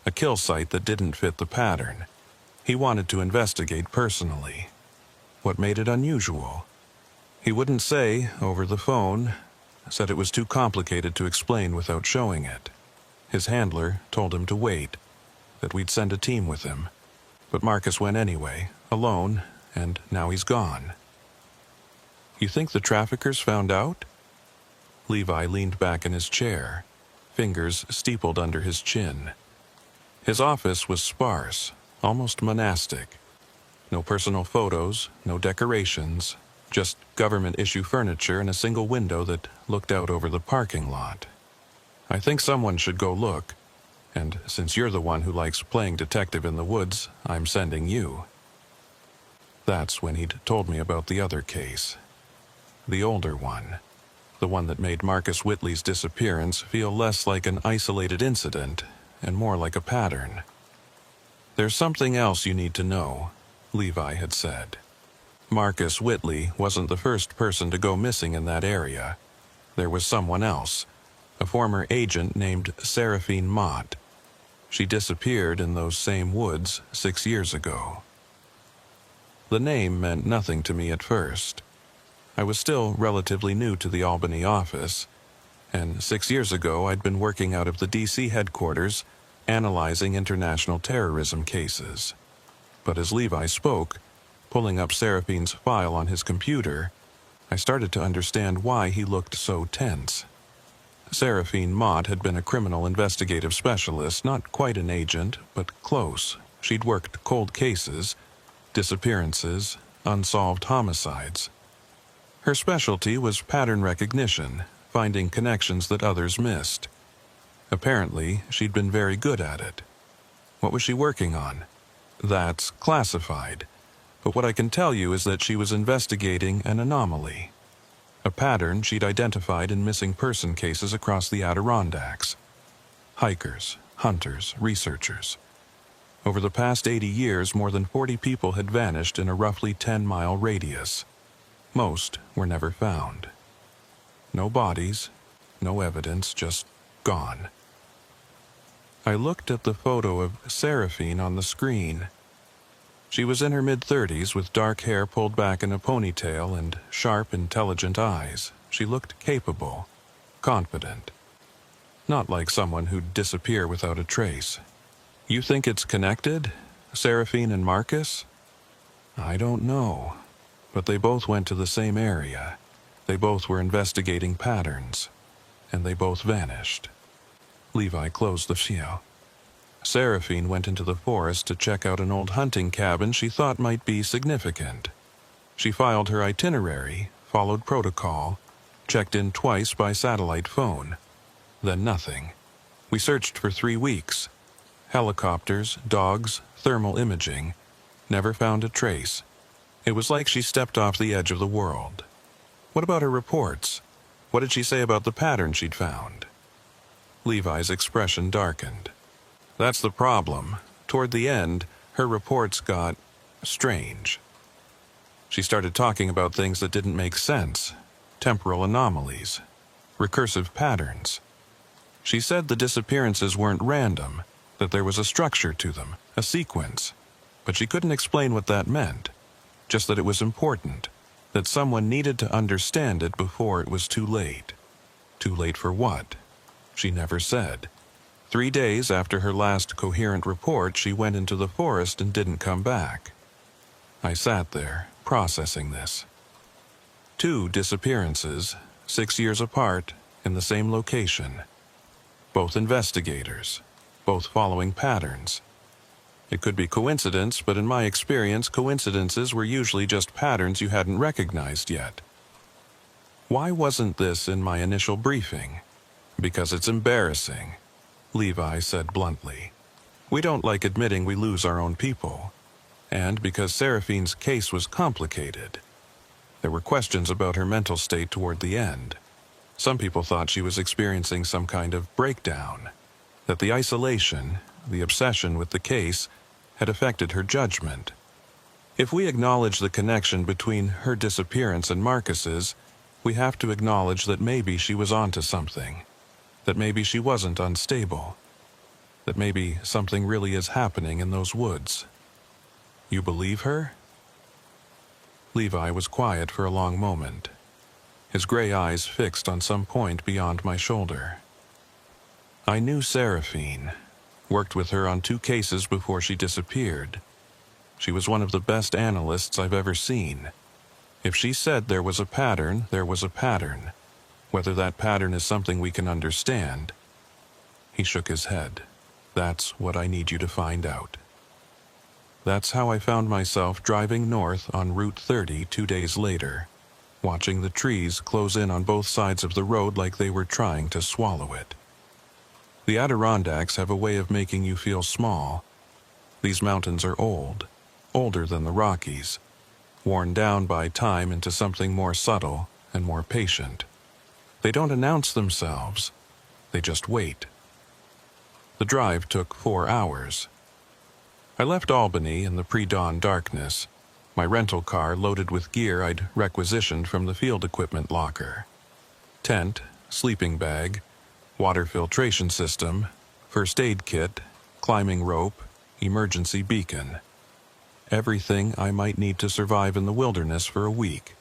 a kill site that didn't fit the pattern. He wanted to investigate personally. What made it unusual? He wouldn't say over the phone, said it was too complicated to explain without showing it. His handler told him to wait, that we'd send a team with him. But Marcus went anyway, alone, and now he's gone. You think the traffickers found out? Levi leaned back in his chair, fingers steepled under his chin. His office was sparse, almost monastic. No personal photos, no decorations, just government-issue furniture and a single window that looked out over the parking lot. I think someone should go look, and since you're the one who likes playing detective in the woods, I'm sending you. That's when he'd told me about the other case. The older one. The one that made Marcus Whitley's disappearance feel less like an isolated incident and more like a pattern. There's something else you need to know, Levi had said. Marcus Whitley wasn't the first person to go missing in that area. There was someone else, a former agent named Seraphine Mott. She disappeared in those same woods 6 years ago. The name meant nothing to me at first. I was still relatively new to the Albany office, and 6 years ago I'd been working out of the D.C. headquarters, analyzing international terrorism cases. But as Levi spoke, pulling up Seraphine's file on his computer, I started to understand why he looked so tense. Seraphine Mott had been a criminal investigative specialist, not quite an agent, but close. She'd worked cold cases, disappearances, unsolved homicides. Her specialty was pattern recognition, finding connections that others missed. Apparently, she'd been very good at it. What was she working on? That's classified. But what I can tell you is that she was investigating an anomaly. A pattern she'd identified in missing person cases across the Adirondacks. Hikers, hunters, researchers. Over the past 80 years, more than 40 people had vanished in a roughly 10-mile radius. Most were never found. No bodies, no evidence, just gone. I looked at the photo of Seraphine on the screen. She was in her mid-30s with dark hair pulled back in a ponytail and sharp, intelligent eyes. She looked capable, confident. Not like someone who'd disappear without a trace. You think it's connected? Seraphine and Marcus? I don't know. But they both went to the same area. They both were investigating patterns. And they both vanished. Levi closed the file. Seraphine went into the forest to check out an old hunting cabin she thought might be significant. She filed her itinerary, followed protocol, checked in twice by satellite phone. Then nothing. We searched for 3 weeks. Helicopters, dogs, thermal imaging. Never found a trace. It was like she stepped off the edge of the world. What about her reports? What did she say about the pattern she'd found? Levi's expression darkened. That's the problem. Toward the end, her reports got strange. She started talking about things that didn't make sense. Temporal anomalies. Recursive patterns. She said the disappearances weren't random, that there was a structure to them, a sequence. But she couldn't explain what that meant. Just that it was important, that someone needed to understand it before it was too late. Too late for what? She never said. 3 days after her last coherent report, she went into the forest and didn't come back. I sat there, processing this. 2 disappearances, 6 years apart, in the same location. Both investigators, both following patterns. It could be coincidence, but in my experience, coincidences were usually just patterns you hadn't recognized yet. Why wasn't this in my initial briefing? Because it's embarrassing. Levi said bluntly. We don't like admitting we lose our own people. And because Seraphine's case was complicated, there were questions about her mental state toward the end. Some people thought she was experiencing some kind of breakdown, that the isolation, the obsession with the case, had affected her judgment. If we acknowledge the connection between her disappearance and Marcus's, we have to acknowledge that maybe she was onto something, that maybe she wasn't unstable, that maybe something really is happening in those woods. You believe her? Levi was quiet for a long moment, his gray eyes fixed on some point beyond my shoulder. I knew Seraphine, worked with her on 2 cases before she disappeared. She was one of the best analysts I've ever seen. If she said there was a pattern, there was a pattern. Whether that pattern is something we can understand. He shook his head. That's what I need you to find out. That's how I found myself driving north on Route 30 2 days later, watching the trees close in on both sides of the road like they were trying to swallow it. The Adirondacks have a way of making you feel small. These mountains are old, older than the Rockies, worn down by time into something more subtle and more patient. They don't announce themselves, they just wait. The drive took 4 hours. I left Albany in the pre-dawn darkness, my rental car loaded with gear I'd requisitioned from the field equipment locker. Tent, sleeping bag, water filtration system, first aid kit, climbing rope, emergency beacon. Everything I might need to survive in the wilderness for a week.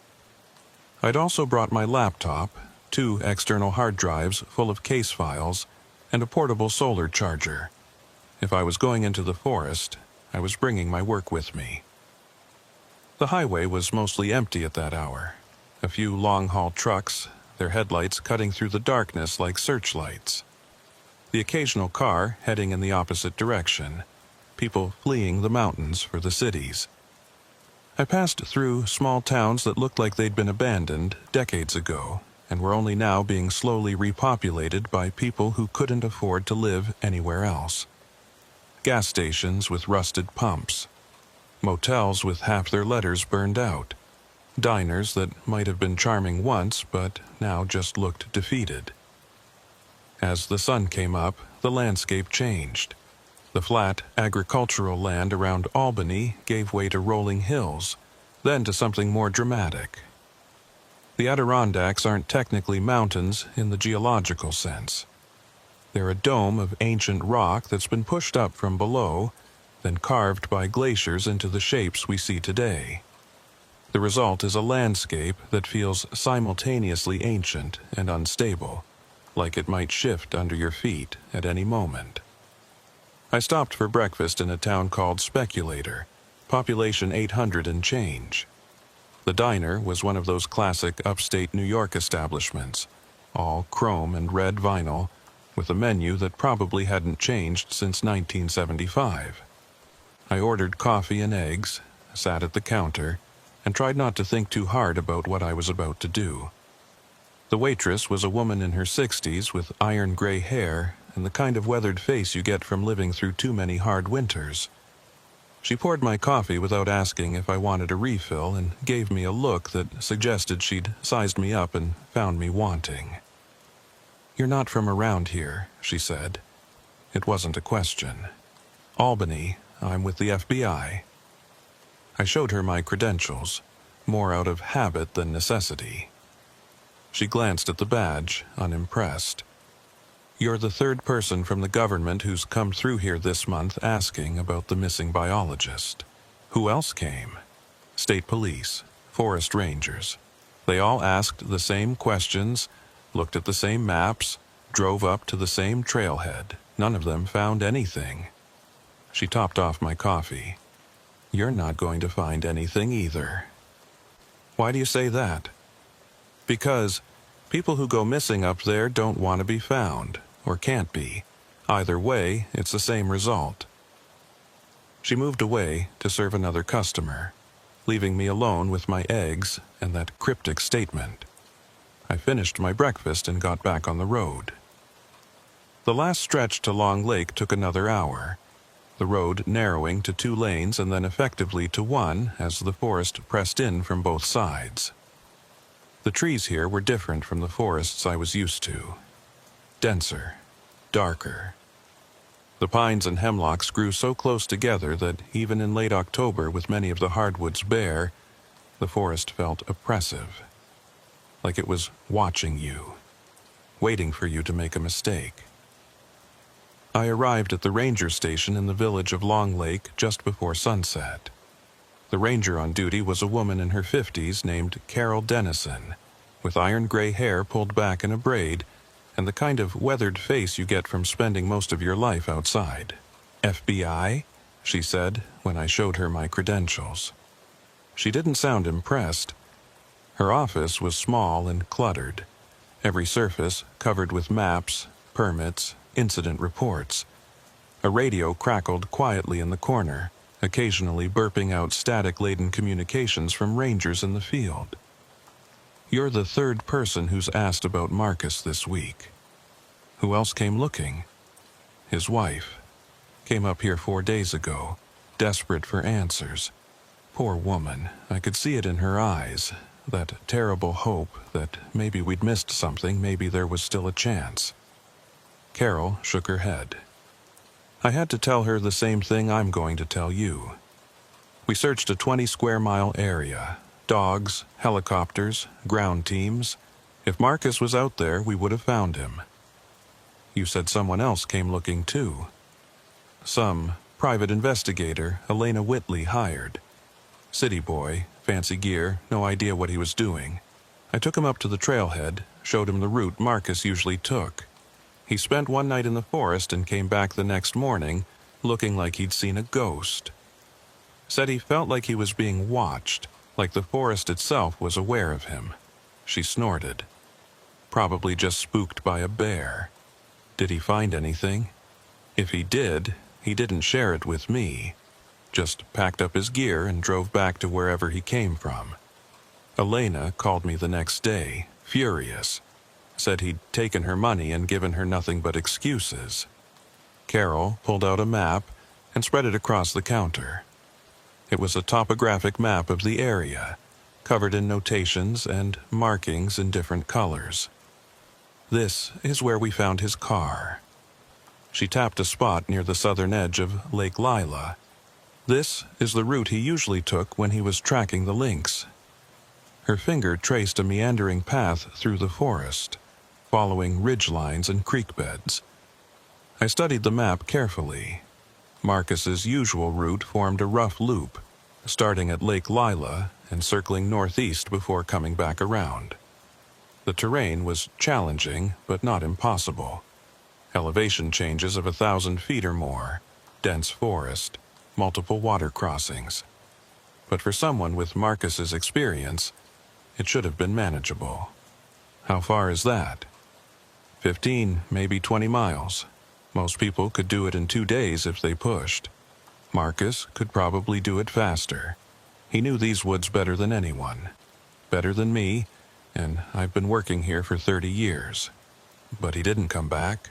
I'd also brought my laptop, 2 external hard drives full of case files, and a portable solar charger. If I was going into the forest, I was bringing my work with me. The highway was mostly empty at that hour. A few long-haul trucks, their headlights cutting through the darkness like searchlights. The occasional car heading in the opposite direction, people fleeing the mountains for the cities. I passed through small towns that looked like they'd been abandoned decades ago and were only now being slowly repopulated by people who couldn't afford to live anywhere else. Gas stations with rusted pumps, motels with half their letters burned out, diners that might have been charming once but now just looked defeated. As the sun came up, the landscape changed. The flat, agricultural land around Albany gave way to rolling hills, then to something more dramatic. The Adirondacks aren't technically mountains in the geological sense. They're a dome of ancient rock that's been pushed up from below, then carved by glaciers into the shapes we see today. The result is a landscape that feels simultaneously ancient and unstable, like it might shift under your feet at any moment. I stopped for breakfast in a town called Speculator, population 800 and change. The diner was one of those classic upstate New York establishments, all chrome and red vinyl, with a menu that probably hadn't changed since 1975. I ordered coffee and eggs, sat at the counter, and tried not to think too hard about what I was about to do. The waitress was a woman in her 60s with iron gray hair and the kind of weathered face you get from living through too many hard winters. She poured my coffee without asking if I wanted a refill and gave me a look that suggested she'd sized me up and found me wanting. "You're not from around here," she said. It wasn't a question. "Albany, I'm with the FBI." I showed her my credentials, more out of habit than necessity. She glanced at the badge, unimpressed. "You're the 3rd person from the government who's come through here this month asking about the missing biologist. Who else came?" "State police, forest rangers. They all asked the same questions, looked at the same maps, drove up to the same trailhead. None of them found anything." She topped off my coffee. "You're not going to find anything either." "Why do you say that?" "Because people who go missing up there don't want to be found, or can't be. Either way, it's the same result." She moved away to serve another customer, leaving me alone with my eggs and that cryptic statement. I finished my breakfast and got back on the road. The last stretch to Long Lake took another hour, the road narrowing to 2 lanes and then effectively to 1 as the forest pressed in from both sides. The trees here were different from the forests I was used to. Denser, darker. The pines and hemlocks grew so close together that even in late October, with many of the hardwoods bare, the forest felt oppressive, like it was watching you, waiting for you to make a mistake. I arrived at the ranger station in the village of Long Lake just before sunset. The ranger on duty was a woman in her 50s named Carol Dennison, with iron gray hair pulled back in a braid and the kind of weathered face you get from spending most of your life outside. FBI? She said when I showed her my credentials. She didn't sound impressed. Her office was small and cluttered, every surface covered with maps, permits, incident reports. A radio crackled quietly in the corner, occasionally burping out static-laden communications from rangers in the field. You're the 3rd person who's asked about Marcus this week. Who else came looking? His wife. Came up here 4 days ago, desperate for answers. Poor woman, I could see it in her eyes, that terrible hope that maybe we'd missed something, maybe there was still a chance. Carol shook her head. I had to tell her the same thing I'm going to tell you. We searched a 20-square-mile area. Dogs, helicopters, ground teams. If Marcus was out there, we would have found him. You said someone else came looking too. Some private investigator Elena Whitley hired. City boy, fancy gear, no idea what he was doing. I took him up to the trailhead, showed him the route Marcus usually took. He spent one night in the forest and came back the next morning, looking like he'd seen a ghost. Said he felt like he was being watched, like the forest itself was aware of him. She snorted. Probably just spooked by a bear. Did he find anything? If he did, he didn't share it with me. Just packed up his gear and drove back to wherever he came from. Elena called me the next day, furious. Said he'd taken her money and given her nothing but excuses. Carol pulled out a map and spread it across the counter. It was a topographic map of the area, covered in notations and markings in different colors. This is where we found his car. She tapped a spot near the southern edge of Lake Lila. This is the route he usually took when he was tracking the lynx. Her finger traced a meandering path through the forest, following ridge lines and creek beds. I studied the map carefully. Marcus's usual route formed a rough loop, starting at Lake Lila and circling northeast before coming back around. The terrain was challenging, but not impossible. Elevation changes of 1,000 feet or more, dense forest, multiple water crossings. But for someone with Marcus's experience, it should have been manageable. How far is that? 15, maybe 20 miles. Most people could do it in 2 days if they pushed. Marcus could probably do it faster. He knew these woods better than anyone. Better than me, and I've been working here for 30 years. But he didn't come back.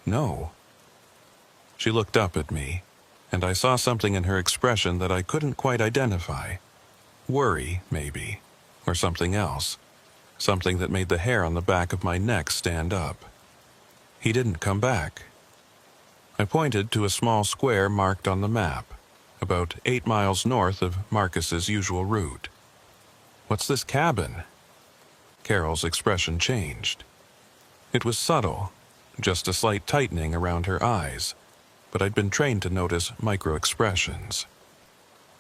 No. She looked up at me, and I saw something in her expression that I couldn't quite identify. Worry, maybe, or something else. Something that made the hair on the back of my neck stand up. He didn't come back. I pointed to a small square marked on the map, about 8 miles north of Marcus's usual route. What's this cabin? Carol's expression changed. It was subtle, just a slight tightening around her eyes, but I'd been trained to notice micro-expressions.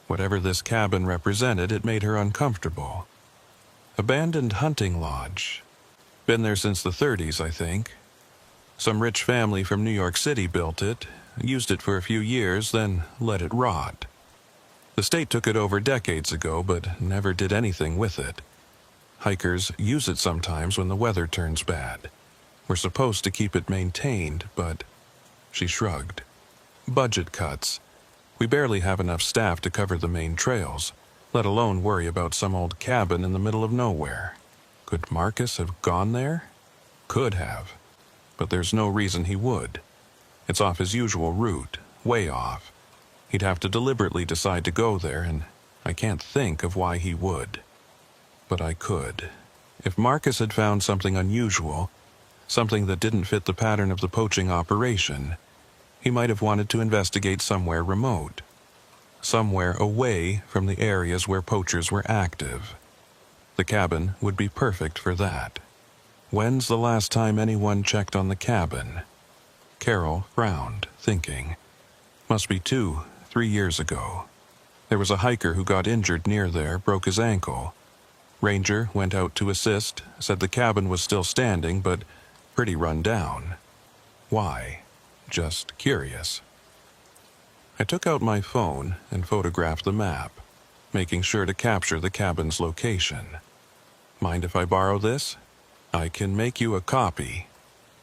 Whatever this cabin represented, it made her uncomfortable. Abandoned hunting lodge. Been there since the 30s, I think. Some rich family from New York City built it, used it for a few years, then let it rot. The state took it over decades ago, but never did anything with it. Hikers use it sometimes when the weather turns bad. We're supposed to keep it maintained, but... She shrugged. Budget cuts. We barely have enough staff to cover the main trails, let alone worry about some old cabin in the middle of nowhere. Could Marcus have gone there? Could have. but there's no reason he would. It's off his usual route, way off. He'd have to deliberately decide to go there, and I can't think of why he would. But I could. If Marcus had found something unusual, something that didn't fit the pattern of the poaching operation, he might have wanted to investigate somewhere remote, somewhere away from the areas where poachers were active. The cabin would be perfect for that. When's the last time anyone checked on the cabin? Carol frowned, thinking. Must be 2-3 years ago. There was a hiker who got injured near there, broke his ankle. Ranger went out to assist, said the cabin was still standing, but pretty run down. Why? Just curious. I took out my phone and photographed the map, making sure to capture the cabin's location. Mind if I borrow this? I can make you a copy.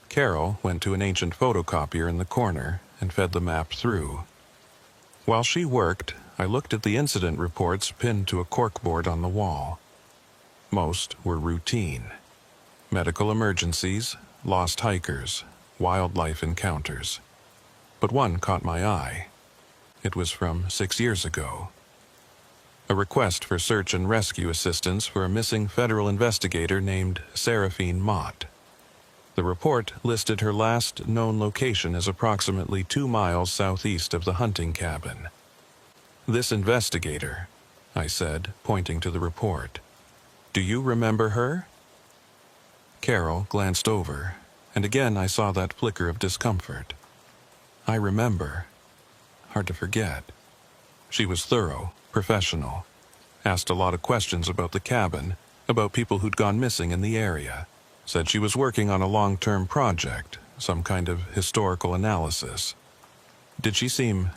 Carol went to an ancient photocopier in the corner and fed the map through. While she worked, I looked at the incident reports pinned to a corkboard on the wall. Most were routine. Medical emergencies, lost hikers, wildlife encounters. But one caught my eye. It was from 6 years ago. A request for search and rescue assistance for a missing federal investigator named Seraphine Mott. The report listed her last known location as approximately 2 miles southeast of the hunting cabin. "This investigator," I said, pointing to the report. "Do you remember her?" Carol glanced over, and again I saw that flicker of discomfort. "I remember. Hard to forget. She was thorough, professional, asked a lot of questions about the cabin, about people who'd gone missing in the area, said she was working on a long-term project, some kind of historical analysis. Did she seem,"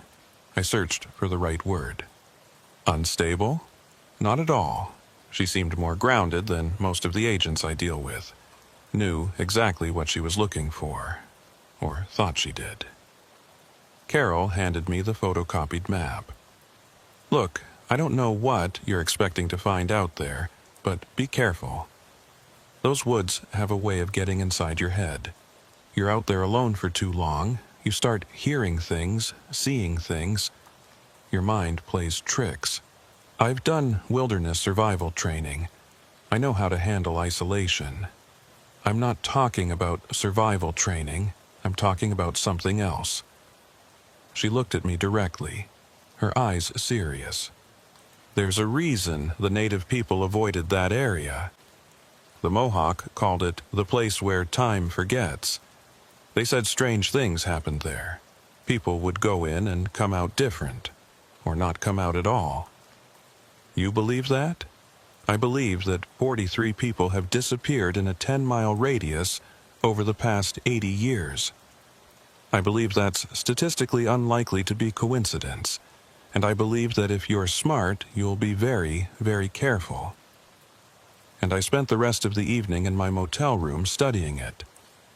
I searched for the right word, "unstable?" Not at all. She seemed more grounded than most of the agents I deal with. Knew exactly what she was looking for, or thought she did. Carol handed me the photocopied map. "Look, I don't know what you're expecting to find out there, but be careful. Those woods have a way of getting inside your head. You're out there alone for too long, you start hearing things, seeing things. Your mind plays tricks. I've done wilderness survival training. I know how to handle isolation. I'm not talking about survival training, I'm talking about something else." She looked at me directly, her eyes serious. "There's a reason the native people avoided that area. The Mohawk called it the place where time forgets. They said strange things happened there. People would go in and come out different, or not come out at all. You believe that? I believe that 43 people have disappeared in a 10-mile radius over the past 80 years. I believe that's statistically unlikely to be coincidence, and I believe that if you're smart, you'll be very, very careful." And I spent the rest of the evening in my motel room studying it,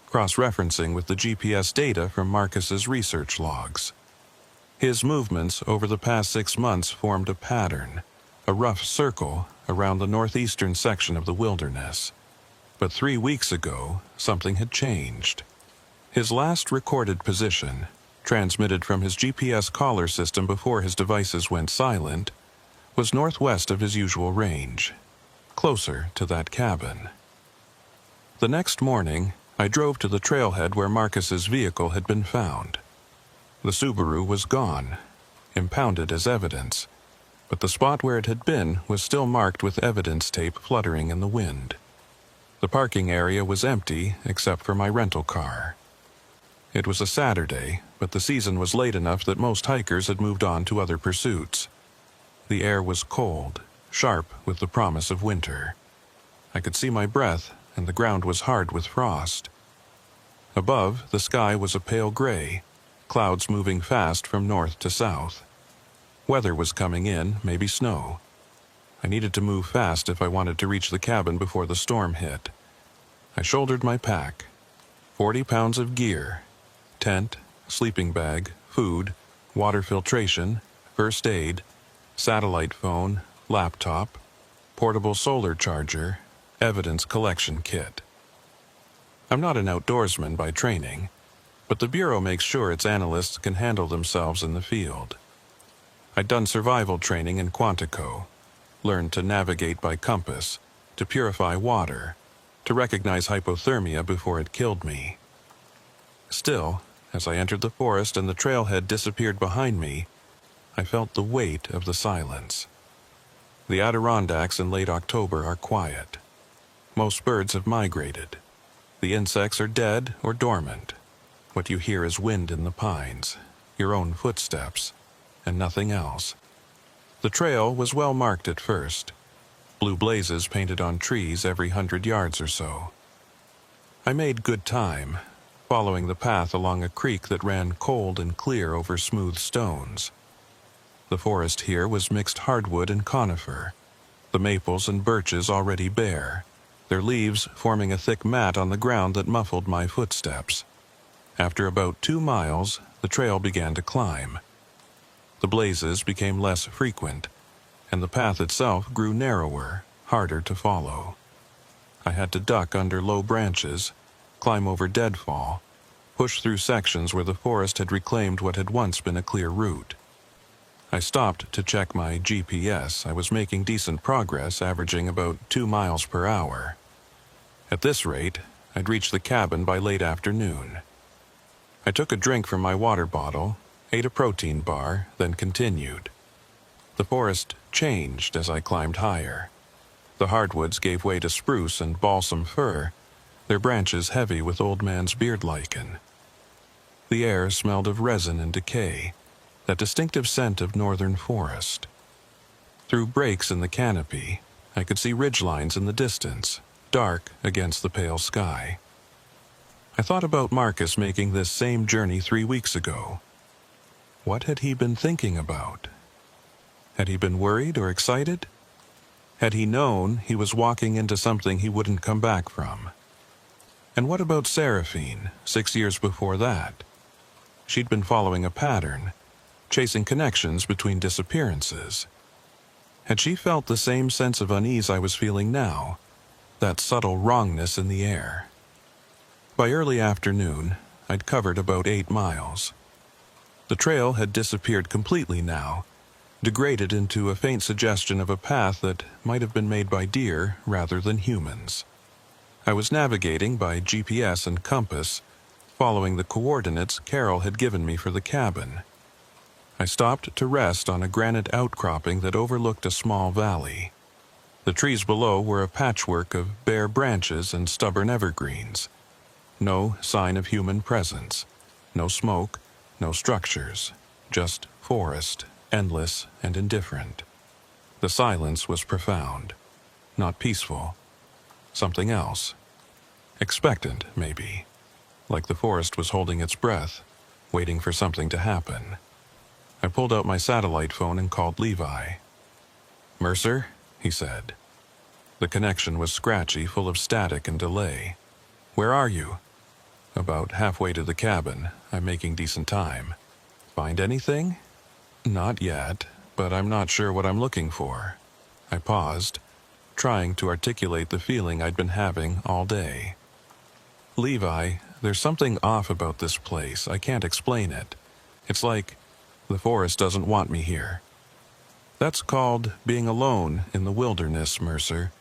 cross-referencing with the GPS data from Marcus's research logs. His movements over the past 6 months formed a pattern, a rough circle around the northeastern section of the wilderness. But 3 weeks ago, something had changed. His last recorded position, transmitted from his GPS collar system before his devices went silent, was northwest of his usual range, closer to that cabin. The next morning, I drove to the trailhead where Marcus's vehicle had been found. The Subaru was gone, impounded as evidence, but the spot where it had been was still marked with evidence tape fluttering in the wind. The parking area was empty except for my rental car. It was a Saturday, but the season was late enough that most hikers had moved on to other pursuits. The air was cold, sharp with the promise of winter. I could see my breath, and the ground was hard with frost. Above, the sky was a pale gray, clouds moving fast from north to south. Weather was coming in, maybe snow. I needed to move fast if I wanted to reach the cabin before the storm hit. I shouldered my pack. 40 pounds of gear. Tent, sleeping bag, food, water filtration, first aid, satellite phone, laptop, portable solar charger, evidence collection kit. I'm not an outdoorsman by training, but the Bureau makes sure its analysts can handle themselves in the field. I'd done survival training in Quantico, learned to navigate by compass, to purify water, to recognize hypothermia before it killed me. Still, as I entered the forest and the trailhead disappeared behind me, I felt the weight of the silence. The Adirondacks in late October are quiet. Most birds have migrated. The insects are dead or dormant. What you hear is wind in the pines, your own footsteps, and nothing else. The trail was well marked at first. Blue blazes painted on trees every 100 yards or so. I made good time, following the path along a creek that ran cold and clear over smooth stones. The forest here was mixed hardwood and conifer, the maples and birches already bare, their leaves forming a thick mat on the ground that muffled my footsteps. After about 2 miles, the trail began to climb. The blazes became less frequent, and the path itself grew narrower, harder to follow. I had to duck under low branches, climb over deadfall, push through sections where the forest had reclaimed what had once been a clear route. I stopped to check my GPS. I was making decent progress, averaging about 2 miles per hour. At this rate, I'd reach the cabin by late afternoon. I took a drink from my water bottle, ate a protein bar, then continued. The forest changed as I climbed higher. The hardwoods gave way to spruce and balsam fir, their branches heavy with old man's beard lichen. The air smelled of resin and decay, that distinctive scent of northern forest. Through breaks in the canopy, I could see ridgelines in the distance, dark against the pale sky. I thought about Marcus making this same journey 3 weeks ago. What had he been thinking about? Had he been worried or excited? Had he known he was walking into something he wouldn't come back from? And what about Seraphine, 6 years before that? She'd been following a pattern, chasing connections between disappearances. Had she felt the same sense of unease I was feeling now, that subtle wrongness in the air? By early afternoon, I'd covered about 8 miles. The trail had disappeared completely now, degraded into a faint suggestion of a path that might have been made by deer rather than humans. I was navigating by GPS and compass, following the coordinates Carol had given me for the cabin. I stopped to rest on a granite outcropping that overlooked a small valley. The trees below were a patchwork of bare branches and stubborn evergreens. No sign of human presence, no smoke, no structures, just forest, endless and indifferent. The silence was profound, not peaceful. Something else. Expectant, maybe. Like the forest was holding its breath, waiting for something to happen. I pulled out my satellite phone and called Levi. "Mercer?" he said. The connection was scratchy, full of static and delay. "Where are you?" "About halfway to the cabin. I'm making decent time." "Find anything?" "Not yet, but I'm not sure what I'm looking for." I paused, trying to articulate the feeling I'd been having all day. "Levi, there's something off about this place. I can't explain it. It's like the forest doesn't want me here." "That's called being alone in the wilderness, Mercer.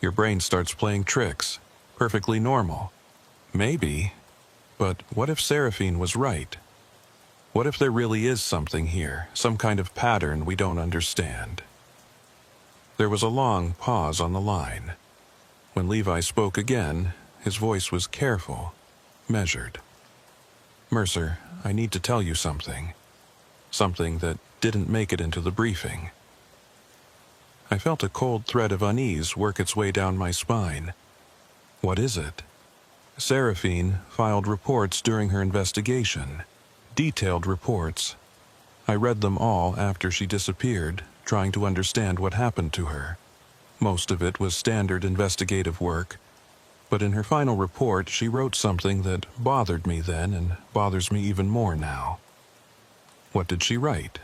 Your brain starts playing tricks. Perfectly normal." "Maybe. But what if Seraphine was right? What if there really is something here, some kind of pattern we don't understand?" There was a long pause on the line. When Levi spoke again, his voice was careful, measured. "Mercer, I need to tell you something. Something that didn't make it into the briefing." I felt a cold thread of unease work its way down my spine. "What is it?" "Seraphine filed reports during her investigation. Detailed reports. I read them all after she disappeared, trying to understand what happened to her. Most of it was standard investigative work, but in her final report she wrote something that bothered me then and bothers me even more now." "What did she write?"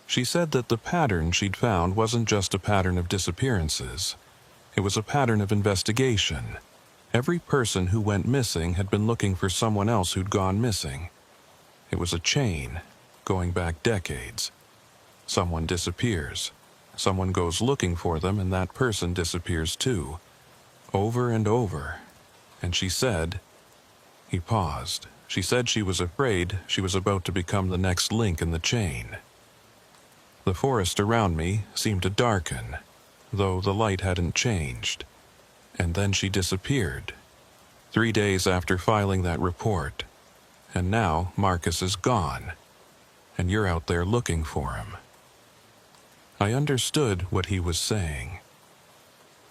"She said that the pattern she'd found wasn't just a pattern of disappearances. It was a pattern of investigation. Every person who went missing had been looking for someone else who'd gone missing. It was a chain, going back decades. Someone disappears. Someone goes looking for them, and that person disappears too. Over and over. And she said... He paused. She said she was afraid she was about to become the next link in the chain. The forest around me seemed to darken, though the light hadn't changed. And then she disappeared. 3 days after filing that report. And now Marcus is gone. And you're out there looking for him. I understood what he was saying.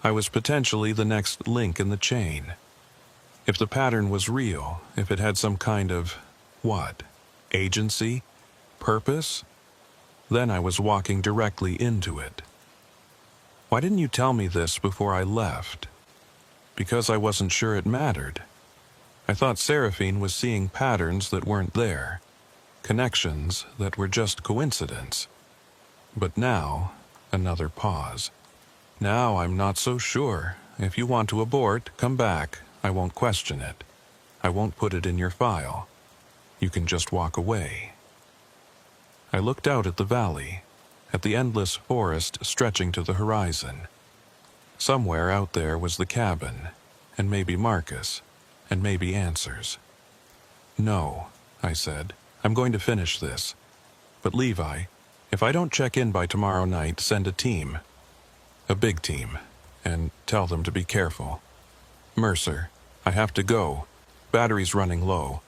I was potentially the next link in the chain. If the pattern was real, if it had some kind of, what? Agency? Purpose? Then I was walking directly into it. Why didn't you tell me this before I left? Because I wasn't sure it mattered. I thought Seraphine was seeing patterns that weren't there, connections that were just coincidence. But now, another pause. Now I'm not so sure. If you want to abort, come back. I won't question it. I won't put it in your file. You can just walk away. I looked out at the valley, at the endless forest stretching to the horizon. Somewhere out there was the cabin, and maybe Marcus, and maybe answers. No, I said, I'm going to finish this. But Levi, if I don't check in by tomorrow night, send a team. A big team, and tell them to be careful. Mercer, I have to go. Battery's running low.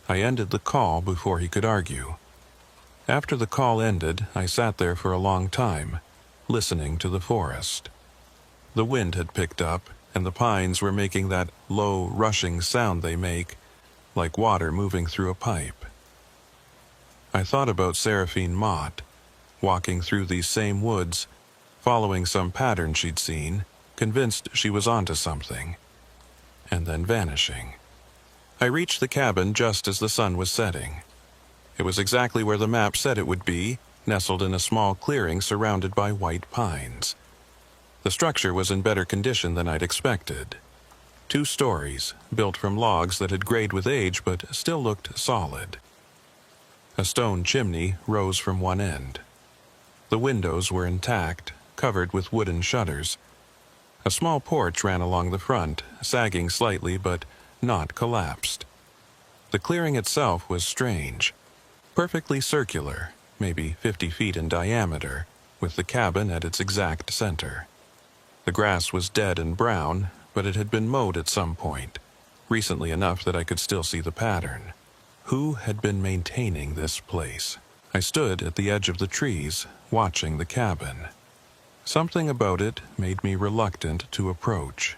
I ended the call before he could argue. After the call ended, I sat there for a long time, listening to the forest. The wind had picked up, and the pines were making that low, rushing sound they make, like water moving through a pipe. I thought about Seraphine Mott, walking through these same woods, following some pattern she'd seen, convinced she was onto something, and then vanishing. I reached the cabin just as the sun was setting. It was exactly where the map said it would be, nestled in a small clearing surrounded by white pines. The structure was in better condition than I'd expected. 2 stories, built from logs that had grayed with age but still looked solid. A stone chimney rose from one end. The windows were intact, covered with wooden shutters. A small porch ran along the front, sagging slightly but not collapsed. The clearing itself was strange. Perfectly circular, maybe 50 feet in diameter, with the cabin at its exact center. The grass was dead and brown, but it had been mowed at some point, recently enough that I could still see the pattern. Who had been maintaining this place? I stood at the edge of the trees, watching the cabin. Something about it made me reluctant to approach.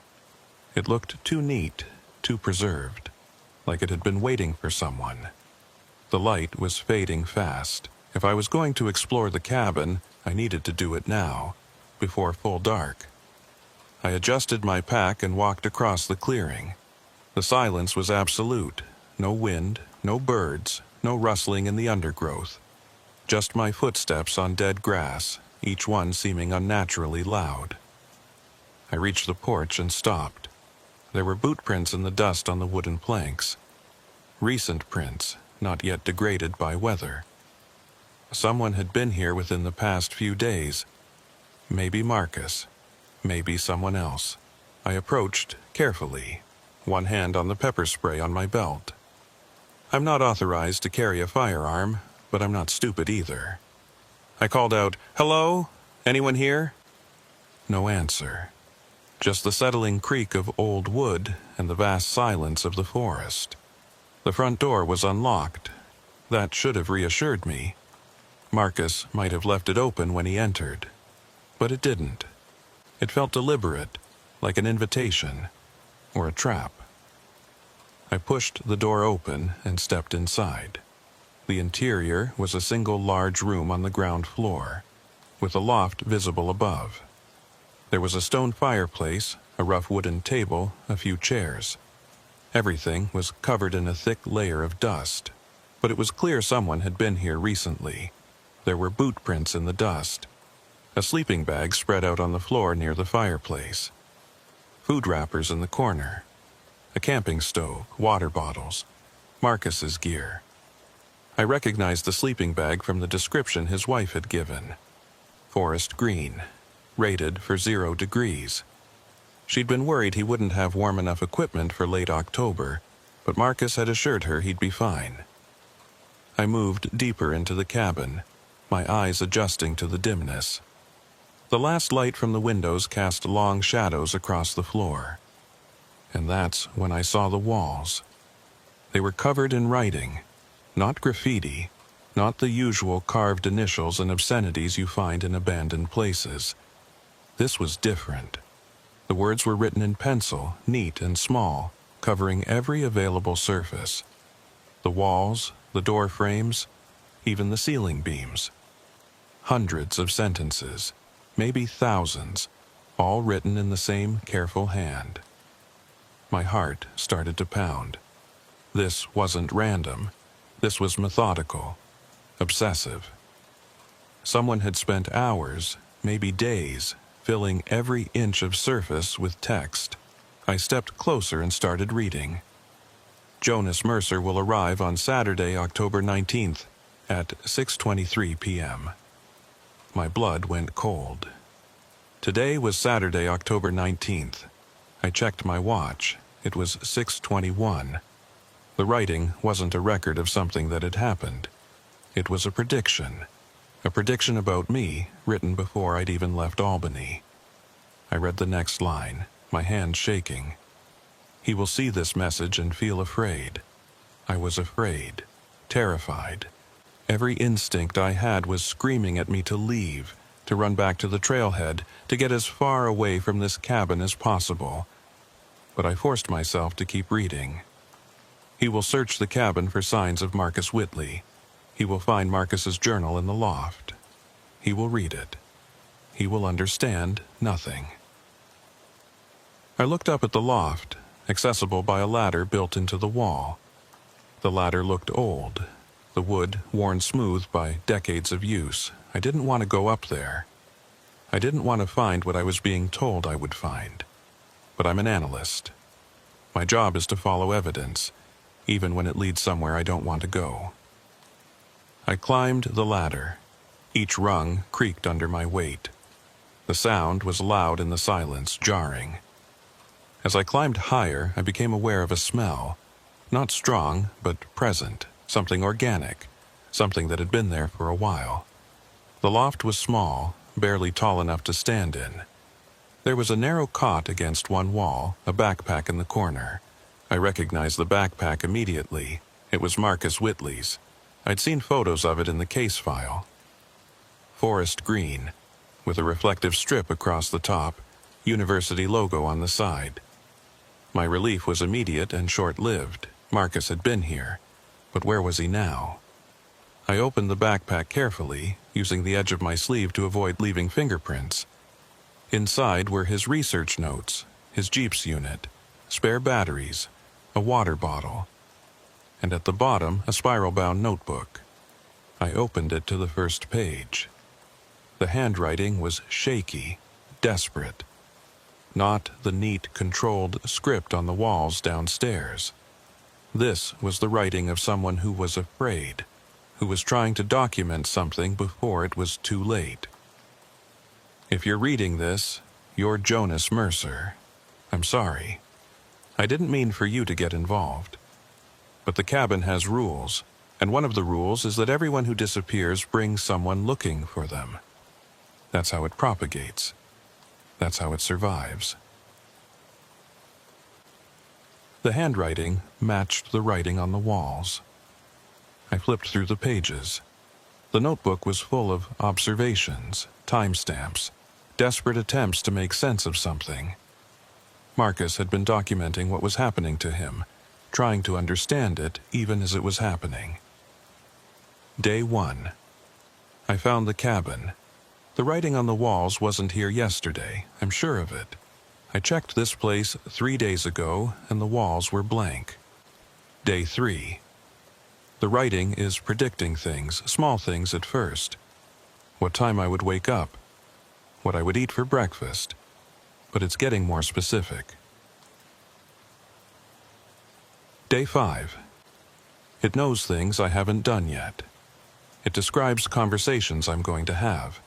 It looked too neat, too preserved, like it had been waiting for someone. The light was fading fast. If I was going to explore the cabin, I needed to do it now, before full dark. I adjusted my pack and walked across the clearing. The silence was absolute. No wind, no birds, no rustling in the undergrowth. Just my footsteps on dead grass, each one seeming unnaturally loud. I reached the porch and stopped. There were boot prints in the dust on the wooden planks. Recent prints, not yet degraded by weather. Someone had been here within the past few days. Maybe Marcus. Maybe someone else. I approached carefully, one hand on the pepper spray on my belt. I'm not authorized to carry a firearm, but I'm not stupid either. I called out, "Hello? Anyone here?" No answer. Just the settling creak of old wood and the vast silence of the forest. The front door was unlocked. That should have reassured me. Marcus might have left it open when he entered. But it didn't. It felt deliberate, like an invitation, or a trap. I pushed the door open and stepped inside. The interior was a single large room on the ground floor, with a loft visible above. There was a stone fireplace, a rough wooden table, a few chairs. Everything was covered in a thick layer of dust, but it was clear someone had been here recently. There were boot prints in the dust. A sleeping bag spread out on the floor near the fireplace. Food wrappers in the corner, A camping stove, water bottles, Marcus's gear. I recognized the sleeping bag from the description his wife had given. Forest green, rated for 0 degrees. She'd been worried he wouldn't have warm enough equipment for late October, but Marcus had assured her he'd be fine. I moved deeper into the cabin, my eyes adjusting to the dimness. The last light from the windows cast long shadows across the floor. And that's when I saw the walls. They were covered in writing, not graffiti, not the usual carved initials and obscenities you find in abandoned places. This was different. The words were written in pencil, neat and small, covering every available surface. The walls, the door frames, even the ceiling beams. Hundreds of sentences, maybe thousands, all written in the same careful hand. My heart started to pound. This wasn't random. This was methodical, obsessive. Someone had spent hours, maybe days, filling every inch of surface with text. I stepped closer and started reading. Jonas Mercer will arrive on Saturday, October 19th at 6:23 p.m. My blood went cold. Today was Saturday, October 19th. I checked my watch. It was 6:21. The writing wasn't a record of something that had happened. It was a prediction about me, written before I'd even left Albany. I read the next line, my hand shaking. He will see this message and feel afraid. I was afraid, terrified. Every instinct I had was screaming at me to leave, to run back to the trailhead, to get as far away from this cabin as possible. But I forced myself to keep reading. He will search the cabin for signs of Marcus Whitley. He will find Marcus's journal in the loft. He will read it. He will understand nothing. I looked up at the loft, accessible by a ladder built into the wall. The ladder looked old, the wood worn smooth by decades of use. I didn't want to go up there. I didn't want to find what I was being told I would find. But I'm an analyst. My job is to follow evidence, even when it leads somewhere I don't want to go. I climbed the ladder. Each rung creaked under my weight. The sound was loud in the silence, jarring. As I climbed higher, I became aware of a smell. Not strong, but present, something organic, something that had been there for a while. The loft was small, barely tall enough to stand in. There was a narrow cot against one wall, a backpack in the corner. I recognized the backpack immediately. It was Marcus Whitley's. I'd seen photos of it in the case file. Forest green, with a reflective strip across the top, university logo on the side. My relief was immediate and short-lived. Marcus had been here, but where was he now? I opened the backpack carefully, using the edge of my sleeve to avoid leaving fingerprints. Inside were his research notes, his Jeep's unit, spare batteries, a water bottle, and at the bottom a spiral-bound notebook. I opened it to the first page. The handwriting was shaky, desperate. Not the neat, controlled script on the walls downstairs. This was the writing of someone who was afraid, who was trying to document something before it was too late. If you're reading this, you're Jonas Mercer. I'm sorry. I didn't mean for you to get involved. But the cabin has rules, and one of the rules is that everyone who disappears brings someone looking for them. That's how it propagates. That's how it survives. The handwriting matched the writing on the walls. I flipped through the pages. The notebook was full of observations, timestamps, desperate attempts to make sense of something. Marcus had been documenting what was happening to him, trying to understand it even as it was happening. Day 1. I found the cabin. The writing on the walls wasn't here yesterday, I'm sure of it. I checked this place 3 days ago, and the walls were blank. Day 3. The writing is predicting things, small things at first. What time I would wake up, what I would eat for breakfast, but it's getting more specific. Day 5. It knows things I haven't done yet. It describes conversations I'm going to have,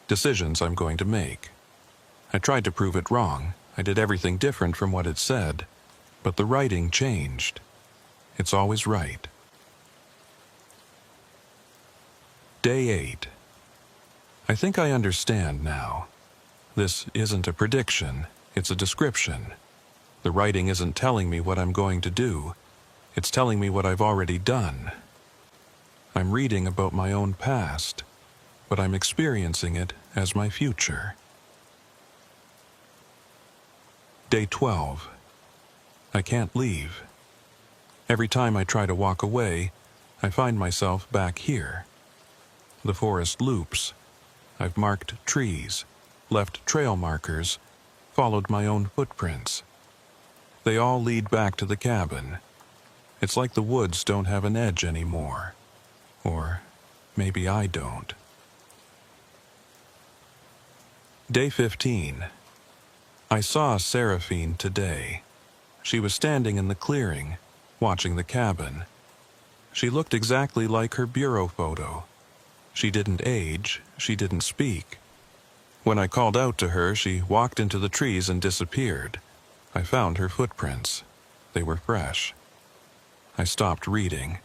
decisions I'm going to make. I tried to prove it wrong. I did everything different from what it said, but the writing changed. It's always right. Day 8. I think I understand now. This isn't a prediction, it's a description. The writing isn't telling me what I'm going to do, it's telling me what I've already done. I'm reading about my own past, but I'm experiencing it as my future. Day 12. I can't leave. Every time I try to walk away, I find myself back here. The forest loops. I've marked trees, left trail markers, followed my own footprints. They all lead back to the cabin. It's like the woods don't have an edge anymore. Or maybe I don't. Day 15. I saw Seraphine today. She was standing in the clearing, watching the cabin. She looked exactly like her bureau photo. She didn't age, she didn't speak. When I called out to her, she walked into the trees and disappeared. I found her footprints. They were fresh. I stopped reading.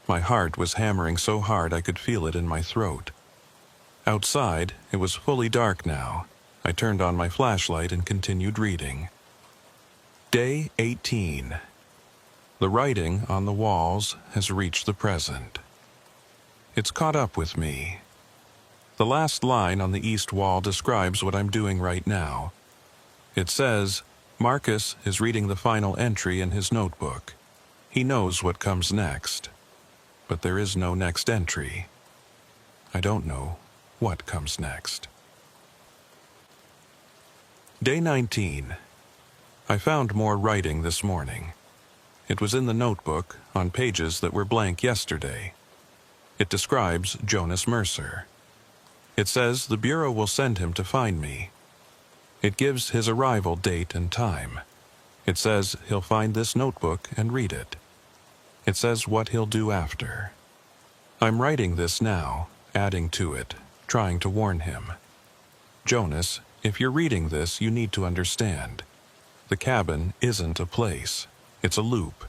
My heart was hammering so hard I could feel it in my throat. Outside, it was fully dark now. I turned on my flashlight and continued reading. Day 18. The writing on the walls has reached the present. It's caught up with me. The last line on the east wall describes what I'm doing right now. It says, Marcus is reading the final entry in his notebook. He knows what comes next. But there is no next entry. I don't know what comes next. Day 19. I found more writing this morning. It was in the notebook on pages that were blank yesterday. It describes Jonas Mercer. It says the Bureau will send him to find me. It gives his arrival date and time. It says he'll find this notebook and read it. It says what he'll do after. I'm writing this now, adding to it, trying to warn him. Jonas, if you're reading this, you need to understand. The cabin isn't a place. It's a loop.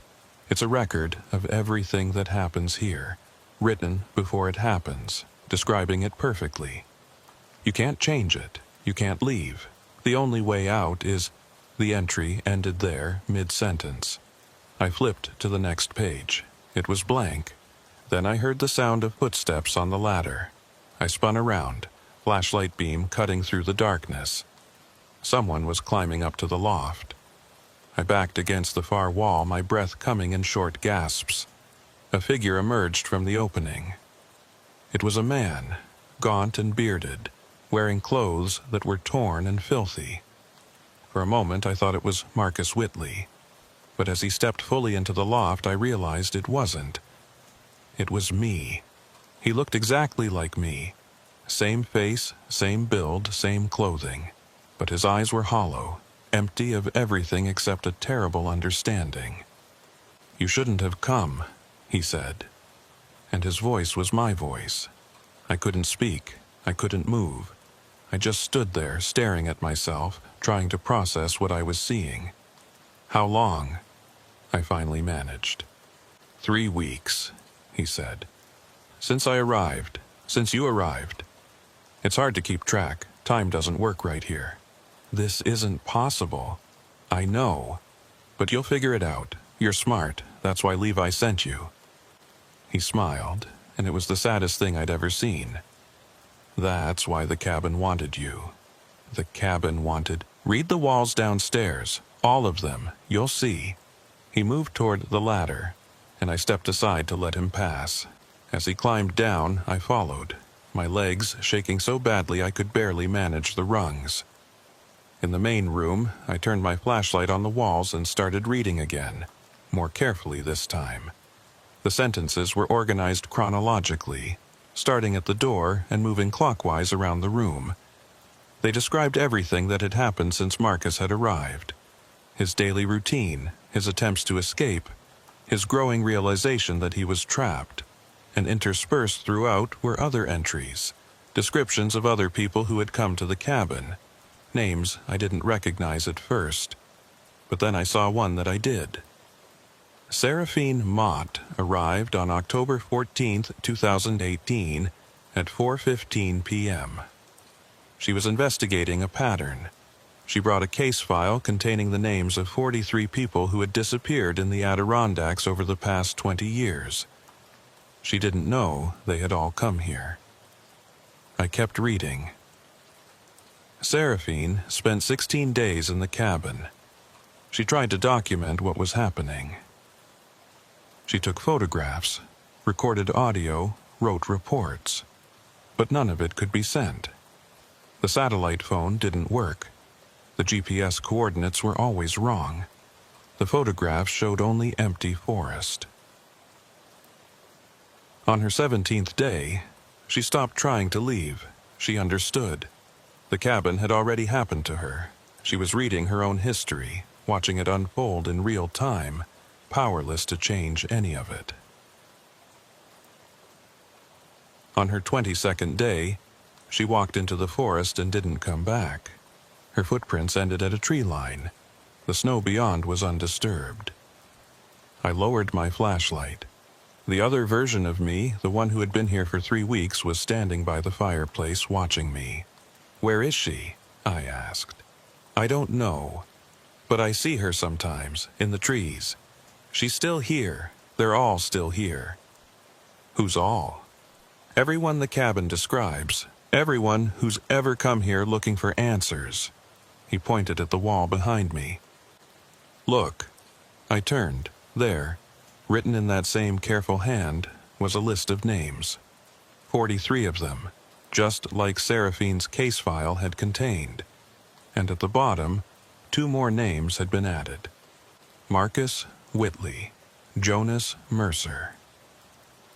It's a record of everything that happens here, written before it happens, describing it perfectly. You can't change it. You can't leave. The only way out is the entry ended there, mid-sentence. I flipped to the next page. It was blank. Then I heard the sound of footsteps on the ladder. I spun around, flashlight beam cutting through the darkness. Someone was climbing up to the loft. I backed against the far wall, my breath coming in short gasps. A figure emerged from the opening. It was a man, gaunt and bearded, wearing clothes that were torn and filthy. For a moment I thought it was Marcus Whitley. But as he stepped fully into the loft, I realized it wasn't. It was me. He looked exactly like me. Same face, same build, same clothing. But his eyes were hollow, empty of everything except a terrible understanding. "You shouldn't have come," he said. And his voice was my voice. I couldn't speak. I couldn't move. I just stood there, staring at myself, trying to process what I was seeing. "How long?" I finally managed. 3 weeks, he said. "Since I arrived. Since you arrived. It's hard to keep track. Time doesn't work right here." "This isn't possible." "I know. But you'll figure it out. You're smart. That's why Levi sent you." He smiled, and it was the saddest thing I'd ever seen. "That's why the cabin wanted you." The cabin wanted... "Read the walls downstairs. All of them. You'll see." He moved toward the ladder, and I stepped aside to let him pass. As he climbed down, I followed, my legs shaking so badly I could barely manage the rungs. In the main room, I turned my flashlight on the walls and started reading again, more carefully this time. The sentences were organized chronologically, starting at the door and moving clockwise around the room. They described everything that had happened since Marcus had arrived. His daily routine, his attempts to escape, his growing realization that he was trapped, and interspersed throughout were other entries, descriptions of other people who had come to the cabin, names I didn't recognize at first, but then I saw one that I did. Seraphine Mott arrived on October 14, 2018, at 4:15 p.m. She was investigating a pattern. She brought a case file containing the names of 43 people who had disappeared in the Adirondacks over the past 20 years. She didn't know they had all come here. I kept reading. Seraphine spent 16 days in the cabin. She tried to document what was happening. She took photographs, recorded audio, wrote reports, but none of it could be sent. The satellite phone didn't work. The GPS coordinates were always wrong. The photographs showed only empty forest. On her 17th day, she stopped trying to leave. She understood. The cabin had already happened to her. She was reading her own history, watching it unfold in real time, powerless to change any of it. On her 22nd day, she walked into the forest and didn't come back. Her footprints ended at a tree line. The snow beyond was undisturbed. I lowered my flashlight. The other version of me, the one who had been here for 3 weeks, was standing by the fireplace watching me. "Where is she?" I asked. "I don't know, but I see her sometimes, in the trees. She's still here. They're all still here." "Who's all?" "Everyone the cabin describes. Everyone who's ever come here looking for answers." He pointed at the wall behind me. "Look." I turned. There, written in that same careful hand, was a list of names. 43 of them, just like Seraphine's case file had contained. And at the bottom, 2 more names had been added. Marcus Whitley, Jonas Mercer.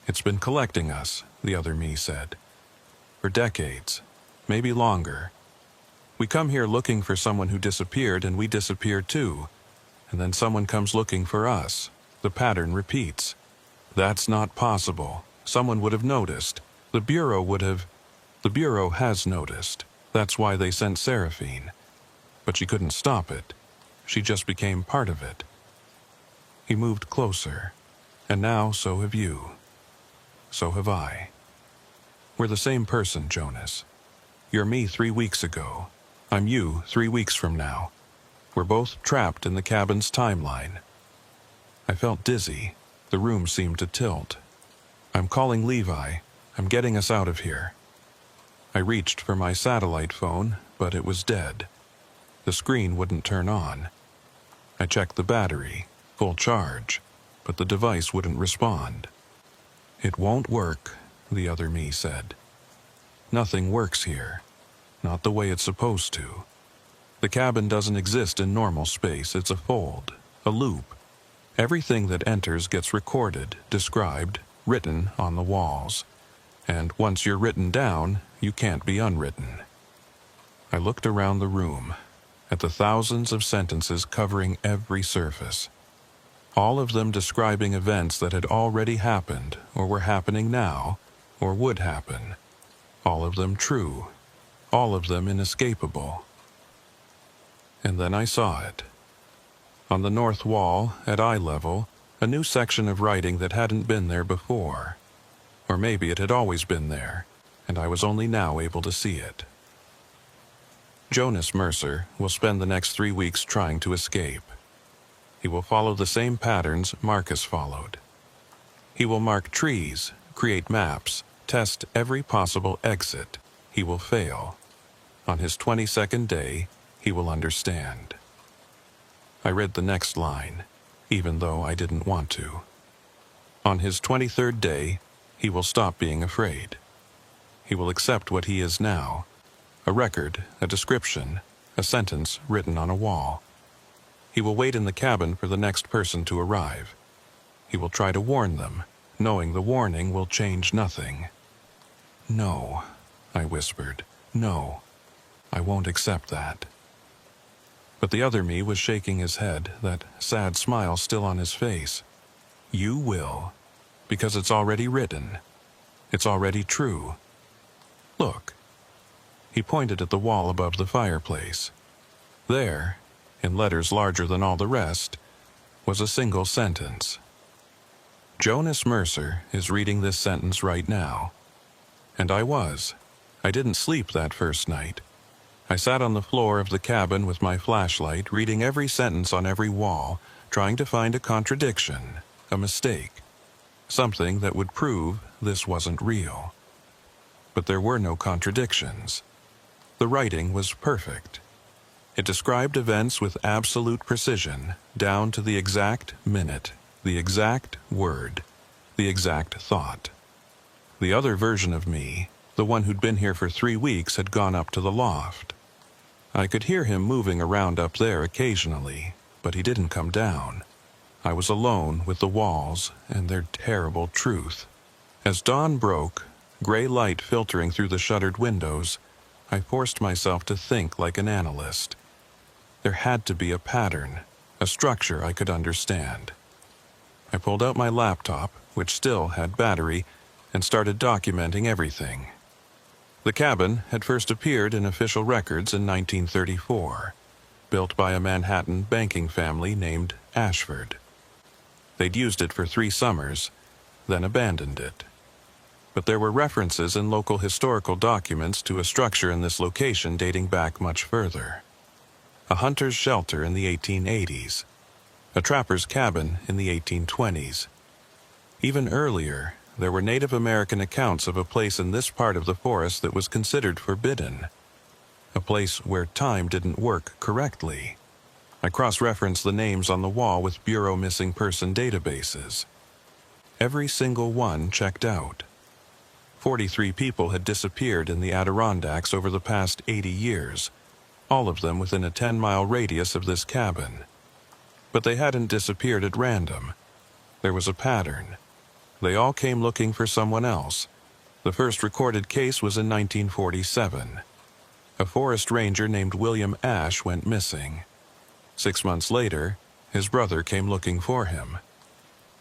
"It's been collecting us," the other me said. "For decades, maybe longer. We come here looking for someone who disappeared, and we disappear too. And then someone comes looking for us. The pattern repeats. That's not possible. Someone would have noticed. The Bureau would have. The Bureau has noticed. That's why they sent Seraphine. But she couldn't stop it. She just became part of it." He moved closer. "And now so have you. So have I. We're the same person, Jonas. You're me 3 weeks ago. I'm you 3 weeks from now. We're both trapped in the cabin's timeline." I felt dizzy. The room seemed to tilt. "I'm calling Levi. I'm getting us out of here." I reached for my satellite phone, but it was dead. The screen wouldn't turn on. I checked the battery, full charge, but the device wouldn't respond. "It won't work," the other me said. "Nothing works here. Not the way it's supposed to. The cabin doesn't exist in normal space. It's a fold, a loop. Everything that enters gets recorded, described, written on the walls. And once you're written down, you can't be unwritten." I looked around the room, at the thousands of sentences covering every surface. All of them describing events that had already happened, or were happening now, or would happen. All of them true. All of them inescapable. And then I saw it. On the north wall, at eye level, a new section of writing that hadn't been there before. Or maybe it had always been there, and I was only now able to see it. "Jonas Mercer will spend the next 3 weeks trying to escape. He will follow the same patterns Marcus followed. He will mark trees, create maps, test every possible exit. He will fail. On his 22nd day, he will understand." I read the next line, even though I didn't want to. "On his 23rd day, he will stop being afraid. He will accept what he is now, a record, a description, a sentence written on a wall. He will wait in the cabin for the next person to arrive. He will try to warn them, knowing the warning will change nothing." "No," I whispered. "No. I won't accept that." But the other me was shaking his head, that sad smile still on his face. You will. Because it's already written. It's already true. Look. He pointed at the wall above the fireplace. There, in letters larger than all the rest, was a single sentence. Jonas Mercer is reading this sentence right now. And I was. I didn't sleep that first night. I sat on the floor of the cabin with my flashlight, reading every sentence on every wall, trying to find a contradiction, a mistake, something that would prove this wasn't real. But there were no contradictions. The writing was perfect. It described events with absolute precision, down to the exact minute, the exact word, the exact thought. The other version of me, the one who'd been here for 3 weeks, had gone up to the loft. I could hear him moving around up there occasionally, but he didn't come down. I was alone with the walls and their terrible truth. As dawn broke, gray light filtering through the shuttered windows, I forced myself to think like an analyst. There had to be a pattern, a structure I could understand. I pulled out my laptop, which still had battery, and started documenting everything. The cabin had first appeared in official records in 1934, built by a Manhattan banking family named Ashford. They'd used it for 3 summers, then abandoned it. But there were references in local historical documents to a structure in this location dating back much further. A hunter's shelter in the 1880s, a trapper's cabin in the 1820s. Even earlier, there were Native American accounts of a place in this part of the forest that was considered forbidden, a place where time didn't work correctly. I cross-referenced the names on the wall with Bureau missing person databases. Every single one checked out. 43 people had disappeared in the Adirondacks over the past 80 years, all of them within a 10-mile radius of this cabin. But they hadn't disappeared at random. There was a pattern. They all came looking for someone else. The first recorded case was in 1947. A forest ranger named William Ash went missing. 6 months later, his brother came looking for him.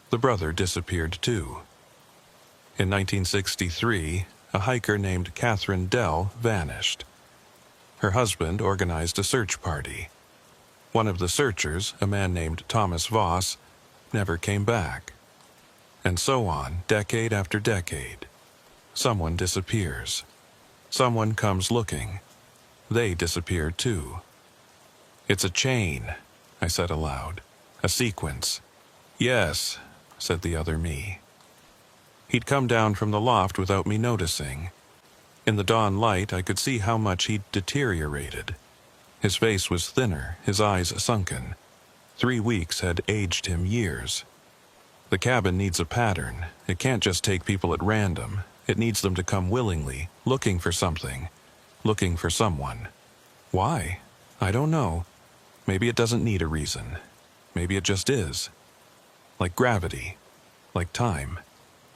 The brother disappeared too. In 1963, a hiker named Catherine Dell vanished. Her husband organized a search party. One of the searchers, a man named Thomas Voss, never came back. And so on, decade after decade. Someone disappears. Someone comes looking. They disappear too. It's a chain, I said aloud. A sequence. Yes, said the other me. He'd come down from the loft without me noticing. In the dawn light, I could see how much he'd deteriorated. His face was thinner, his eyes sunken. 3 weeks had aged him years. The cabin needs a pattern. It can't just take people at random. It needs them to come willingly, looking for something, looking for someone. Why? I don't know. Maybe it doesn't need a reason. Maybe it just is. Like gravity. Like time.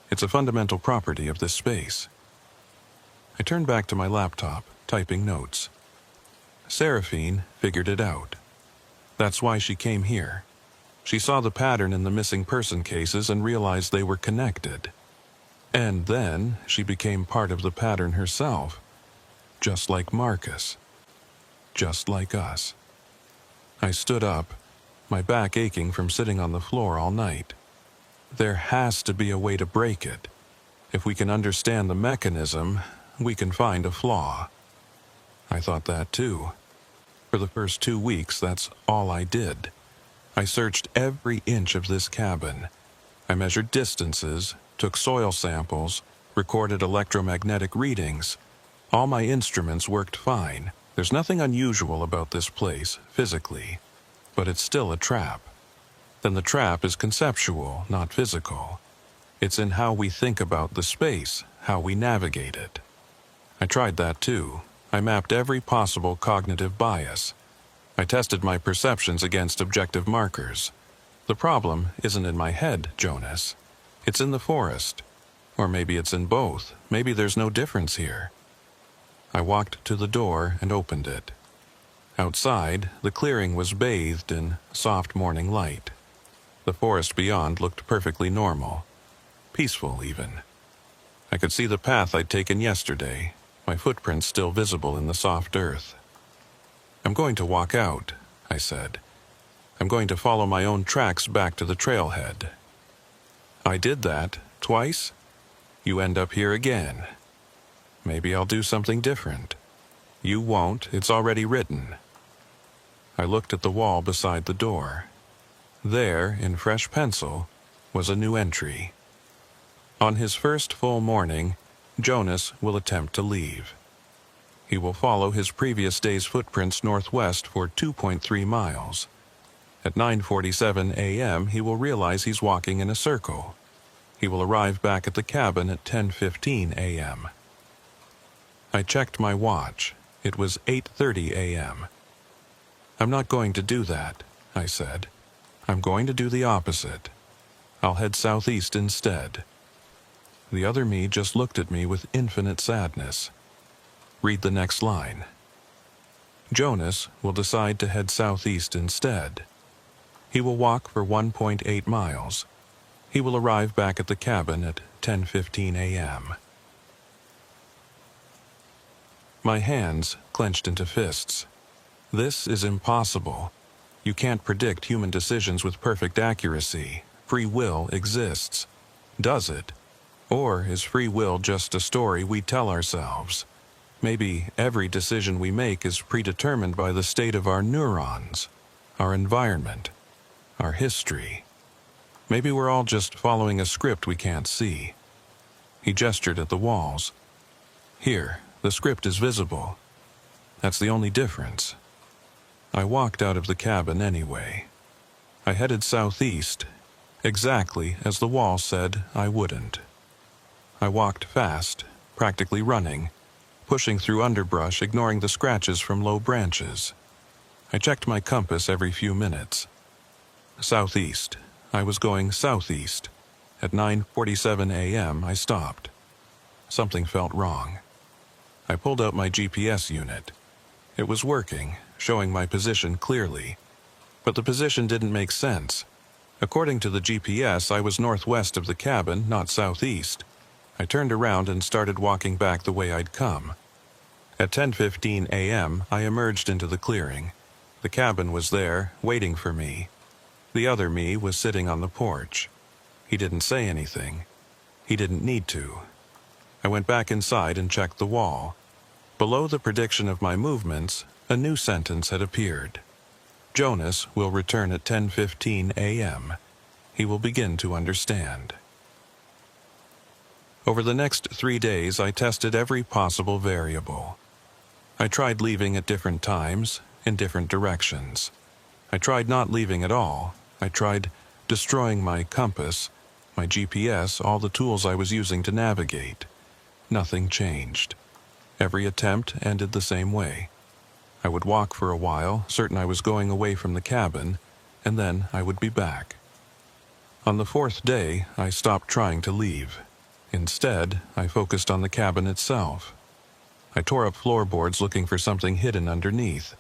It's a fundamental property of this space. I turned back to my laptop, typing notes. Seraphine figured it out. That's why she came here. She saw the pattern in the missing person cases and realized they were connected. And then she became part of the pattern herself. Just like Marcus. Just like us. I stood up, my back aching from sitting on the floor all night. There has to be a way to break it. If we can understand the mechanism, we can find a flaw. I thought that too. For the first 2 weeks, that's all I did. I searched every inch of this cabin. I measured distances, took soil samples, recorded electromagnetic readings. All my instruments worked fine. There's nothing unusual about this place, physically, but it's still a trap. Then the trap is conceptual, not physical. It's in how we think about the space, how we navigate it. I tried that too. I mapped every possible cognitive bias. I tested my perceptions against objective markers. The problem isn't in my head, Jonas. It's in the forest. Or maybe it's in both. Maybe there's no difference here. I walked to the door and opened it. Outside, the clearing was bathed in soft morning light. The forest beyond looked perfectly normal, peaceful even. I could see the path I'd taken yesterday, my footprints still visible in the soft earth. "I'm going to walk out," I said. "I'm going to follow my own tracks back to the trailhead." I did that twice. You end up here again. Maybe I'll do something different. You won't, it's already written. I looked at the wall beside the door. There, in fresh pencil, was a new entry. On his first full morning, Jonas will attempt to leave. He will follow his previous day's footprints northwest for 2.3 miles. At 9:47 a.m., he will realize he's walking in a circle. He will arrive back at the cabin at 10:15 a.m. I checked my watch. It was 8:30 a.m. "I'm not going to do that," I said. "I'm going to do the opposite. I'll head southeast instead." The other me just looked at me with infinite sadness. Read the next line. Jonas will decide to head southeast instead. He will walk for 1.8 miles. He will arrive back at the cabin at 10:15 a.m. My hands clenched into fists. This is impossible. You can't predict human decisions with perfect accuracy. Free will exists. Does it? Or is free will just a story we tell ourselves? Maybe every decision we make is predetermined by the state of our neurons, our environment, our history. Maybe we're all just following a script we can't see. He gestured at the walls. Here, the script is visible. That's the only difference. I walked out of the cabin anyway. I headed southeast, exactly as the wall said I wouldn't. I walked fast, practically running, pushing through underbrush, ignoring the scratches from low branches. I checked my compass every few minutes. Southeast. I was going southeast. At 9:47 a.m., I stopped. Something felt wrong. I pulled out my GPS unit. It was working, showing my position clearly. But the position didn't make sense. According to the GPS, I was northwest of the cabin, not southeast. I turned around and started walking back the way I'd come. At 10:15 a.m., I emerged into the clearing. The cabin was there, waiting for me. The other me was sitting on the porch. He didn't say anything. He didn't need to. I went back inside and checked the wall. Below the prediction of my movements, a new sentence had appeared. Jonas will return at 10:15 a.m. He will begin to understand. Over the next 3 days, I tested every possible variable. I tried leaving at different times, in different directions. I tried not leaving at all. I tried destroying my compass, my GPS, all the tools I was using to navigate. Nothing changed. Every attempt ended the same way. I would walk for a while, certain I was going away from the cabin, and then I would be back. On the 4th day, I stopped trying to leave. Instead, I focused on the cabin itself. I tore up floorboards looking for something hidden underneath.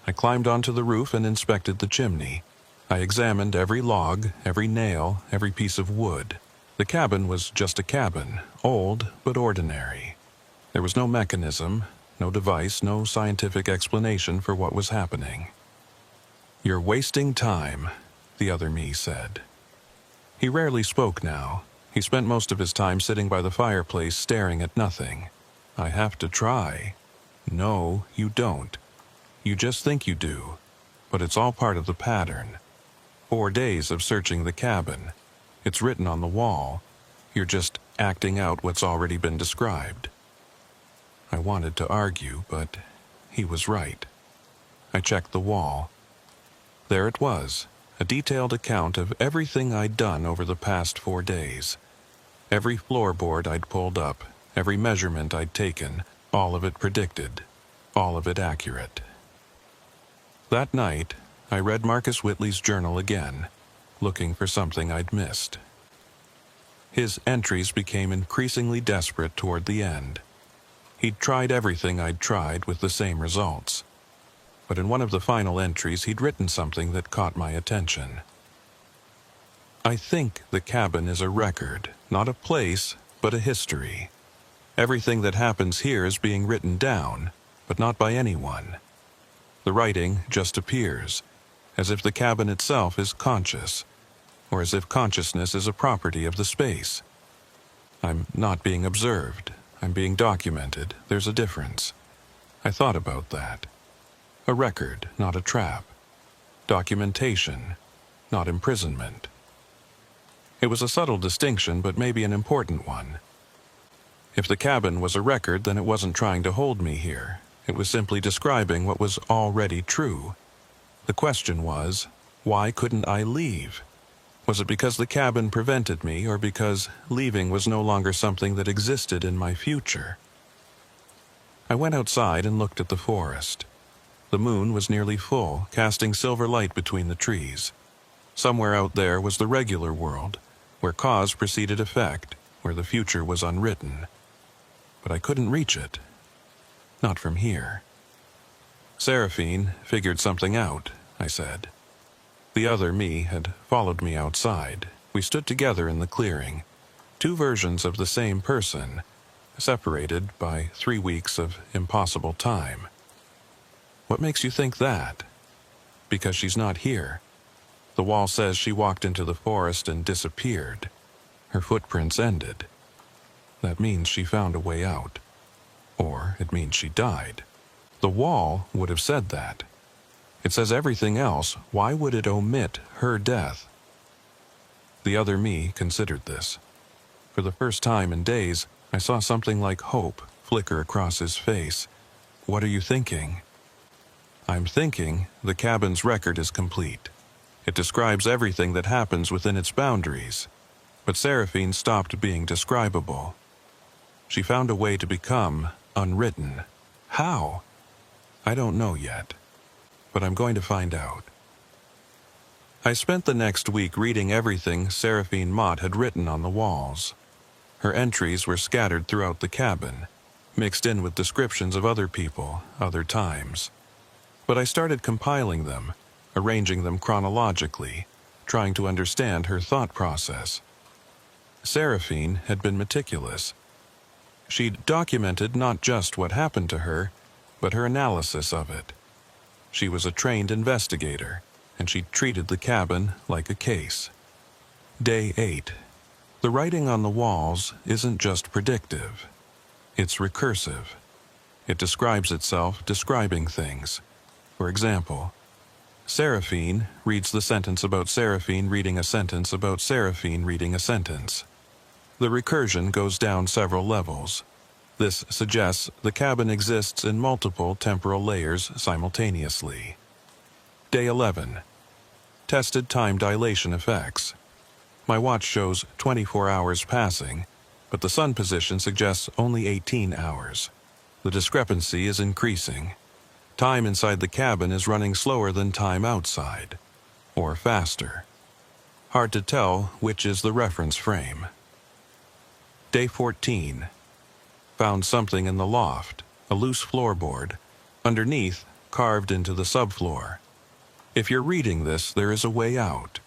I climbed onto the roof and inspected the chimney. I examined every log, every nail, every piece of wood. The cabin was just a cabin, old but ordinary. There was no mechanism, no device, no scientific explanation for what was happening. "You're wasting time," the other me said. He rarely spoke now. He spent most of his time sitting by the fireplace staring at nothing. "I have to try." "No, you don't. You just think you do, but it's all part of the pattern. 4 days of searching the cabin. It's written on the wall. You're just acting out what's already been described." I wanted to argue, but he was right. I checked the wall. There it was, a detailed account of everything I'd done over the past 4 days. Every floorboard I'd pulled up, every measurement I'd taken, all of it predicted, all of it accurate. That night, I read Marcus Whitley's journal again, looking for something I'd missed. His entries became increasingly desperate toward the end. He'd tried everything I'd tried with the same results. But in one of the final entries, he'd written something that caught my attention. I think the cabin is a record, not a place, but a history. Everything that happens here is being written down, but not by anyone. The writing just appears, as if the cabin itself is conscious, or as if consciousness is a property of the space. I'm not being observed. I'm being documented. There's a difference. I thought about that. A record, not a trap. Documentation, not imprisonment. It was a subtle distinction, but maybe an important one. If the cabin was a record, then it wasn't trying to hold me here. It was simply describing what was already true. The question was, why couldn't I leave? Was it because the cabin prevented me, or because leaving was no longer something that existed in my future? I went outside and looked at the forest. The moon was nearly full, casting silver light between the trees. Somewhere out there was the regular world, where cause preceded effect, where the future was unwritten. But I couldn't reach it. Not from here. Seraphine figured something out, I said. The other me had followed me outside. We stood together in the clearing, two versions of the same person, separated by 3 weeks of impossible time. What makes you think that? Because she's not here. The wall says she walked into the forest and disappeared. Her footprints ended. That means she found a way out. Or it means she died. The wall would have said that. It says everything else. Why would it omit her death? The other me considered this. For the first time in days, I saw something like hope flicker across his face. What are you thinking? I'm thinking the cabin's record is complete. It describes everything that happens within its boundaries. But Seraphine stopped being describable. She found a way to become unwritten. How? I don't know yet. But I'm going to find out. I spent the next week reading everything Seraphine Mott had written on the walls. Her entries were scattered throughout the cabin, mixed in with descriptions of other people, other times. But I started compiling them, arranging them chronologically, trying to understand her thought process. Seraphine had been meticulous. She'd documented not just what happened to her, but her analysis of it. She was a trained investigator, and she treated the cabin like a case. Day 8. The writing on the walls isn't just predictive. It's recursive. It describes itself describing things. For example, Seraphine reads the sentence about Seraphine reading a sentence about Seraphine reading a sentence. The recursion goes down several levels. This suggests the cabin exists in multiple temporal layers simultaneously. Day 11. Tested time dilation effects. My watch shows 24 hours passing, but the sun position suggests only 18 hours. The discrepancy is increasing. Time inside the cabin is running slower than time outside, or faster. Hard to tell which is the reference frame. Day 14. Found something in the loft, a loose floorboard, underneath, carved into the subfloor. If you're reading this, there is a way out,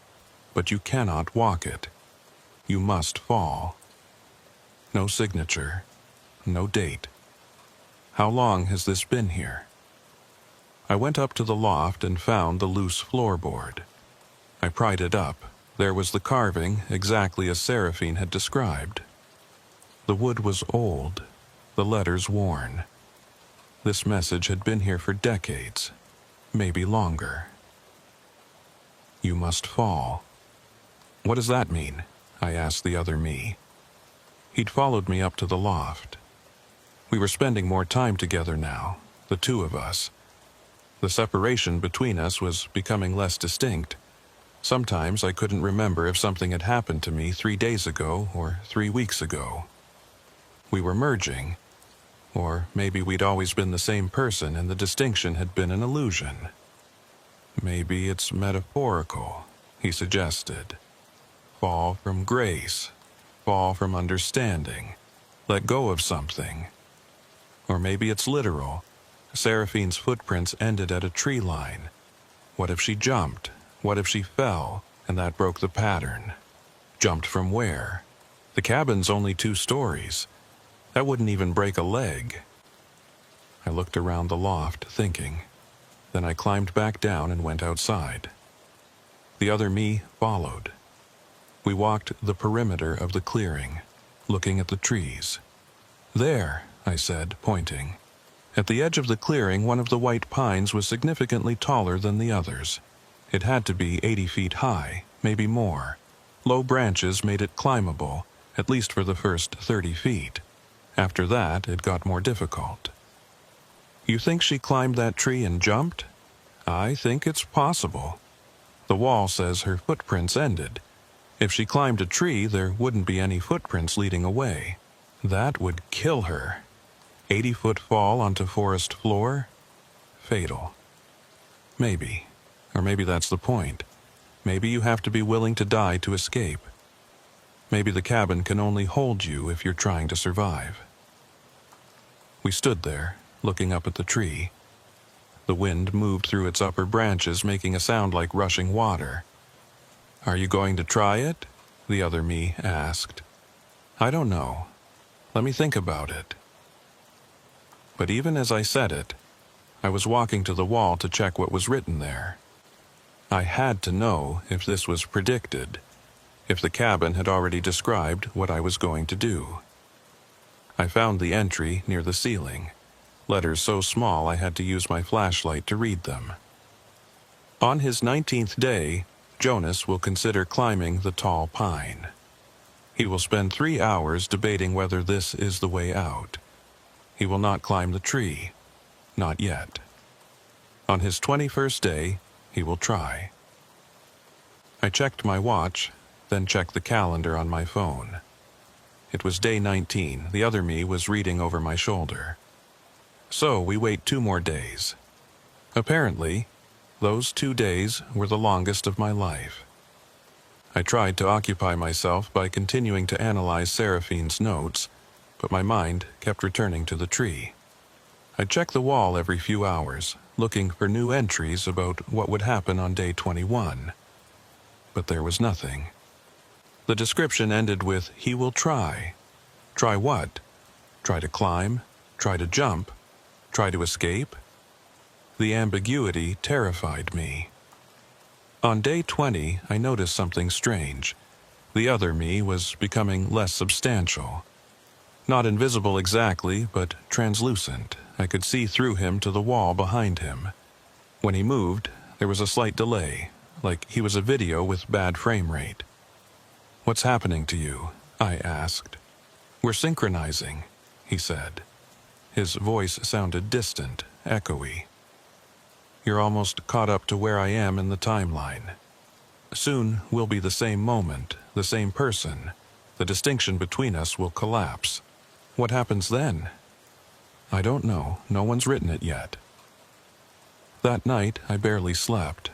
but you cannot walk it. You must fall. No signature, no date. How long has this been here? I went up to the loft and found the loose floorboard. I pried it up. There was the carving, exactly as Seraphine had described. The wood was old, the letters worn. This message had been here for decades, maybe longer. You must fall. What does that mean? I asked the other me. He'd followed me up to the loft. We were spending more time together now, the two of us. The separation between us was becoming less distinct. Sometimes I couldn't remember if something had happened to me 3 days ago or 3 weeks ago. We were merging, or maybe we'd always been the same person and the distinction had been an illusion. Maybe it's metaphorical, he suggested. Fall from grace, fall from understanding, let go of something. Or maybe it's literal. Seraphine's footprints ended at a tree line. What if she jumped? What if she fell, and that broke the pattern? Jumped from where? The cabin's only 2 stories. That wouldn't even break a leg. I looked around the loft, thinking. Then I climbed back down and went outside. The other me followed. We walked the perimeter of the clearing, looking at the trees. There, I said, pointing. At the edge of the clearing, one of the white pines was significantly taller than the others. It had to be 80 feet high, maybe more. Low branches made it climbable, at least for the first 30 feet. After that, it got more difficult. You think she climbed that tree and jumped? I think it's possible. The wall says her footprints ended. If she climbed a tree, there wouldn't be any footprints leading away. That would kill her. 80-foot fall onto forest floor? Fatal. Maybe. Or maybe that's the point. Maybe you have to be willing to die to escape. Maybe the cabin can only hold you if you're trying to survive. We stood there, looking up at the tree. The wind moved through its upper branches, making a sound like rushing water. Are you going to try it? The other me asked. I don't know. Let me think about it. But even as I said it, I was walking to the wall to check what was written there. I had to know if this was predicted, if the cabin had already described what I was going to do. I found the entry near the ceiling, letters so small I had to use my flashlight to read them. On his 19th day, Jonas will consider climbing the tall pine. He will spend 3 hours debating whether this is the way out. He will not climb the tree. Not yet. On his 21st day, he will try. I checked my watch, then checked the calendar on my phone. It was day 19. The other me was reading over my shoulder. So we wait 2 more days. Apparently, those 2 days were the longest of my life. I tried to occupy myself by continuing to analyze Seraphine's notes, but my mind kept returning to the tree. I checked the wall every few hours, looking for new entries about what would happen on day 21. But there was nothing. The description ended with, he will try. Try what? Try to climb? Try to jump? Try to escape? The ambiguity terrified me. On day 20, I noticed something strange. The other me was becoming less substantial. Not invisible exactly, but translucent. I could see through him to the wall behind him. When he moved, there was a slight delay, like he was a video with bad frame rate. What's happening to you? I asked. We're synchronizing, he said. His voice sounded distant, echoey. You're almost caught up to where I am in the timeline. Soon we'll be the same moment, the same person. The distinction between us will collapse. What happens then? I don't know. No one's written it yet. That night, I barely slept.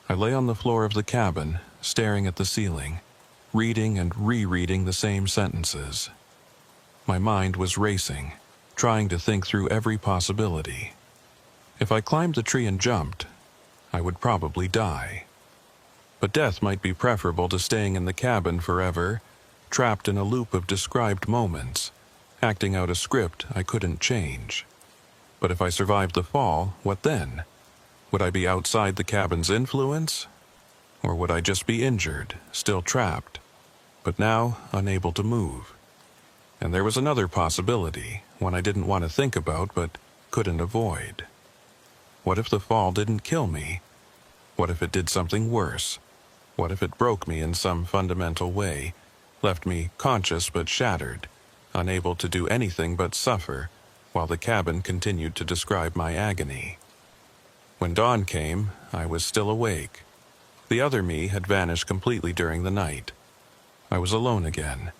I lay on the floor of the cabin, staring at the ceiling, reading and rereading the same sentences. My mind was racing, trying to think through every possibility. If I climbed the tree and jumped, I would probably die. But death might be preferable to staying in the cabin forever, trapped in a loop of described moments, acting out a script I couldn't change. But if I survived the fall, what then? Would I be outside the cabin's influence? Or would I just be injured, still trapped, but now unable to move? And there was another possibility, one I didn't want to think about but couldn't avoid. What if the fall didn't kill me? What if it did something worse? What if it broke me in some fundamental way, left me conscious but shattered, unable to do anything but suffer, while the cabin continued to describe my agony? When dawn came, I was still awake. The other me had vanished completely during the night. I was alone again.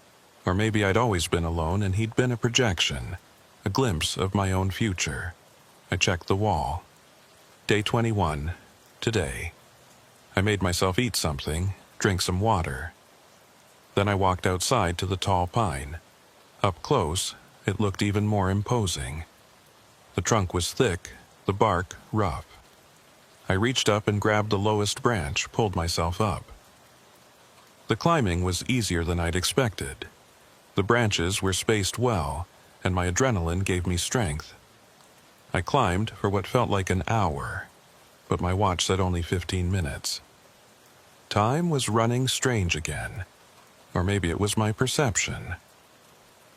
Or maybe I'd always been alone and he'd been a projection, a glimpse of my own future. I checked the wall. Day 21, today. I made myself eat something, drink some water. Then I walked outside to the tall pine. Up close, it looked even more imposing. The trunk was thick, the bark rough. I reached up and grabbed the lowest branch, pulled myself up. The climbing was easier than I'd expected. The branches were spaced well, and my adrenaline gave me strength. I climbed for what felt like an hour, but my watch said only 15 minutes. Time was running strange again, or maybe it was my perception.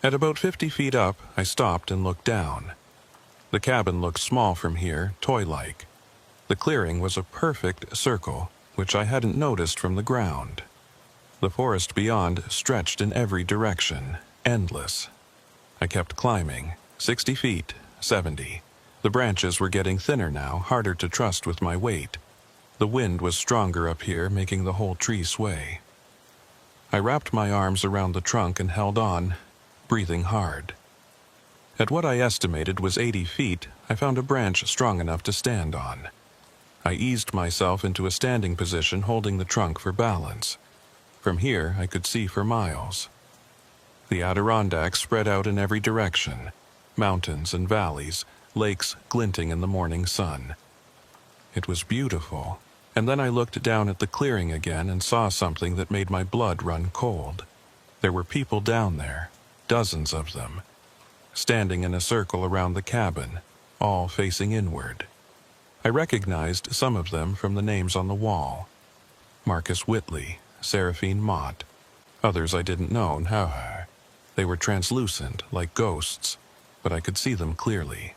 At about 50 feet up, I stopped and looked down. The cabin looked small from here, toy-like. The clearing was a perfect circle, which I hadn't noticed from the ground. The forest beyond stretched in every direction, endless. I kept climbing, 60 feet, 70. The branches were getting thinner now, harder to trust with my weight. The wind was stronger up here, making the whole tree sway. I wrapped my arms around the trunk and held on, breathing hard. At what I estimated was 80 feet, I found a branch strong enough to stand on. I eased myself into a standing position, holding the trunk for balance. From here, I could see for miles. The Adirondacks spread out in every direction, mountains and valleys, lakes glinting in the morning sun. It was beautiful, and then I looked down at the clearing again and saw something that made my blood run cold. There were people down there, dozens of them, standing in a circle around the cabin, all facing inward. I recognized some of them from the names on the wall. Marcus Whitley, Seraphine Mott. Others I didn't know, however. They were translucent, like ghosts, but I could see them clearly.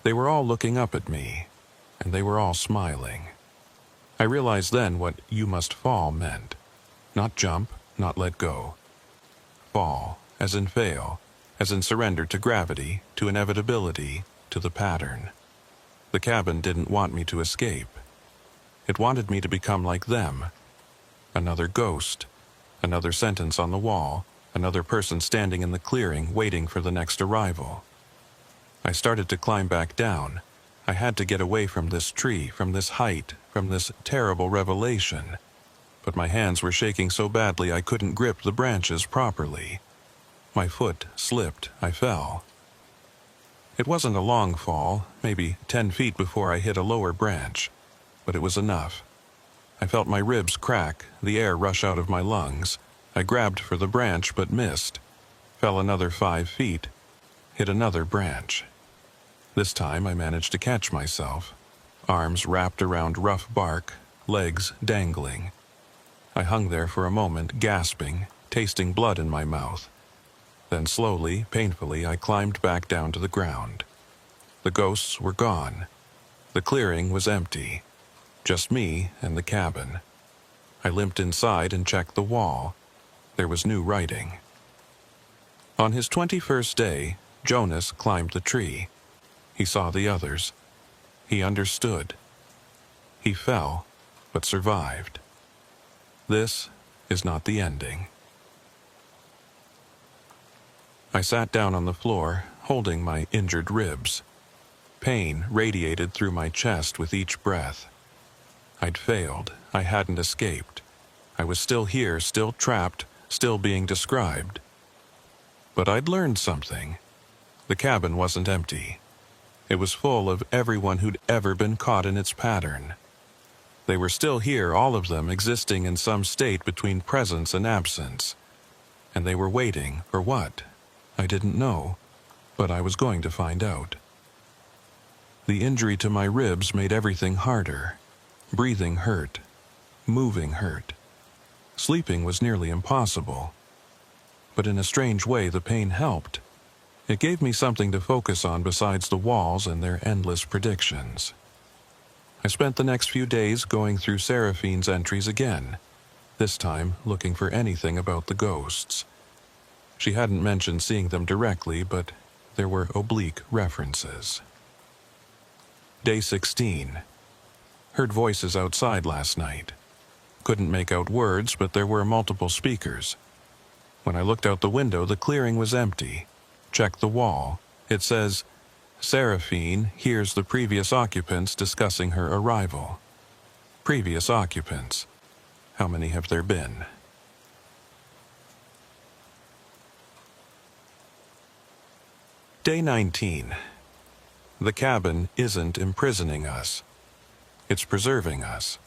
They were all looking up at me, and they were all smiling. I realized then what "you must fall" meant. Not jump, not let go. Fall, as in fail, as in surrender to gravity, to inevitability, to the pattern. The cabin didn't want me to escape. It wanted me to become like them. Another ghost, another sentence on the wall, another person standing in the clearing waiting for the next arrival. I started to climb back down. I had to get away from this tree, from this height, from this terrible revelation. But my hands were shaking so badly I couldn't grip the branches properly. My foot slipped. I fell. It wasn't a long fall, maybe 10 feet before I hit a lower branch, but it was enough. I felt my ribs crack, the air rush out of my lungs. I grabbed for the branch but missed. Fell another 5 feet, hit another branch. This time I managed to catch myself, arms wrapped around rough bark, legs dangling. I hung there for a moment, gasping, tasting blood in my mouth. Then slowly, painfully, I climbed back down to the ground. The ghosts were gone. The clearing was empty. Just me and the cabin. I limped inside and checked the wall. There was new writing. On his 21st day, Jonas climbed the tree. He saw the others. He understood. He fell, but survived. This is not the ending. I sat down on the floor, holding my injured ribs. Pain radiated through my chest with each breath. I'd failed. I hadn't escaped. I was still here, still trapped, still being described. But I'd learned something. The cabin wasn't empty. It was full of everyone who'd ever been caught in its pattern. They were still here, all of them existing in some state between presence and absence. And they were waiting for what? I didn't know, but I was going to find out. The injury to my ribs made everything harder. Breathing hurt. Moving hurt. Sleeping was nearly impossible. But in a strange way, the pain helped. It gave me something to focus on besides the walls and their endless predictions. I spent the next few days going through Seraphine's entries again, this time looking for anything about the ghosts. She hadn't mentioned seeing them directly, but there were oblique references. Day 16. Heard voices outside last night. Couldn't make out words, but there were multiple speakers. When I looked out the window, the clearing was empty. Checked the wall. It says, "Seraphine hears the previous occupants discussing her arrival." Previous occupants. How many have there been? Day 19. The cabin isn't imprisoning us. It's preserving us.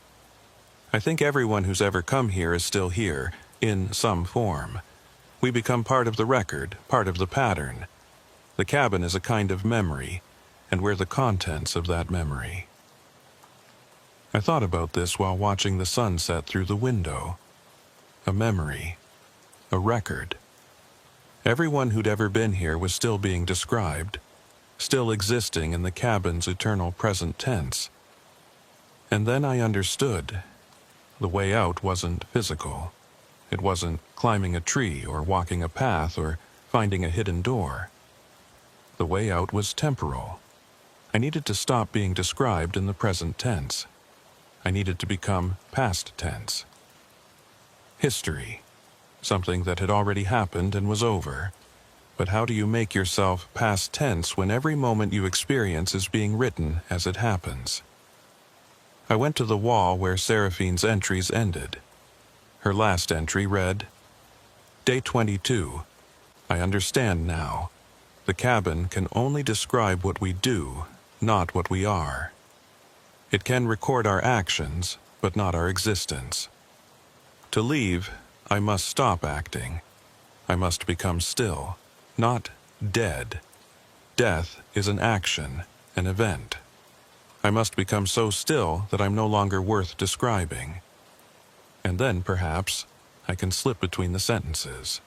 I think everyone who's ever come here is still here, in some form. We become part of the record, part of the pattern. The cabin is a kind of memory, and we're the contents of that memory. I thought about this while watching the sun set through the window. A memory. A record. Everyone who'd ever been here was still being described, still existing in the cabin's eternal present tense. And then I understood. The way out wasn't physical. It wasn't climbing a tree or walking a path or finding a hidden door. The way out was temporal. I needed to stop being described in the present tense. I needed to become past tense. History. Something that had already happened and was over. But how do you make yourself past tense when every moment you experience is being written as it happens? I went to the wall where Seraphine's entries ended. Her last entry read, Day 22. I understand now. The cabin can only describe what we do, not what we are. It can record our actions, but not our existence. To leave, I must stop acting. I must become still, not dead. Death is an action, an event. I must become so still that I'm no longer worth describing. And then, perhaps, I can slip between the sentences.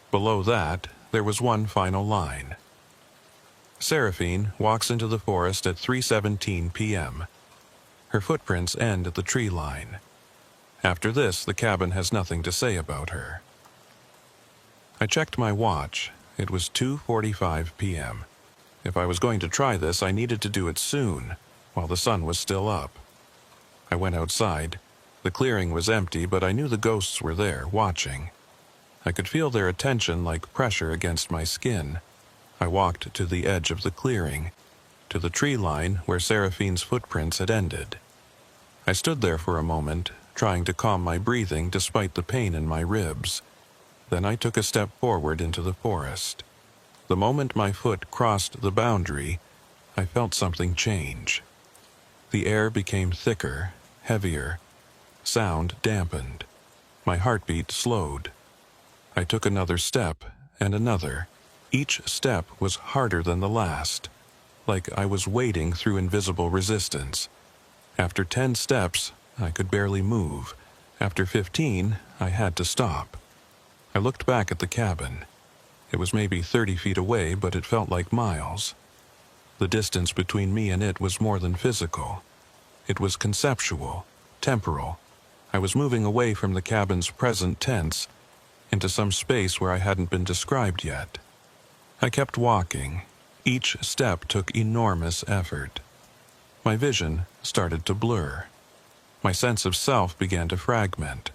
Below that, there was one final line. Seraphine walks into the forest at 3:17 p.m. Her footprints end at the tree line. After this, the cabin has nothing to say about her. I checked my watch. It was 2:45 p.m. If I was going to try this, I needed to do it soon, while the sun was still up. I went outside. The clearing was empty, but I knew the ghosts were there, watching. I could feel their attention like pressure against my skin. I walked to the edge of the clearing, to the tree line where Seraphine's footprints had ended. I stood there for a moment, trying to calm my breathing despite the pain in my ribs. Then I took a step forward into the forest. The moment my foot crossed the boundary, I felt something change. The air became thicker, heavier. Sound dampened. My heartbeat slowed. I took another step, and another. Each step was harder than the last, like I was wading through invisible resistance. After 10 steps, I could barely move. After 15, I had to stop. I looked back at the cabin. It was maybe 30 feet away, but it felt like miles. The distance between me and it was more than physical. It was conceptual, temporal. I was moving away from the cabin's present tense into some space where I hadn't been described yet. I kept walking. Each step took enormous effort. My vision started to blur. My sense of self began to fragment.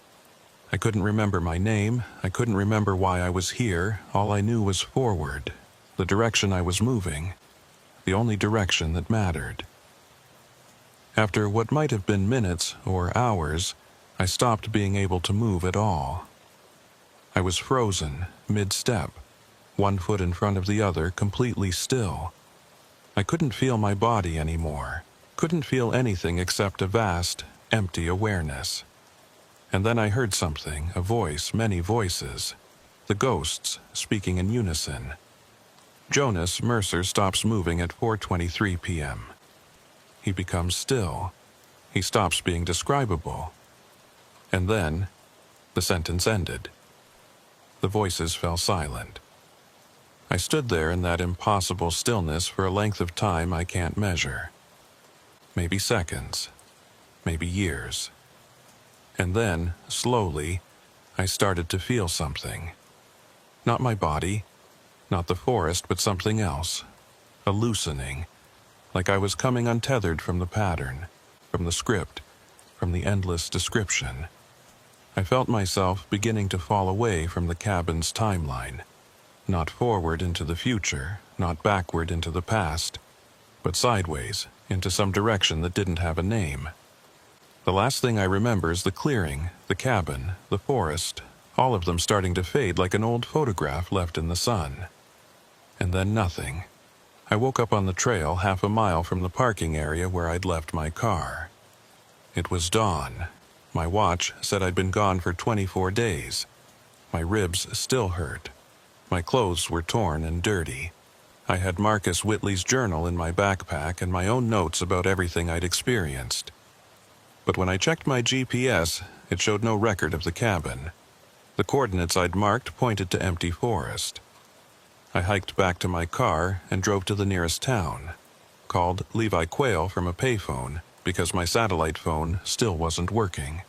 I couldn't remember my name. I couldn't remember why I was here. All I knew was forward, the direction I was moving, the only direction that mattered. After what might have been minutes or hours, I stopped being able to move at all. I was frozen, mid-step, one foot in front of the other, completely still. I couldn't feel my body anymore, couldn't feel anything except a vast, empty awareness. And then I heard something, a voice, many voices, the ghosts speaking in unison. Jonas Mercer stops moving at 4:23 p.m. He becomes still. He stops being describable. And then, the sentence ended. The voices fell silent. I stood there in that impossible stillness for a length of time I can't measure. Maybe seconds, maybe years. And then, slowly, I started to feel something. Not my body, not the forest, but something else. A loosening, like I was coming untethered from the pattern, from the script, from the endless description. I felt myself beginning to fall away from the cabin's timeline, not forward into the future, not backward into the past, but sideways into some direction that didn't have a name. The last thing I remember is the clearing, the cabin, the forest, all of them starting to fade like an old photograph left in the sun. And then nothing. I woke up on the trail 1/2 mile from the parking area where I'd left my car. It was dawn, My watch said I'd been gone for 24 days. My ribs still hurt. My clothes were torn and dirty. I had Marcus Whitley's journal in my backpack and my own notes about everything I'd experienced. But when I checked my GPS, it showed no record of the cabin. The coordinates I'd marked pointed to empty forest. I hiked back to my car and drove to the nearest town. Called Levi Quayle from a payphone because my satellite phone still wasn't working.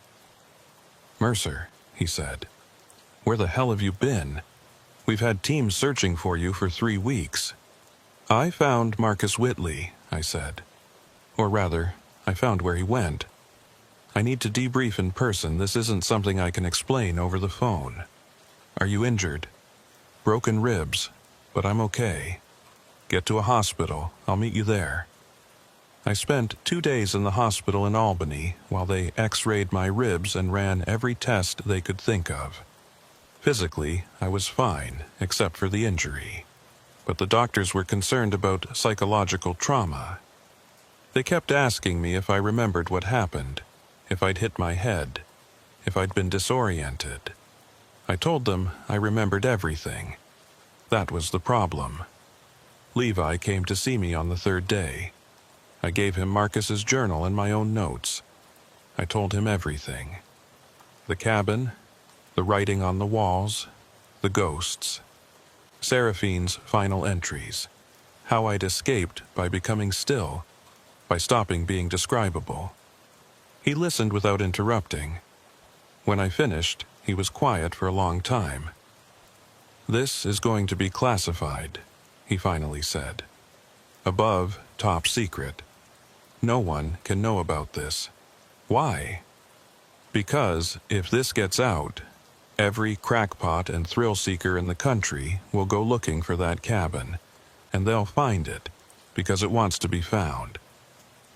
"Mercer," he said, "where the hell have you been? We've had teams searching for you for 3 weeks." "I found Marcus Whitley," I said. "Or rather, I found where he went. I need to debrief in person. This isn't something I can explain over the phone." "Are you injured?" "Broken ribs, but I'm okay. Get to a hospital. I'll meet you there." I spent 2 days in the hospital in Albany while they x-rayed my ribs and ran every test they could think of. Physically, I was fine, except for the injury. But the doctors were concerned about psychological trauma. They kept asking me if I remembered what happened, if I'd hit my head, if I'd been disoriented. I told them I remembered everything. That was the problem. Levi came to see me on the 3rd day. I gave him Marcus's journal and my own notes. I told him everything. The cabin, the writing on the walls, the ghosts. Seraphine's final entries. How I'd escaped by becoming still, by stopping being describable. He listened without interrupting. When I finished, he was quiet for a long time. "This is going to be classified," he finally said. "Above, top secret. No one can know about this." "Why?" "Because if this gets out, every crackpot and thrill-seeker in the country will go looking for that cabin, and they'll find it because it wants to be found.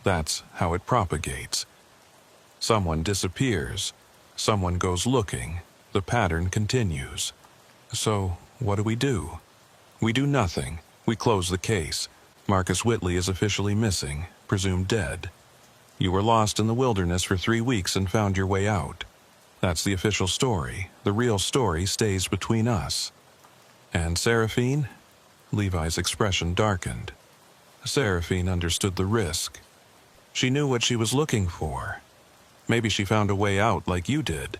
That's how it propagates. Someone disappears, someone goes looking, the pattern continues. So, what do? We do nothing. We close the case. Marcus Whitley is officially missing, presumed dead. You were lost in the wilderness for 3 weeks and found your way out. That's the official story. The real story stays between us." "And Seraphine?" Levi's expression darkened. Seraphine understood the risk. She knew what she was looking for. Maybe she found a way out like you did.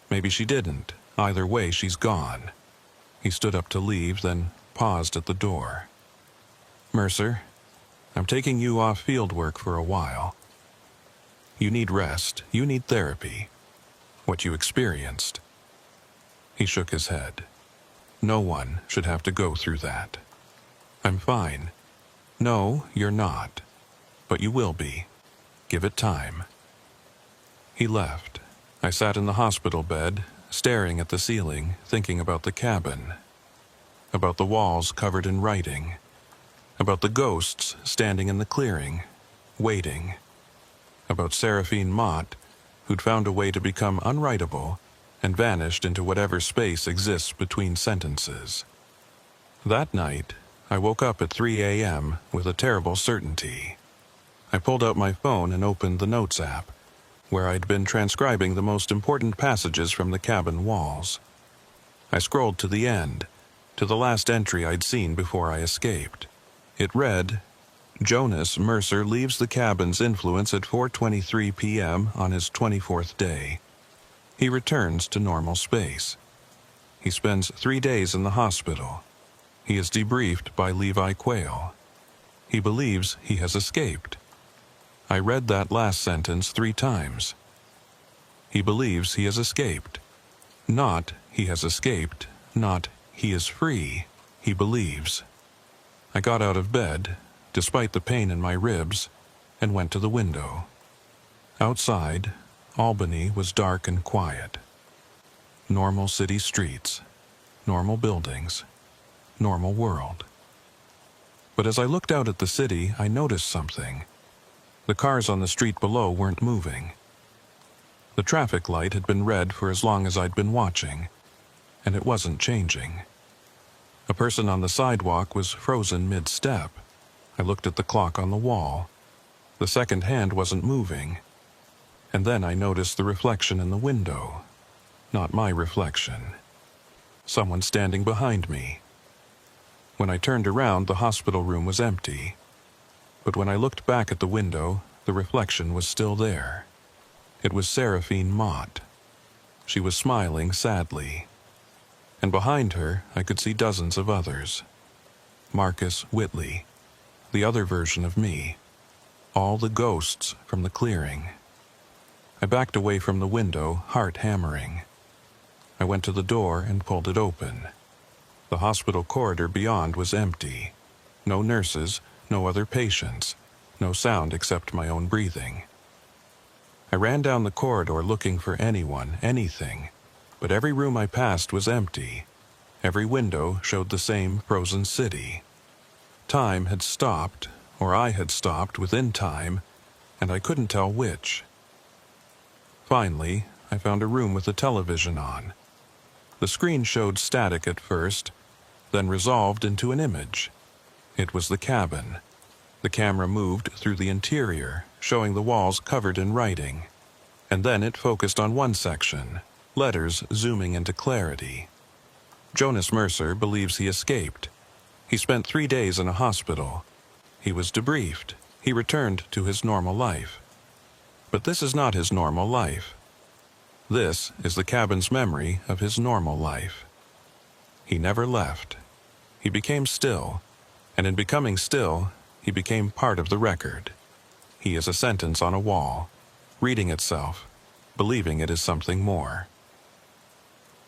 Maybe she didn't. Either way, she's gone. He stood up to leave, then paused at the door. "Mercer, I'm taking you off field work for a while. You need rest. You need therapy. What you experienced." He shook his head. "No one should have to go through that." "I'm fine." "No, you're not. But you will be. Give it time." He left. I sat in the hospital bed, staring at the ceiling, thinking about the cabin. About the walls covered in writing. About the ghosts standing in the clearing, waiting. About Seraphine Mott, who'd found a way to become unwritable and vanished into whatever space exists between sentences. That night, I woke up at 3 a.m. with a terrible certainty. I pulled out my phone and opened the Notes app, where I'd been transcribing the most important passages from the cabin walls. I scrolled to the end, to the last entry I'd seen before I escaped. It read, "Jonas Mercer leaves the cabin's influence at 4:23 p.m. on his 24th day. He returns to normal space. He spends 3 days in the hospital. He is debriefed by Levi Quayle. He believes he has escaped." I read that last sentence 3 times. He believes he has escaped. Not he has escaped, not he is free, he believes. I got out of bed, despite the pain in my ribs, and went to the window. Outside, Albany was dark and quiet. Normal city streets, normal buildings, normal world. But as I looked out at the city, I noticed something. The cars on the street below weren't moving. The traffic light had been red for as long as I'd been watching, and it wasn't changing. A person on the sidewalk was frozen mid-step. I looked at the clock on the wall. The second hand wasn't moving. And then I noticed the reflection in the window. Not my reflection. Someone standing behind me. When I turned around, the hospital room was empty. But when I looked back at the window, the reflection was still there. It was Seraphine Mott. She was smiling sadly. And behind her, I could see dozens of others. Marcus Whitley, the other version of me. All the ghosts from the clearing. I backed away from the window, heart hammering. I went to the door and pulled it open. The hospital corridor beyond was empty. No nurses, no other patients, no sound except my own breathing. I ran down the corridor looking for anyone, anything, but every room I passed was empty. Every window showed the same frozen city. Time had stopped, or I had stopped within time, and I couldn't tell which. Finally, I found a room with a television on. The screen showed static at first, then resolved into an image. It was the cabin. The camera moved through the interior, showing the walls covered in writing. And then it focused on one section, letters zooming into clarity. Jonas Mercer believes he escaped. He spent 3 days in a hospital. He was debriefed. He returned to his normal life. But this is not his normal life. This is the cabin's memory of his normal life. He never left. He became still, and in becoming still, he became part of the record. He is a sentence on a wall, reading itself, believing it is something more.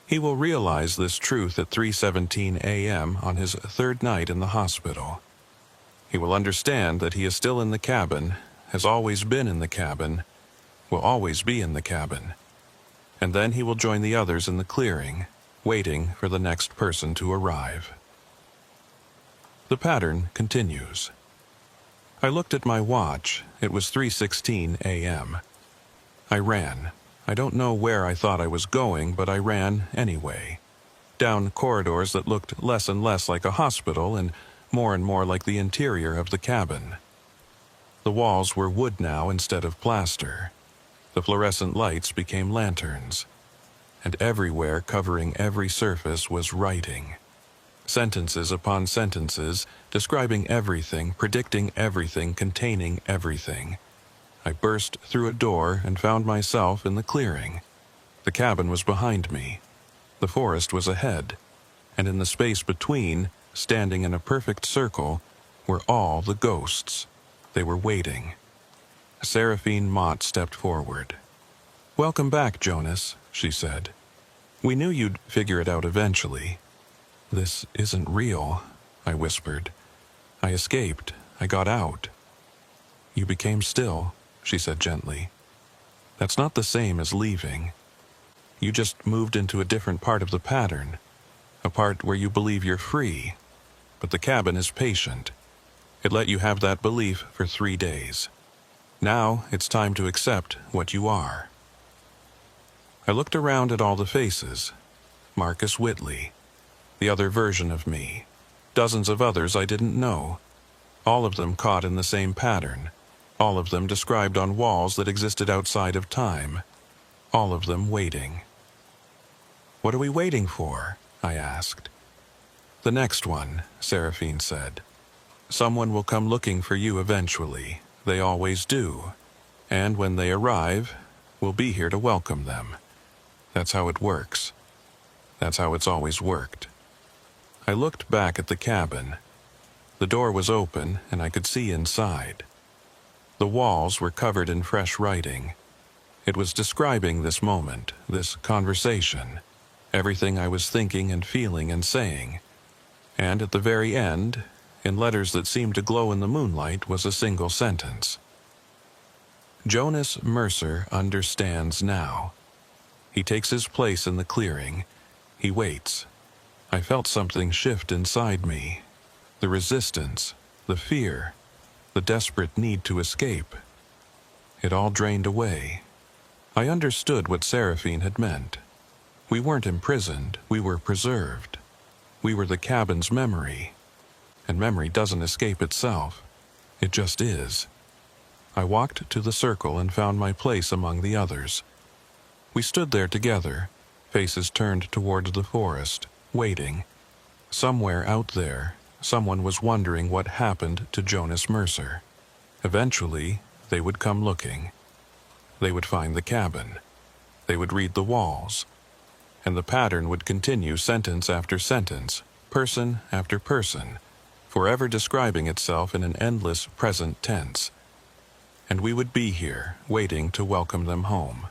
He will realize this truth at 3:17 a.m. on his 3rd night in the hospital. He will understand that he is still in the cabin, has always been in the cabin, will always be in the cabin. And then he will join the others in the clearing, waiting for the next person to arrive. The pattern continues. I looked at my watch. It was 3:16 a.m. I ran. I don't know where I thought I was going, but I ran anyway. Down corridors that looked less and less like a hospital and more like the interior of the cabin. The walls were wood now instead of plaster. The fluorescent lights became lanterns. And everywhere, covering every surface, was writing. Sentences upon sentences, describing everything, predicting everything, containing everything. I burst through a door and found myself in the clearing. The cabin was behind me. The forest was ahead. And in the space between, standing in a perfect circle, were all the ghosts. They were waiting. Seraphine Mott stepped forward. "Welcome back, Jonas," she said. "We knew you'd figure it out eventually." "This isn't real," I whispered. "I escaped. I got out." "You became still," she said gently. "That's not the same as leaving. You just moved into a different part of the pattern, a part where you believe you're free. But the cabin is patient. It let you have that belief for 3 days. Now it's time to accept what you are." I looked around at all the faces. Marcus Whitley, the other version of me, dozens of others I didn't know, all of them caught in the same pattern, all of them described on walls that existed outside of time, all of them waiting. "What are we waiting for?" I asked. "The next one," Seraphine said. "Someone will come looking for you eventually. They always do. And when they arrive, we'll be here to welcome them. That's how it works. That's how it's always worked." I looked back at the cabin. The door was open, and I could see inside. The walls were covered in fresh writing. It was describing this moment, this conversation, everything I was thinking and feeling and saying. And at the very end, in letters that seemed to glow in the moonlight, was a single sentence. "Jonas Mercer understands now. He takes his place in the clearing. He waits." I felt something shift inside me. The resistance, the fear, the desperate need to escape. It all drained away. I understood what Seraphine had meant. We weren't imprisoned, we were preserved. We were the cabin's memory. And memory doesn't escape itself. It just is. I walked to the circle and found my place among the others. We stood there together, faces turned towards the forest, waiting. Somewhere out there, someone was wondering what happened to Jonas Mercer. Eventually, they would come looking. They would find the cabin. They would read the walls. And the pattern would continue sentence after sentence, person after person, forever describing itself in an endless present tense. And we would be here, waiting to welcome them home.